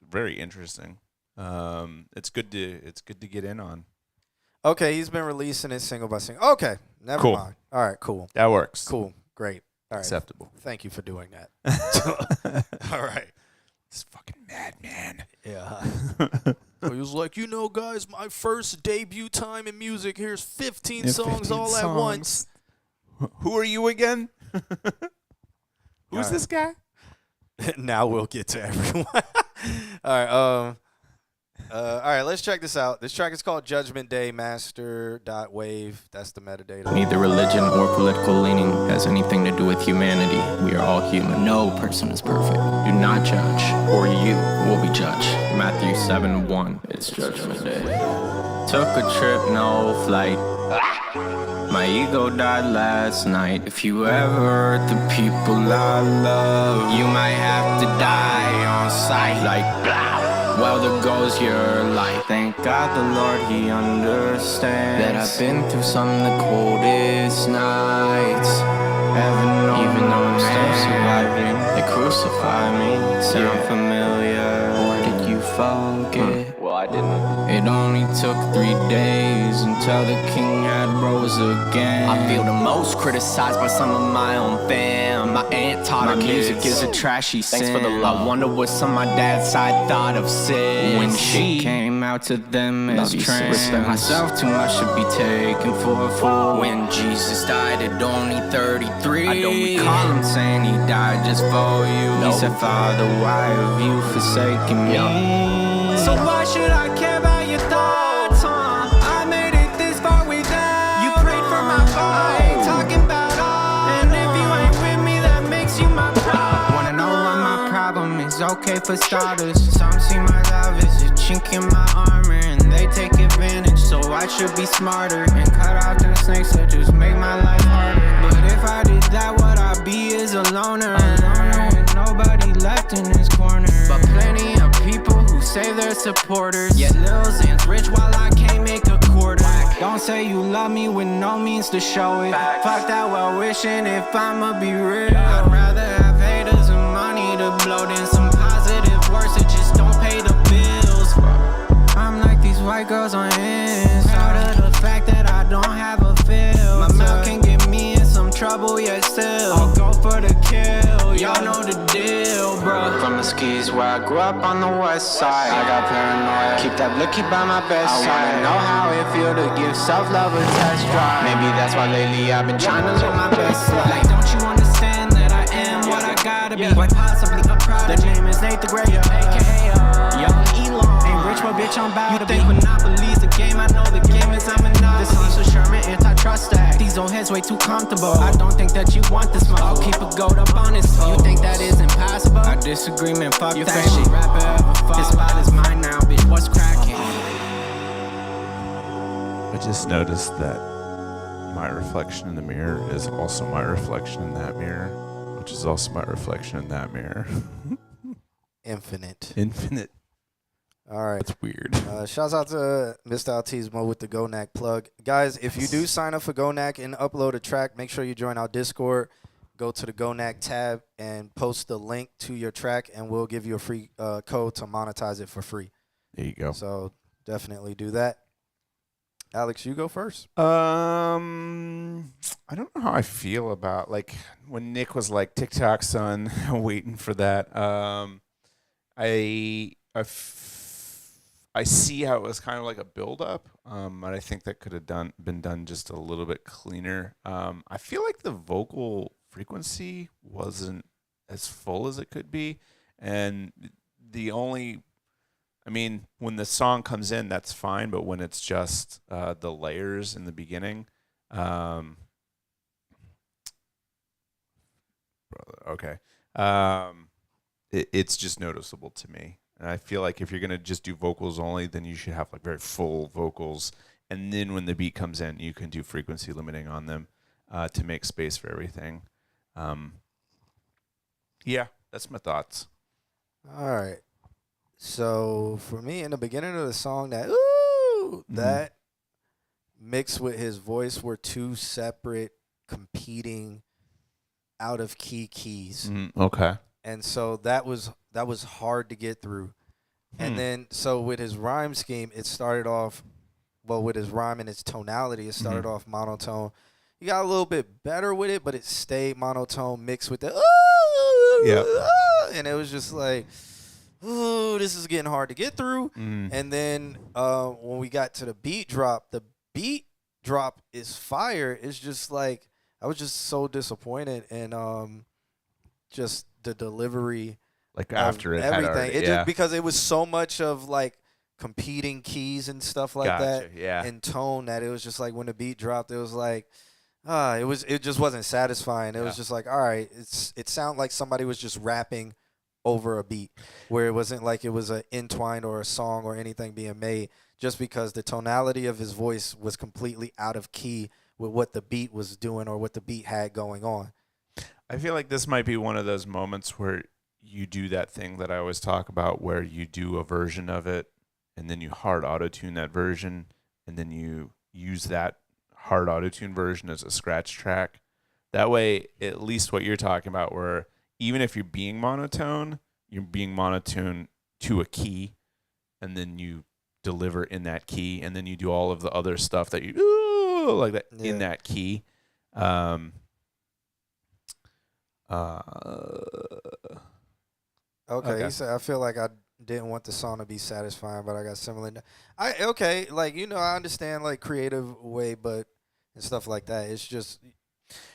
very interesting. It's good to get in on. Okay, he's been releasing it single by single. Okay, never mind. All right, cool. That works. Cool, great. All right. Acceptable. Thank you for doing that. All right. This fucking madman. Yeah. So he was like, guys, my first debut time in music. Here's 15 songs all at once. Who are you again? Who's this guy? Now we'll get to everyone. All right, let's check this out. This track is called Judgment Day, master.wave. That's the metadata. Neither religion or political leaning has anything to do with humanity. We are all human. No person is perfect. Do not judge, or you will be judged. Matthew 7:1. It's Judgment Day. Took a trip, no flight. My ego died last night. If you ever hurt the people I love, you might have to die on sight. Like, blah. Well, there goes your life. Thank God the Lord, He understands that I've been through some of the coldest nights. Heaven knows, even though I'm still surviving, they crucify me. Sound familiar? Or did you forget? Well, I didn't. It only took 3 days until the king had rose again. I feel the most criticized by some of my own fam. My aunt taught my music is a trashy sin. For the love. I wonder what some of my dad's side thought of sin when she came out to them as trans. Respect myself too much to be taken for a fool. When Jesus died at only 33, I don't recall him saying he died just for you. He said, Father, why have you forsaken me? So why should I care about your thoughts, huh? I made it this far without. You prayed for my fight, talking about all. And if you ain't with me, that makes you my problem. Wanna know what my problem is? Okay for starters. Some see my love as a chink in my armor, and they take advantage. So I should be smarter and cut out the snakes that just make my life harder. But if I did that, what I'd be is a loner. With nobody left in this corner. But plenty of people who say they're supporters. Yet Lil Xan's rich while I can't make a quarter. Don't say you love me with no means to show it. Fuck that well wishing if I'ma be real. I'd rather have haters and money to blow than some positive words that just don't pay the bills. I'm like these white girls on Instagram. swear I grew up on the west side. I got paranoia, keep that blicky by my bedside. I wanna know how it feel to give self-love a test drive. Maybe that's why lately I've been trying to live my best life. Like, don't you understand that I am what I gotta be? Quite possibly a product. The name is Nate the Great, aka Young Elon. Ain't rich, but bitch, I'm bout to be. You think Monopoly's a game? I know the game is a monopoly. This Lisa Sherman antitrust act. These old heads way too comfortable. I don't think that you want this smoke. I'll keep a goat up on his toe. You think that is impossible? I disagree, man. Fuck your that shit. Rapper ever fuck. This spot is mine now, bitch. What's cracking? I just noticed that my reflection in the mirror is also my reflection in that mirror, which is also my reflection in that mirror. Infinite. All right. That's weird. Shouts out to Mr. Altismo with the GoNack plug. Guys, if you do sign up for GoNack and upload a track, make sure you join our Discord. Go to the GoNack tab and post the link to your track, and we'll give you a free code to monetize it for free. There you go. So definitely do that. Alex, you go first. I don't know how I feel about, like, when Nick was like, TikTok, son, waiting for that. I see how it was kind of like a build-up, but I think that could have been done just a little bit cleaner. I feel like the vocal frequency wasn't as full as it could be, and when the song comes in, that's fine, but when it's just the layers in the beginning, it's just noticeable to me. And I feel like if you're going to just do vocals only, then you should have like very full vocals. And then when the beat comes in, you can do frequency limiting on them to make space for everything. Yeah, that's my thoughts. All right. So for me, in the beginning of the song, that mixed with his voice were two separate competing out of key keys. Okay. And so that was hard to get through. And then so with his rhyme scheme, it started off with his rhyme and its tonality, it started off monotone. He got a little bit better with it, but it stayed monotone mixed with the and it was just like, ooh, this is getting hard to get through. And then when we got to the beat drop is fire. It's just like, I was just so disappointed, and just the delivery, like after it everything. had already, Just because it was so much of like competing keys and stuff like that, and tone, that it was just like when the beat dropped, it was like, it just wasn't satisfying. It was just like, all right, it sounded like somebody was just rapping over a beat, where it wasn't like it was an entwined or a song or anything being made, just because the tonality of his voice was completely out of key with what the beat was doing or what the beat had going on. I feel like this might be one of those moments where you do that thing that I always talk about, where you do a version of it and then you hard auto-tune that version, and then you use that hard auto-tune version as a scratch track. That way, at least what you're talking about, where even if you're being monotone to a key, and then you deliver in that key, and then you do all of the other stuff that you like that in that key. Okay, he said, I feel like I didn't want the song to be satisfying, but I got similar. I understand like creative way, but and stuff like that. It's just,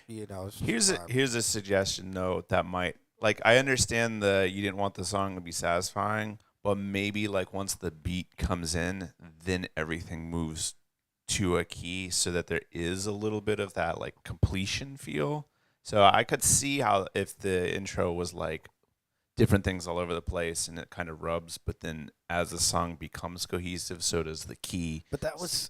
It's here's a suggestion though that might, like, I understand you didn't want the song to be satisfying, but maybe like once the beat comes in, then everything moves to a key so that there is a little bit of that like completion feel. So I could see how if the intro was like different things all over the place and it kind of rubs, but then as the song becomes cohesive, so does the key. But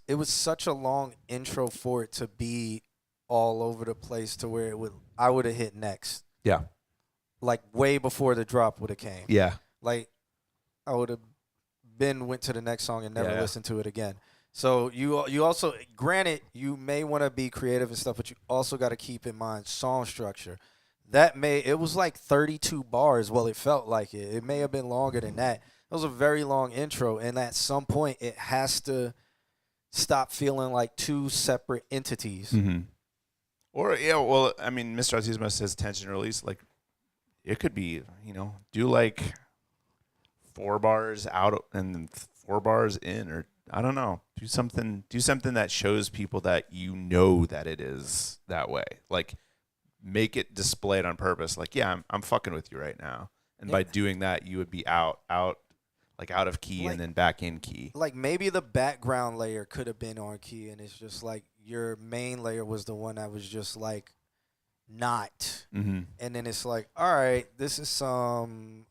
it was such a long intro for it to be all over the place to where I would have hit next. Yeah. Like way before the drop would have came. Yeah. Like I would have went to the next song and never listened to it again. So you also, granted, you may want to be creative and stuff, but you also got to keep in mind song structure. It was like 32 bars. Well, it felt like it. It may have been longer than that. It was a very long intro, and at some point, it has to stop feeling like two separate entities. Mm-hmm. Or, Mr. Autismo says tension release. Like, it could be, do like 4 bars out and then 4 bars in, or I don't know. Do something that shows people that you know that it is that way. Like, make it displayed on purpose. Like, yeah, I'm fucking with you right now. And by doing that, you would be out of key and then back in key. Like, maybe the background layer could have been on key, and it's just like your main layer was the one that was just like not. Mm-hmm. And then it's like, all right, this is some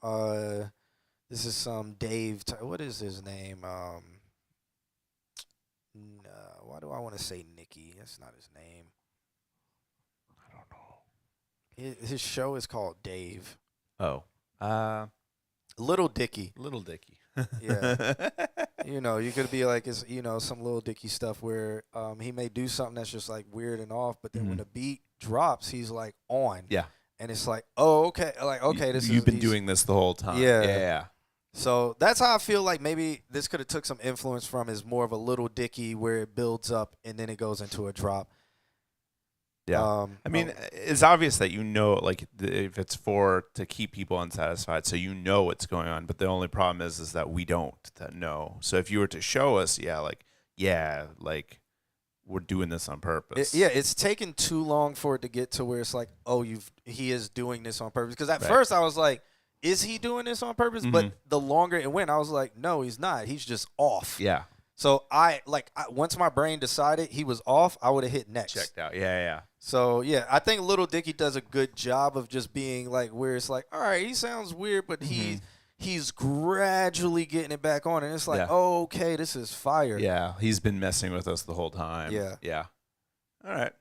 Dave. What is his name? Why do I want to say Nicky? That's not his name. I don't know. His show is called Dave. Oh. Little Dicky. Little Dicky. Yeah. You could be like, it's, some Little Dicky stuff where he may do something that's just like weird and off, but then when the beat drops, he's like on. Yeah. And it's like, oh, okay. Like, okay, You've been doing this the whole time. Yeah. So that's how I feel like maybe this could have took some influence from, is more of a Little Dicky where it builds up and then it goes into a drop. Yeah. I mean, it's obvious that like, if it's to keep people unsatisfied, so what's going on. But the only problem is that we don't know. So if you were to show us, like we're doing this on purpose. It's taken too long for it to get to where it's like, oh, he is doing this on purpose. Because at first I was like, is he doing this on purpose? Mm-hmm. But the longer it went, I was like, no, he's not. He's just off. Yeah. So once my brain decided he was off, I would have hit next. Checked out. Yeah. So, I think Little Dicky does a good job of just being like, where it's like, all right, he sounds weird, but he's gradually getting it back on. And it's like, oh, okay, this is fire. Yeah, he's been messing with us the whole time. Yeah. All right.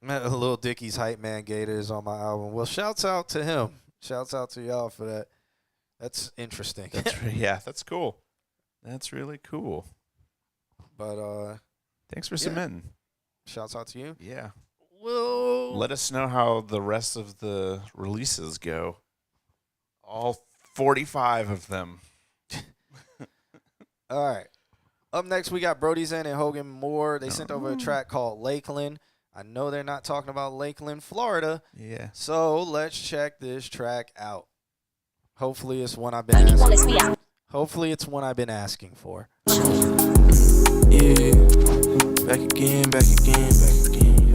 Little Dicky's Hype Man Gator is on my album. Well, shouts out to him. Shouts out to y'all for that. That's interesting. That's cool. That's really cool. But thanks for submitting. Shouts out to you. Yeah. Well, let us know how the rest of the releases go. All 45 of them. All right. Up next, we got Brody Zen and Hogan Moore. They sent over a track called Lakeland. I know they're not talking about Lakeland, Florida. Yeah. So let's check this track out. Hopefully it's one I've been asking. Hopefully it's one I've been asking for. Yeah. Back again, back again, back again.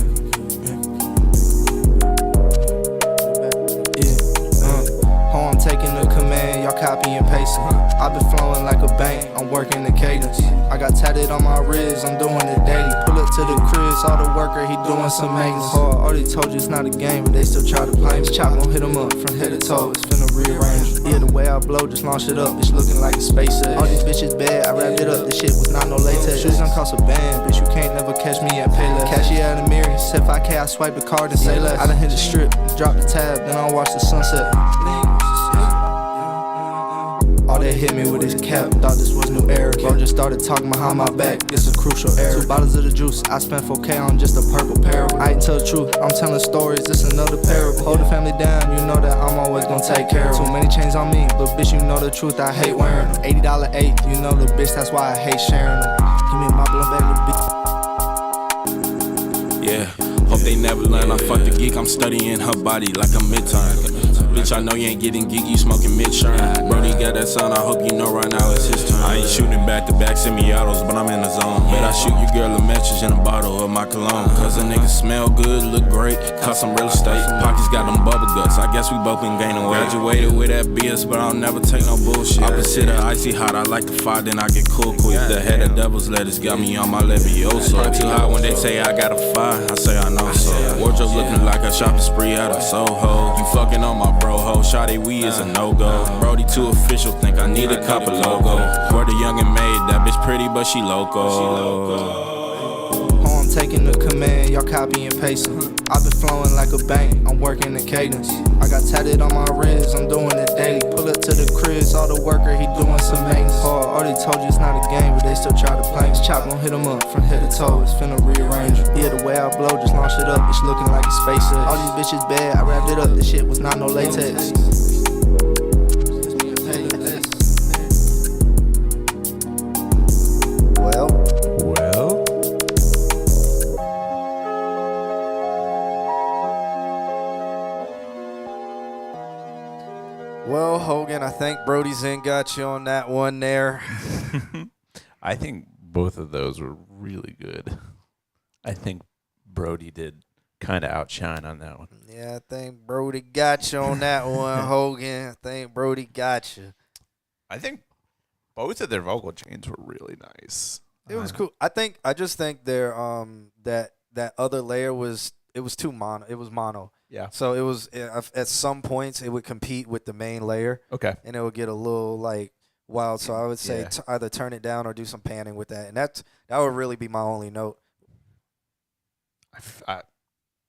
I'm taking the command, y'all copy and pasting. I've been flowing like a bank, I'm working the cadence. I got tatted on my wrist, I'm doing it daily. Pull up to the crib, saw the worker, he doing some maintenance. Already told you it's not a game, but they still try to play me. Chop gon' hit him up from head to toe, it's finna rearrange. Yeah, the way I blow, just launch it up, it's looking like a SpaceX. All these bitches bad, I wrapped it up, this shit was not no latex. Shoes don't cost a band, bitch, you can't never catch me at Payless. Cashier at a mirror, said 5K, I swipe the card and say less. I done hit the strip, drop the tab, then I watch the sunset. All they hit me with is cap, thought this was new era. Bro just started talking behind my back, it's a crucial error. 2 bottles of the juice, I spent 4K on just a purple parable. I ain't tell the truth, I'm telling stories, this another parable. Hold the family down, you know that I'm always gonna take care of. Too many chains on me, but bitch, you know the truth, I hate wearing them. $80 8, you know the bitch, that's why I hate sharing them. Give me my blunt back, little bitch. Yeah, hope they never learn. I fuck the geek, I'm studying her body like a midterm. Bitch, I know you ain't getting geeky, smoking mid-sherm. Brody got that sound, I hope you know right now it's his turn. I ain't shooting back-to-back semi-autos, but I'm in the zone. Bet I shoot your girl a message in a bottle of my cologne. Cause a nigga smell good, look great, cost some real estate. Pockets got them bubble guts, I guess we both been gaining weight. Graduated with that BS, but I'll never take no bullshit. Opposite of icy hot, I like to fire, then I get cool quick. The head of devil's lettuce got me on my Levioso. Too hot when they say I got a fire, I say I know so. Wardrobe looking like a shopping spree out of Soho. You fucking on my bro ho, shawty we is a no-go. Brody too official, think I need a couple logo. For the young and maid, that bitch pretty but she loco. I'm taking the command, y'all copy and pasting. I've been flowing like a bank, I'm working the cadence. I got tatted on my wrist, I'm doing it daily. Pull up to the crib, saw the worker, he doing some maintenance. Already told you it's not a game, but they still try to play me. Chop gon' hit him up from head to toe, it's finna rearrange. Yeah, the way I blow, just launch it up, it's looking like a SpaceX. All these bitches bad, I wrapped it up, this shit was not no latex. Well, Hogan, I think Brody Zen got you on that one there. I think both of those were really good. I think Brody did kind of outshine on that one. Yeah, I think Brody got you on that one, Hogan. I think Brody got you. I think both of their vocal chains were really nice. It was cool. I just think their that other layer was too mono. It was mono. Yeah. So it was at some points it would compete with the main layer. Okay. And it would get a little like wild. So I would say Yeah. either turn it down or do some panning with that. And that would really be my only note.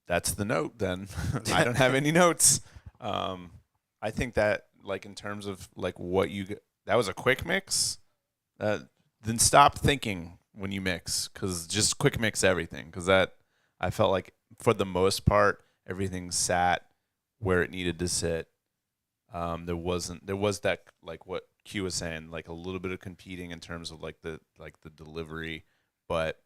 That's the note then. I don't have any notes. I think that like in terms of like that was a quick mix. Then stop thinking when you mix, because just quick mix everything. Because I felt like for the most part everything sat where it needed to sit. There was that like what Q was saying, like a little bit of competing in terms of like the delivery, but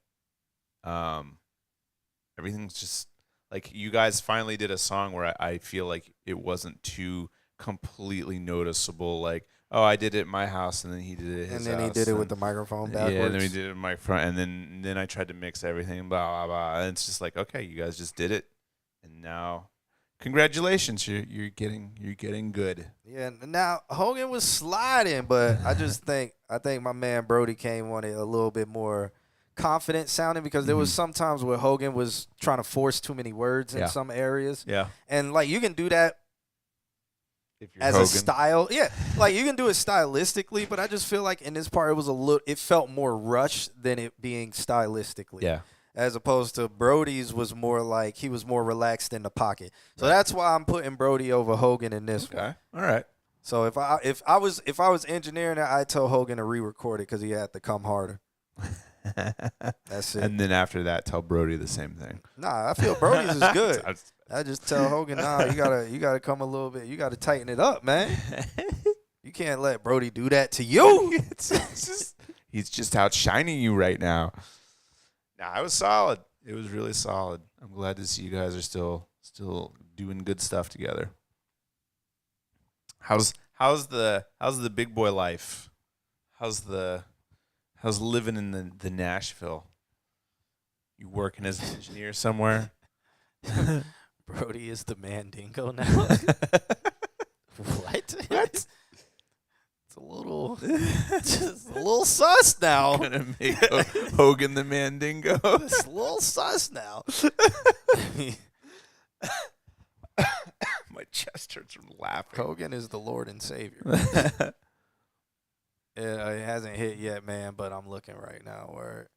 everything's just like you guys finally did a song where I feel like it wasn't too completely noticeable. Like, oh, I did it at my house, and then he did it at his And then he house, did it with the microphone backwards. Yeah, and then we did it with the microphone, and then I tried to mix everything, blah, blah, blah. And it's just like, okay, you guys just did it, and now congratulations, you're getting good. Yeah, now Hogan was sliding, but I think my man Brody came on it a little bit more confident sounding, because there was some times where Hogan was trying to force too many words in some areas. Yeah. And like you can do that if you're as Hogan. a style. Yeah. Like you can do it stylistically, but I just feel like in this part it felt more rushed than it being stylistically. Yeah. As opposed to Brody's was more like he was more relaxed in the pocket. So that's why I'm putting Brody over Hogan in this one. All right. So if I was engineering it, I'd tell Hogan to re-record it because he had to come harder. That's it. And then after that, tell Brody the same thing. Nah, I feel Brody's is good. I just tell Hogan, nah, you gotta come a little bit. You gotta tighten it up, man. You can't let Brody do that to you. He's just outshining you right now. Nah, it was solid. It was really solid. I'm glad to see you guys are still doing good stuff together. How's the big boy life? How's living in the Nashville? You working as an engineer somewhere? Brody is the Mandingo now. What? It's a little sus now. Gonna make Hogan the Mandingo. It's a little sus now. My chest hurts from laughing. Hogan is the Lord and Savior. It hasn't hit yet, man, but I'm looking right now. Word.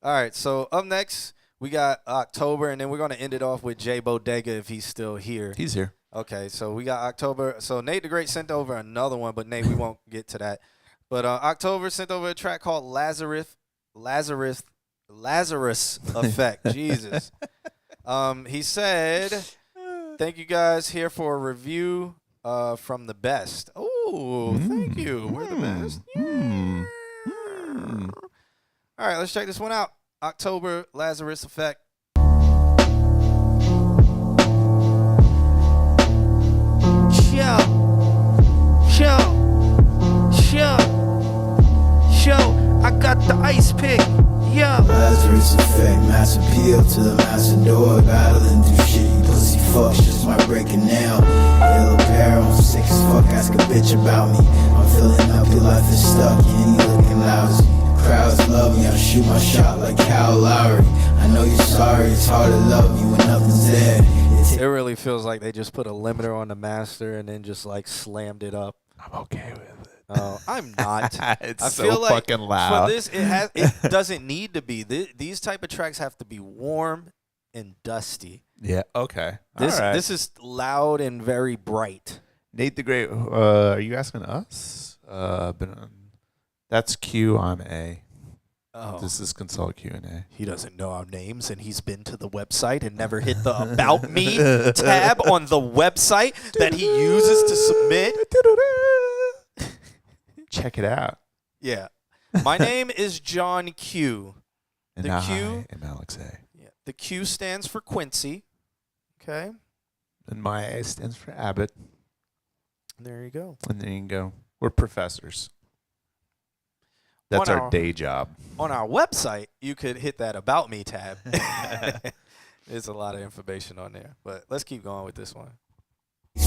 All right, so up next, we got October, and then we're going to end it off with Jay Bodega if he's still here. He's here. Okay, so we got October. So Nate the Great sent over another one, but Nate, we won't get to that. But October sent over a track called Lazarus Effect. Jesus. He said, thank you guys here for a review from the best. Oh, thank you. We're the best. All right, let's check this one out. October, Lazarus Effect. Show. I got the ice pick. Yo. Lazarus Effect, mass appeal to the master door. Battling through shit, you pussy fucks just might break it now. Yellow barrel, I'm sick as fuck, ask a bitch about me. I'm feeling up, your life is stuck, you ain't looking lousy. Crowds love me, I'll shoot my shot like Kyle Lowry. I know you're sorry, it's hard to love you when nothing's there. It really feels like they just put a limiter on the master and then just like slammed it up. I'm okay with it. Oh, I'm not. It's I so feel like fucking loud. For this, it doesn't need to be. These type of tracks have to be warm and dusty. Yeah. Okay. This is loud and very bright. Nate the Great. Are you asking us? That's Q. I'm A. Oh. This is ConsultQnA. He doesn't know our names, and he's been to the website and never hit the About Me tab on the website that he uses to submit. Check it out. Yeah. My name is John Q. And The I Q am Alex A. Yeah. The Q stands for Quincy. Okay. And my A stands for Abbott. There you go. And there you go. We're professors. That's On our day job. On our website, you could hit that About Me tab. There's a lot of information on there. But let's keep going with this one.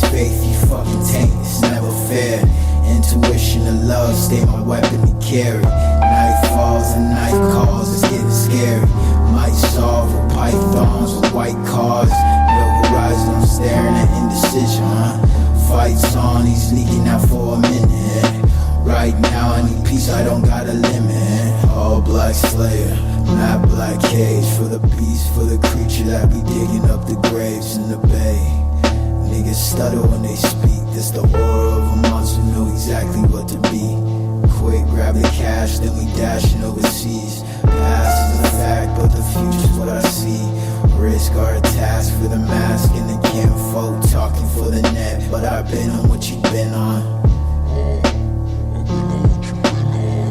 Faith, you fucking tank, it's never fair. Intuition and love stay my weapon to carry. Night falls and night calls, it's getting scary. Might solve with pythons with white cars. No horizon, I'm staring at indecision, Fights on, he's leaking out for a minute. Right now I need peace, I don't got a limit. All black slayer, not black cage. For the beast, for the creature that be digging up the graves in the bay. Niggas stutter when they speak. This the aura of a monster, know exactly what to be. Quick, grab the cash, then we dashing overseas. Past is a fact, but the future's what I see. Risk our task for the mask and the kinfolk talking for the net. But I've been on what you've been on.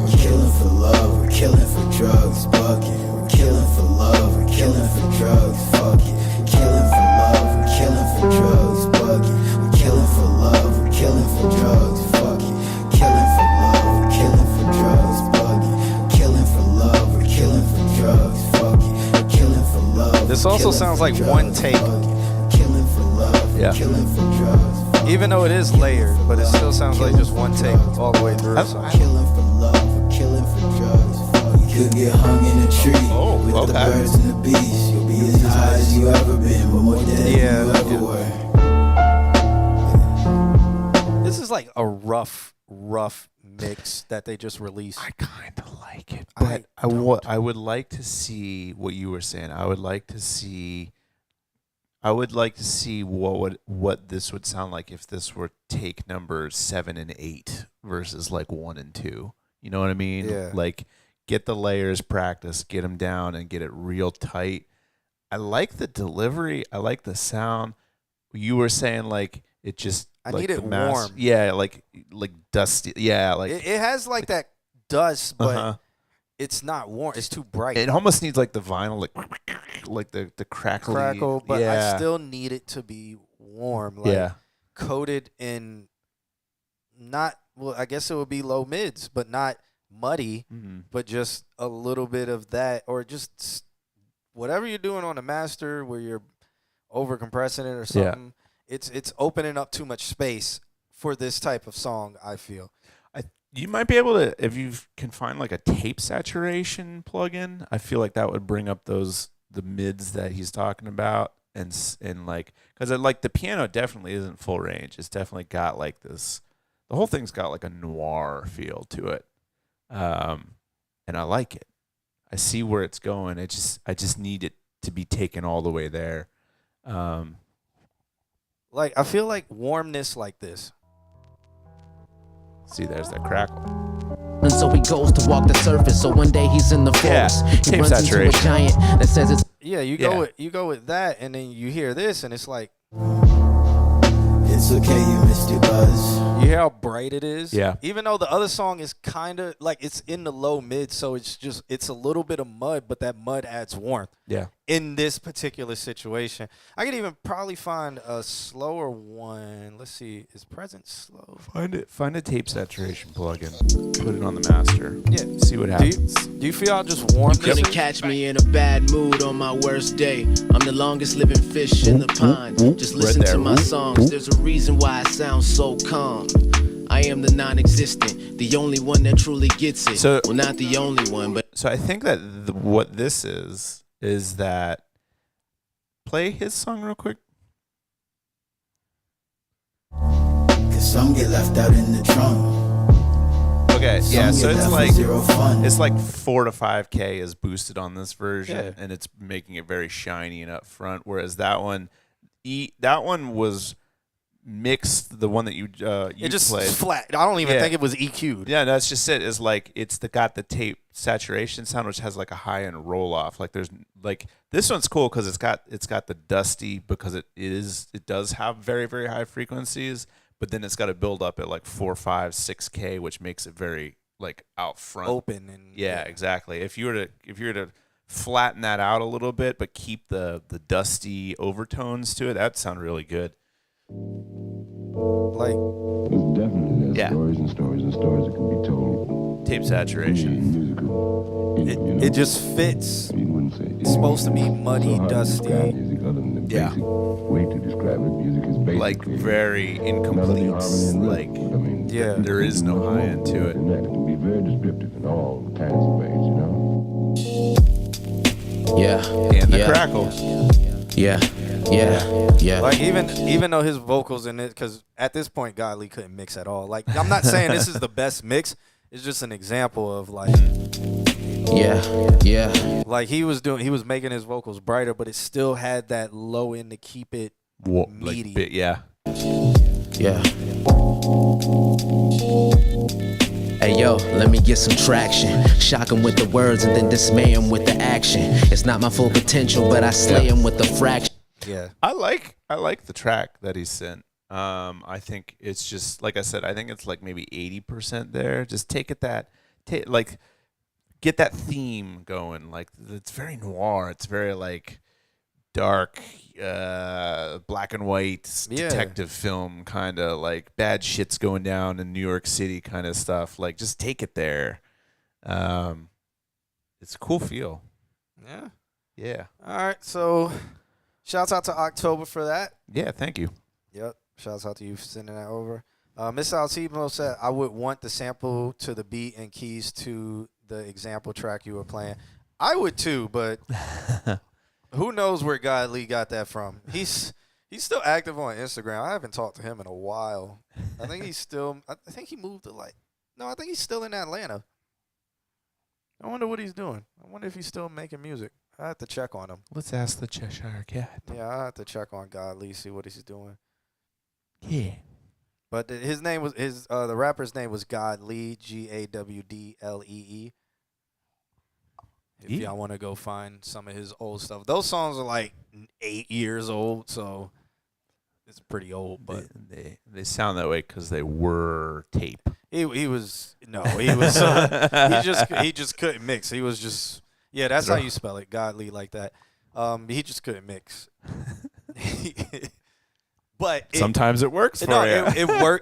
We're killing for love, we're killing for drugs, bucket. We're killing for love, we're killing for drugs, fuck it. We're killing for love, we're killing for drugs, bucket. We're killing for love, we're killing for drugs, fuck it. Killing for love, we're killing for drugs, bucket. Killing for love, we're killing for drugs, fuck it. We're killing for love. This also sounds like one take. Killing for love, Yeah. killing for drugs. Even though it is layered, but it still sounds like just one take all the way through. Killing for love, we're killing for drugs. You could get hung in a tree with the birds and the bees. You'll be as high as you ever been, but more dead than you ever were. This is like a rough mix that they just released. I kind of like it, but I would like to see what you were saying. I would like to see what this would sound like if this were take number 7 and 8 versus like 1 and 2. You know what I mean? Yeah. Like get the layers, practice, get them down, and get it real tight. I like the delivery. I like the sound. You were saying like it just. I like need it the mass, warm. Yeah, like dusty. Yeah, like it has like that dust, but it's not warm. It's too bright. It almost needs like the vinyl, like the crackly. Crackle, but yeah. I still need it to be warm. Like coated in not I guess it would be low mids, but not muddy, but just a little bit of that, or just whatever you're doing on the master where you're over compressing it or something. Yeah. It's opening up too much space for this type of song, I feel. You might be able to, if you can find like a tape saturation plugin, I feel like that would bring up the mids that he's talking about, and like, because like the piano definitely isn't full range. It's definitely got like this, the whole thing's got like a noir feel to it, and I like it. I see where it's going. I just need it to be taken all the way there. Like, I feel like warmness like this. See, there's that crackle. And so he goes to walk the surface. So one day he's in the forest. He runs into a giant that says it's. Yeah, you go with that, and then you hear this, and it's like. It's okay, you missed your buzz. You hear how bright it is? Yeah. Even though the other song is kind of like it's in the low mid, so it's a little bit of mud, but that mud adds warmth. Yeah. In this particular situation, I could even probably find a slower one. Let's see, is Present slow? Find a tape saturation plugin. Put it on the master. Yeah. See what happens. Do you feel how just warm? You couldn't catch me in a bad mood on my worst day. I'm the longest living fish in the pond. Just listen to my songs. There's a reason why I sound so calm. I am the non-existent, the only one that truly gets it. So, well, not the only one, but. So I think that what this is that. Play his song real quick. Cause some get left out in the trunk. Okay, yeah, so it's like 4 to 5K is boosted on this version, and it's making it very shiny and up front. Whereas that one was mixed. The one that you it just played flat. I don't even think it was EQ'd. Yeah, that's just it. Is like it's got the tape saturation sound, which has like a high end roll off. Like there's like this one's cool because it's got the dusty, because it does have very, very high frequencies. But then it's got to build up at like 4, 5, 6K, which makes it very like out front, open, and yeah, exactly. If you were to flatten that out a little bit, but keep the dusty overtones to it, that'd sound really good. Like, definitely there's Yeah. stories and stories and stories that can be told. Tape saturation. Musical. it just fits. You wouldn't say It's supposed to be muddy, so hard to dusty. describe music other than the Yeah. basic way to describe it. Music is basically Like very incomplete. Like Yeah. there is no high end to it. And that can be very descriptive in all kinds of ways, you know. Yeah. And the yeah. crackle. Yeah. Yeah. Yeah. Like even though his vocals in it, because at this point Godly couldn't mix at all. Like I'm not saying this is the best mix. It's just an example of like. Yeah. Like he was making his vocals brighter, but it still had that low end to keep it meaty. Like yeah. Yeah. Hey yo, let me get some traction. Shock 'em with the words and then dismay 'em with the action. It's not my full potential, but I slay 'em with the fraction. Yeah. I like the track that he sent. I think it's just like I said. I think it's like maybe 80% there. Just get that theme going. Like it's very noir. It's very like dark, black and white detective film kind of like bad shit's going down in New York City kind of stuff. Like just take it there. It's a cool feel. Yeah. Yeah. All right. So, shouts out to October for that. Yeah. Thank you. Yep. Shouts out to you for sending that over. Miss Altimo said, I would want the sample to the beat and keys to the example track you were playing. I would too, but who knows where Guy Lee got that from? He's still active on Instagram. I haven't talked to him in a while. I think he moved to I think he's still in Atlanta. I wonder what he's doing. I wonder if he's still making music. I have to check on him. Let's ask the Cheshire Cat. Yeah, I have to check on Guy Lee, see what he's doing. Yeah. But his name was the rapper's name was God Lee, Gawdlee. If y'all want to go find some of his old stuff, those songs are like 8 years old, so it's pretty old. But they sound that way because they were tape. he just couldn't mix. He was just that's how you spell it, God Lee, like that. He just couldn't mix. But sometimes it works for you.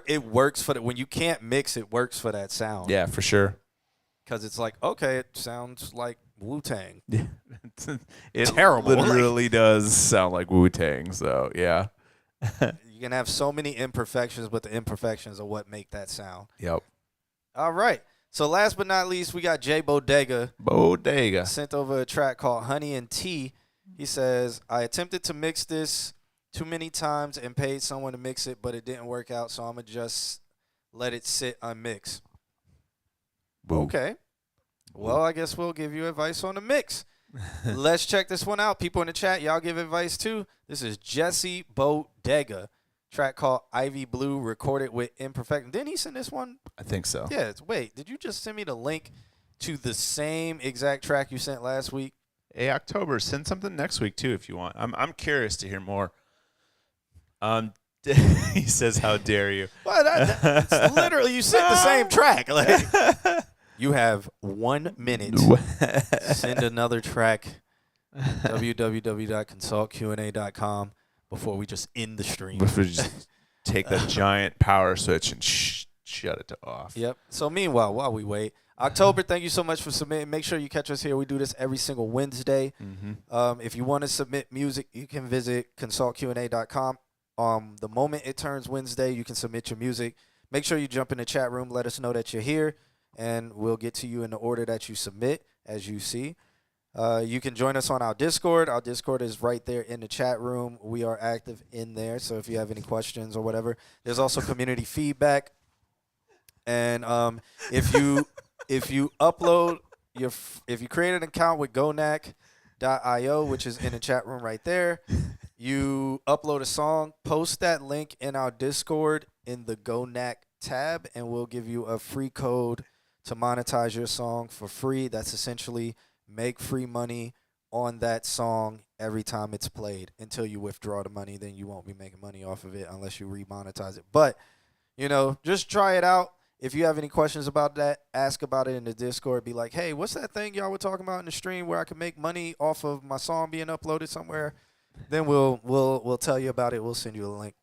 It works for when you can't mix. It works for that sound. Yeah, for sure. Because it's like, okay, it sounds like Wu-Tang. Yeah. It terrible. literally does sound like Wu-Tang. So yeah. You can have so many imperfections, but the imperfections are what make that sound. Yep. All right. So last but not least, we got Jay Bodega. Sent over a track called Honey and Tea. He says, I attempted to mix this too many times and paid someone to mix it, but it didn't work out, so I'm going to just let it sit unmixed. Boo. Okay. Well, I guess we'll give you advice on the mix. Let's check this one out. People in the chat, y'all give advice too. This is Jesse Bodega. Track called Ivy Blue, recorded with Imperfect. Didn't he send this one? I think so. Yeah. Wait, did you just send me the link to the same exact track you sent last week? Hey, October, send something next week too if you want. I'm curious to hear more. He says, "How dare you?" Well, it's literally you sent the same track. Like, you have 1 minute. Send another track. www.consultqna.com before we just end the stream. Before we just take that giant power switch and shut it off. Yep. So meanwhile, while we wait, October, thank you so much for submitting. Make sure you catch us here. We do this every single Wednesday. If you want to submit music, you can visit ConsultQnA.com. The moment it turns Wednesday, you can submit your music. Make sure you jump in the chat room. Let us know that you're here, and we'll get to you in the order that you submit, as you see. You can join us on our Discord. Our Discord is right there in the chat room. We are active in there, so if you have any questions or whatever. There's also community feedback. And if you upload if you create an account with gonac.io, which is in the chat room right there, you upload a song, post that link in our Discord in the GoNac tab, and we'll give you a free code to monetize your song for free. That's essentially make free money on that song every time it's played until you withdraw the money. Then you won't be making money off of it unless you remonetize it. But, just try it out. If you have any questions about that, ask about it in the Discord. Be like, hey, what's that thing y'all were talking about in the stream where I can make money off of my song being uploaded somewhere? Then we'll tell you about it. We'll send you a link.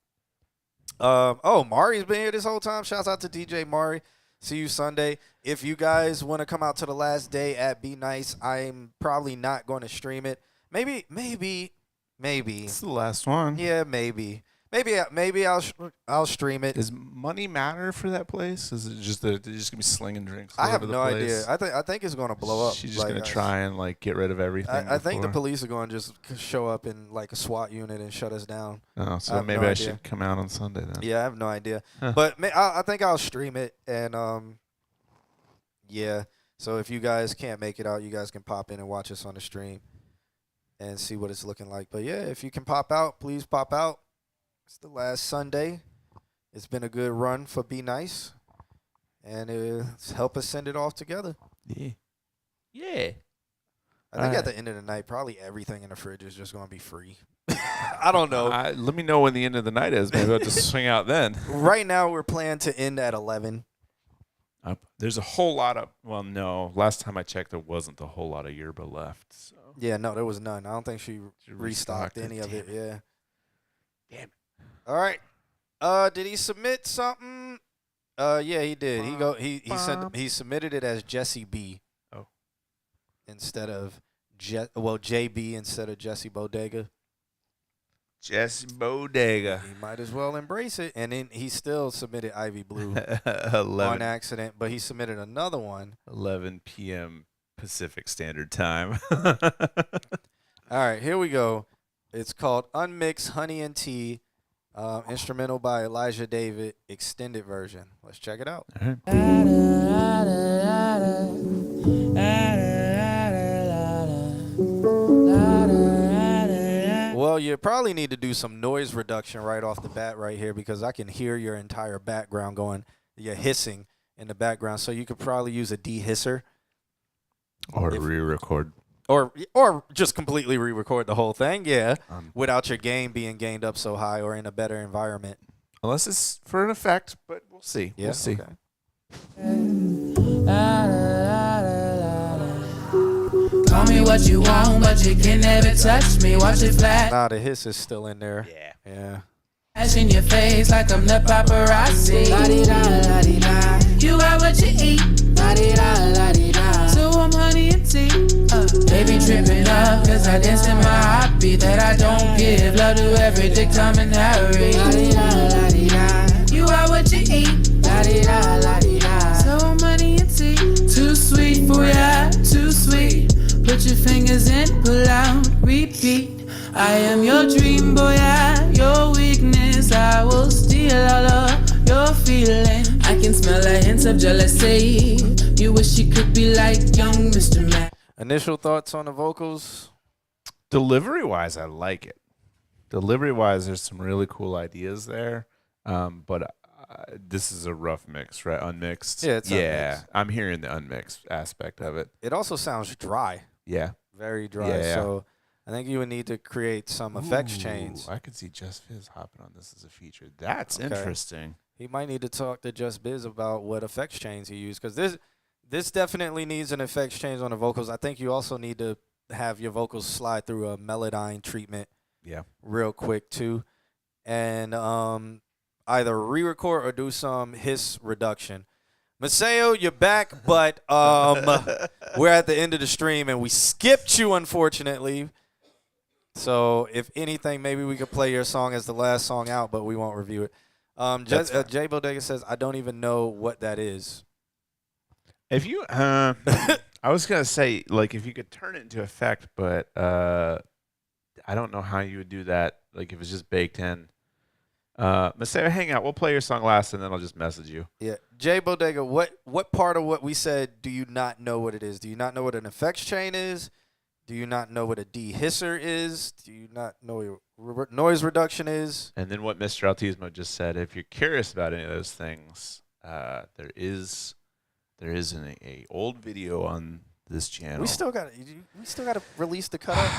Mari's been here this whole time. Shouts out to DJ Mari. See you Sunday. If you guys want to come out to the last day at Be Nice, I'm probably not going to stream it. Maybe. It's the last one. Yeah, maybe I'll stream it. Does money matter for that place? Is it just that they're just gonna be slinging drinks? I all have over the no place? idea. I think it's gonna blow up. She's just gonna try and get rid of everything. I think the before? police are going to just show up in a SWAT unit and shut us down. Oh, so maybe I should come out on Sunday then. Yeah, I have no idea. Huh. But I think I'll stream it. And, yeah. So if you guys can't make it out, you guys can pop in and watch us on the stream and see what it's looking like. But, yeah, if you can pop out, please pop out. It's the last Sunday. It's been a good run for Be Nice. And it's help us send it off together. Yeah. I think at the end of the night, probably everything in the fridge is just going to be free. I don't know. Let me know when the end of the night is. Maybe I'll just swing out then. Right now, we're planning to end at 11. There's a whole lot of, well, no. Last time I checked, there wasn't a whole lot of yerba left. So. Yeah, no, there was none. I don't think she restocked any of it. Yeah. Damn it. All right. Did he submit something? Yeah, he did. He submitted it as Jesse B. Oh. Instead of JB instead of Jesse Bodega. Jesse Bodega. He might as well embrace it. And then he still submitted Ivy Blue 11. on accident, but he submitted another one. 11 p.m. Pacific Standard Time. All right, here we go. It's called Unmixed Honey and Tea, instrumental by Elijah David, extended version. Let's check it out. All right. Well, you probably need to do some noise reduction right off the bat right here because I can hear your entire background going. You're hissing in the background, so you could probably use a dehisser. Or re-record. Or just completely re-record the whole thing, yeah, without your gain being gained up so high or in a better environment. Unless it's for an effect, but we'll see. Yeah, we'll see. Okay. Call me what you want, but you can never touch me. Watch it flash. Nah, the hiss is still in there. Yeah. Flash in your face like I'm the paparazzi. La-di-da. You are what you eat. La-di-da. So I'm honey and tea. Baby tripping up, cause I dance in my heartbeat. That I don't give love to every dick, Tom and Harry. La-di-da. You are what you eat. La-di-da. So I'm honey and tea. Too sweet for ya, too sweet. Put your fingers in, pull out, repeat. I am your dream boy, your weakness. I will steal all of your feelings. I can smell a hint of jealousy. You wish you could be like young Mr. Mac. Initial thoughts on the vocals? Delivery-wise, I like it. Delivery-wise, there's some really cool ideas there. But this is a rough mix, right? Unmixed. Yeah, it's unmixed. I'm hearing the unmixed aspect of it. It also sounds dry. Yeah. Very dry. Yeah. So I think you would need to create some effects change. I could see Just Fizz hopping on this as a feature. That's interesting. He might need to talk to Just Biz about what effects change he used because this definitely needs an effects change on the vocals. I think you also need to have your vocals slide through a Melodyne treatment. Yeah. Real quick too, and either re-record or do some hiss reduction. Maceo, you're back, but we're at the end of the stream and we skipped you, unfortunately. So if anything, maybe we could play your song as the last song out, but we won't review it. Jay Bodega says, I don't even know what that is. If you, I was going to say, if you could turn it into effect, but I don't know how you would do that, if it's just baked in. Maceo, hang out. We'll play your song last, and then I'll just message you. Yeah. Jay Bodega, what part of what we said do you not know what it is? Do you not know what an effects chain is? Do you not know what a dehisser is? Do you not know what noise reduction is? And then what Mr. Altismo just said, if you're curious about any of those things, there is an old video on this channel. We still got to release the cut up.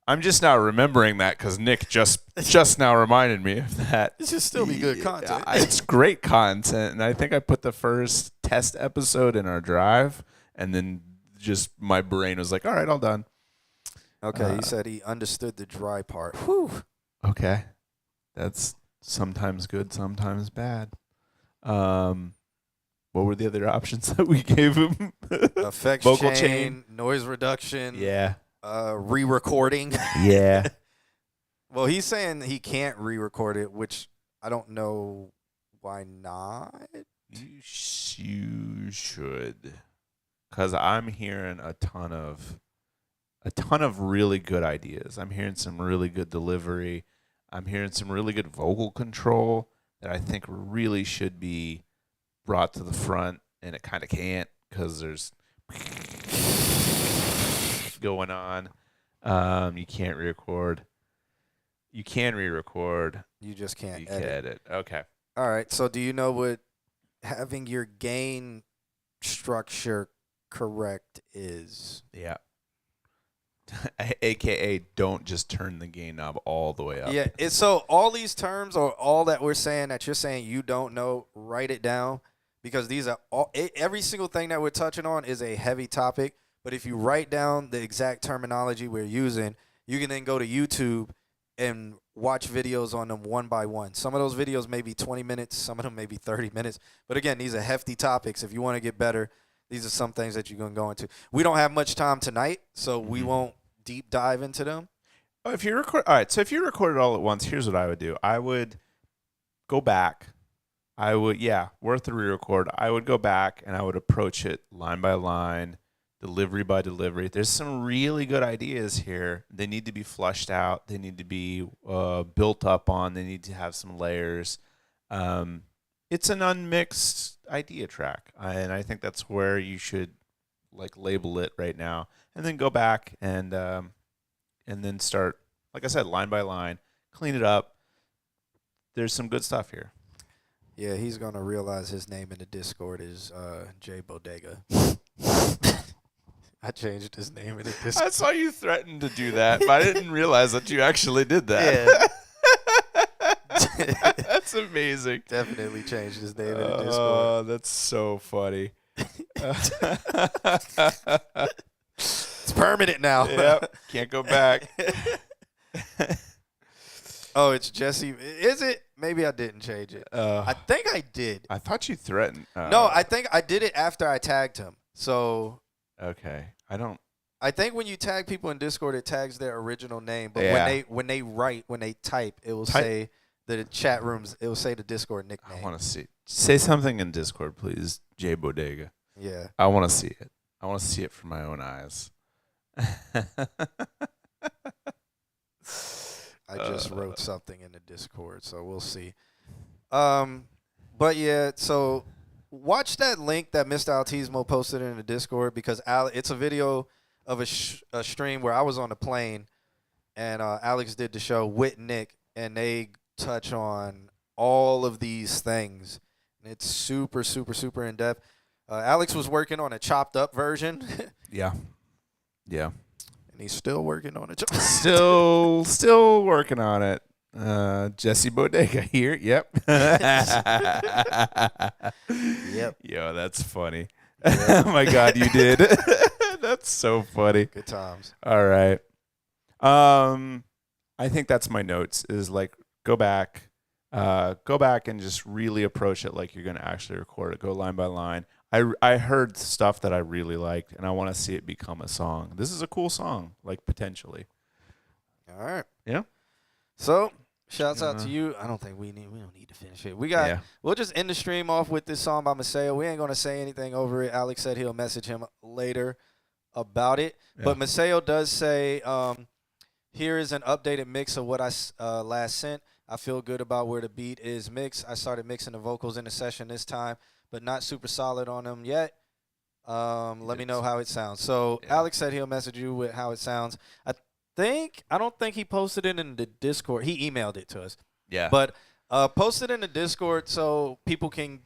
I'm just now remembering that because Nick just now reminded me of that. It should still be good content. It's great content, and I think I put the first test episode in our drive, and then just my brain was like, all right, all done. Okay, he said he understood the dry part. Whew. Okay. That's sometimes good, sometimes bad. What were the other options that we gave him? Effects Vocal chain, noise reduction. Yeah. Re-recording. Yeah. Well, he's saying he can't re-record it, which I don't know why not. You should, because I'm hearing a ton of really good ideas. I'm hearing some really good delivery. I'm hearing some really good vocal control that I think really should be brought to the front, and it kind of can't because there's going on. You can't re-record. You can re-record. You just can't You edit. Okay. All right. So do you know what having your gain structure correct is? Yeah. AKA don't just turn the gain knob all the way up. Yeah. So all these terms or all that we're saying that you're saying you don't know, write it down because these are all, every single thing that we're touching on is a heavy topic. But if you write down the exact terminology we're using, you can then go to YouTube and watch videos on them one by one. Some of those videos may be 20 minutes. Some of them may be 30 minutes. But again, these are hefty topics. If you want to get better, these are some things that you're going to go into. We don't have much time tonight, so we won't deep dive into them. Oh, if you record, all right. So if you record it all at once, here's what I would do. I would go back. Worth the re-record. I would go back and I would approach it line by line, delivery by delivery. There's some really good ideas here. They need to be flushed out. They need to be built up on. They need to have some layers. It's an unmixed idea track, and I think that's where you should label it right now, and then go back and then start, like I said, line by line, clean it up. There's some good stuff here. Yeah, he's gonna realize his name in the Discord is Jay Bodega. I changed his name in the Discord. I saw you threaten to do that, but I didn't realize that you actually did that. Yeah. That's amazing. Definitely changed his name in the Discord. Oh, that's so funny. It's permanent now. Yep. Can't go back. Oh, it's Jesse. Is it? Maybe I didn't change it. I think I did. I thought you threatened. No, I think I did it after I tagged him. So. Okay. I think when you tag people in Discord, it tags their original name. But when they type, it will say the chat rooms. It will say the Discord nickname. I want to see. Say something in Discord, please, Jay Bodega. Yeah. I want to see it. I want to see it from my own eyes. I just wrote something in the Discord, so we'll see. But yeah, so watch that link that Mr. Altismo posted in the Discord because it's a video of a stream where I was on the plane and Alex did the show with Nick, and they touch on all of these things. And it's super, super, super in depth. Alex was working on a chopped up version. Yeah. Yeah. And he's still working on it. Still working on it. Jesse Bodega here. Yep. Yep. Yo, that's funny. Oh my God, you did. That's so funny. Good times. All right. I think that's my notes is go back and just really approach it like you're going to actually record it. Go line by line. I heard stuff that I really liked, and I want to see it become a song. This is a cool song, potentially. All right. Yeah. So, shouts out to you. I don't think we don't need to finish it. We'll just end the stream off with this song by Maseo. We ain't going to say anything over it. Alex said he'll message him later about it. Yeah. But Maseo does say, here is an updated mix of what I last sent. I feel good about where the beat is mixed. I started mixing the vocals in the session this time, but not super solid on them yet. Let me know how it sounds. So Alex said he'll message you with how it sounds. I don't think he posted it in the Discord. He emailed it to us. Yeah. But post it in the Discord so people can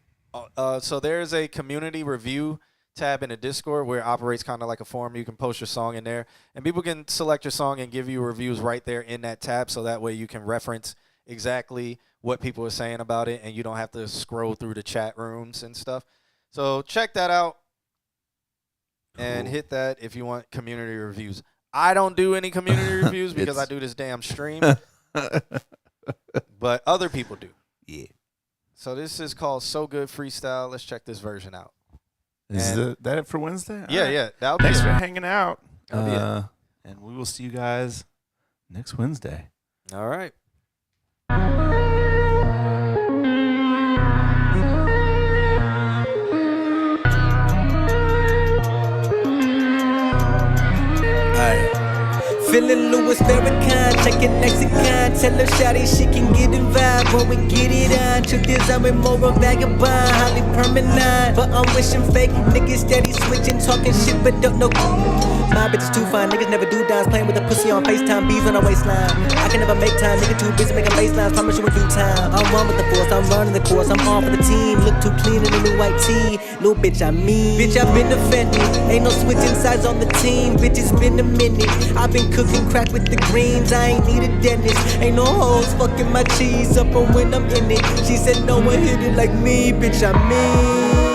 so there's a community review tab in the Discord where it operates kind of like a forum. You can post your song in there, and people can select your song and give you reviews right there in that tab, so that way you can reference exactly what people are saying about it, and you don't have to scroll through the chat rooms and stuff. So check that out and hit that if you want community reviews. I don't do any community reviews because I do this damn stream. but other people do. Yeah. So this is called So Good Freestyle. Let's check this version out. Is that it for Wednesday? Yeah, All right. yeah. That'll be Thanks it. for hanging out. That'll be it. And we will see you guys next Wednesday. All right. Feeling Louis Farrakhan, checking Lexicon. Tell her shawty she can get involved when we get it on. Truth is I'm a moral vagabond, highly permanent. But I'm wishing fake niggas steady switching, talking shit but don't know. My bitch is too fine, niggas never do dimes. Playing with a pussy on FaceTime, bees on our waistline. I can never make time, nigga too busy making baselines. Promise you in due time. I'm one with the force, I'm running the course. I'm on for the team, look too clean in a new white tee. Little bitch, I mean, bitch, I've been offended. Ain't no switching sides on the team, bitch, it's been a minute. I've been cooking crack with the greens, I ain't need a dentist. Ain't no hoes fucking my cheese up on when I'm in it. She said no one hit it like me, bitch, I mean.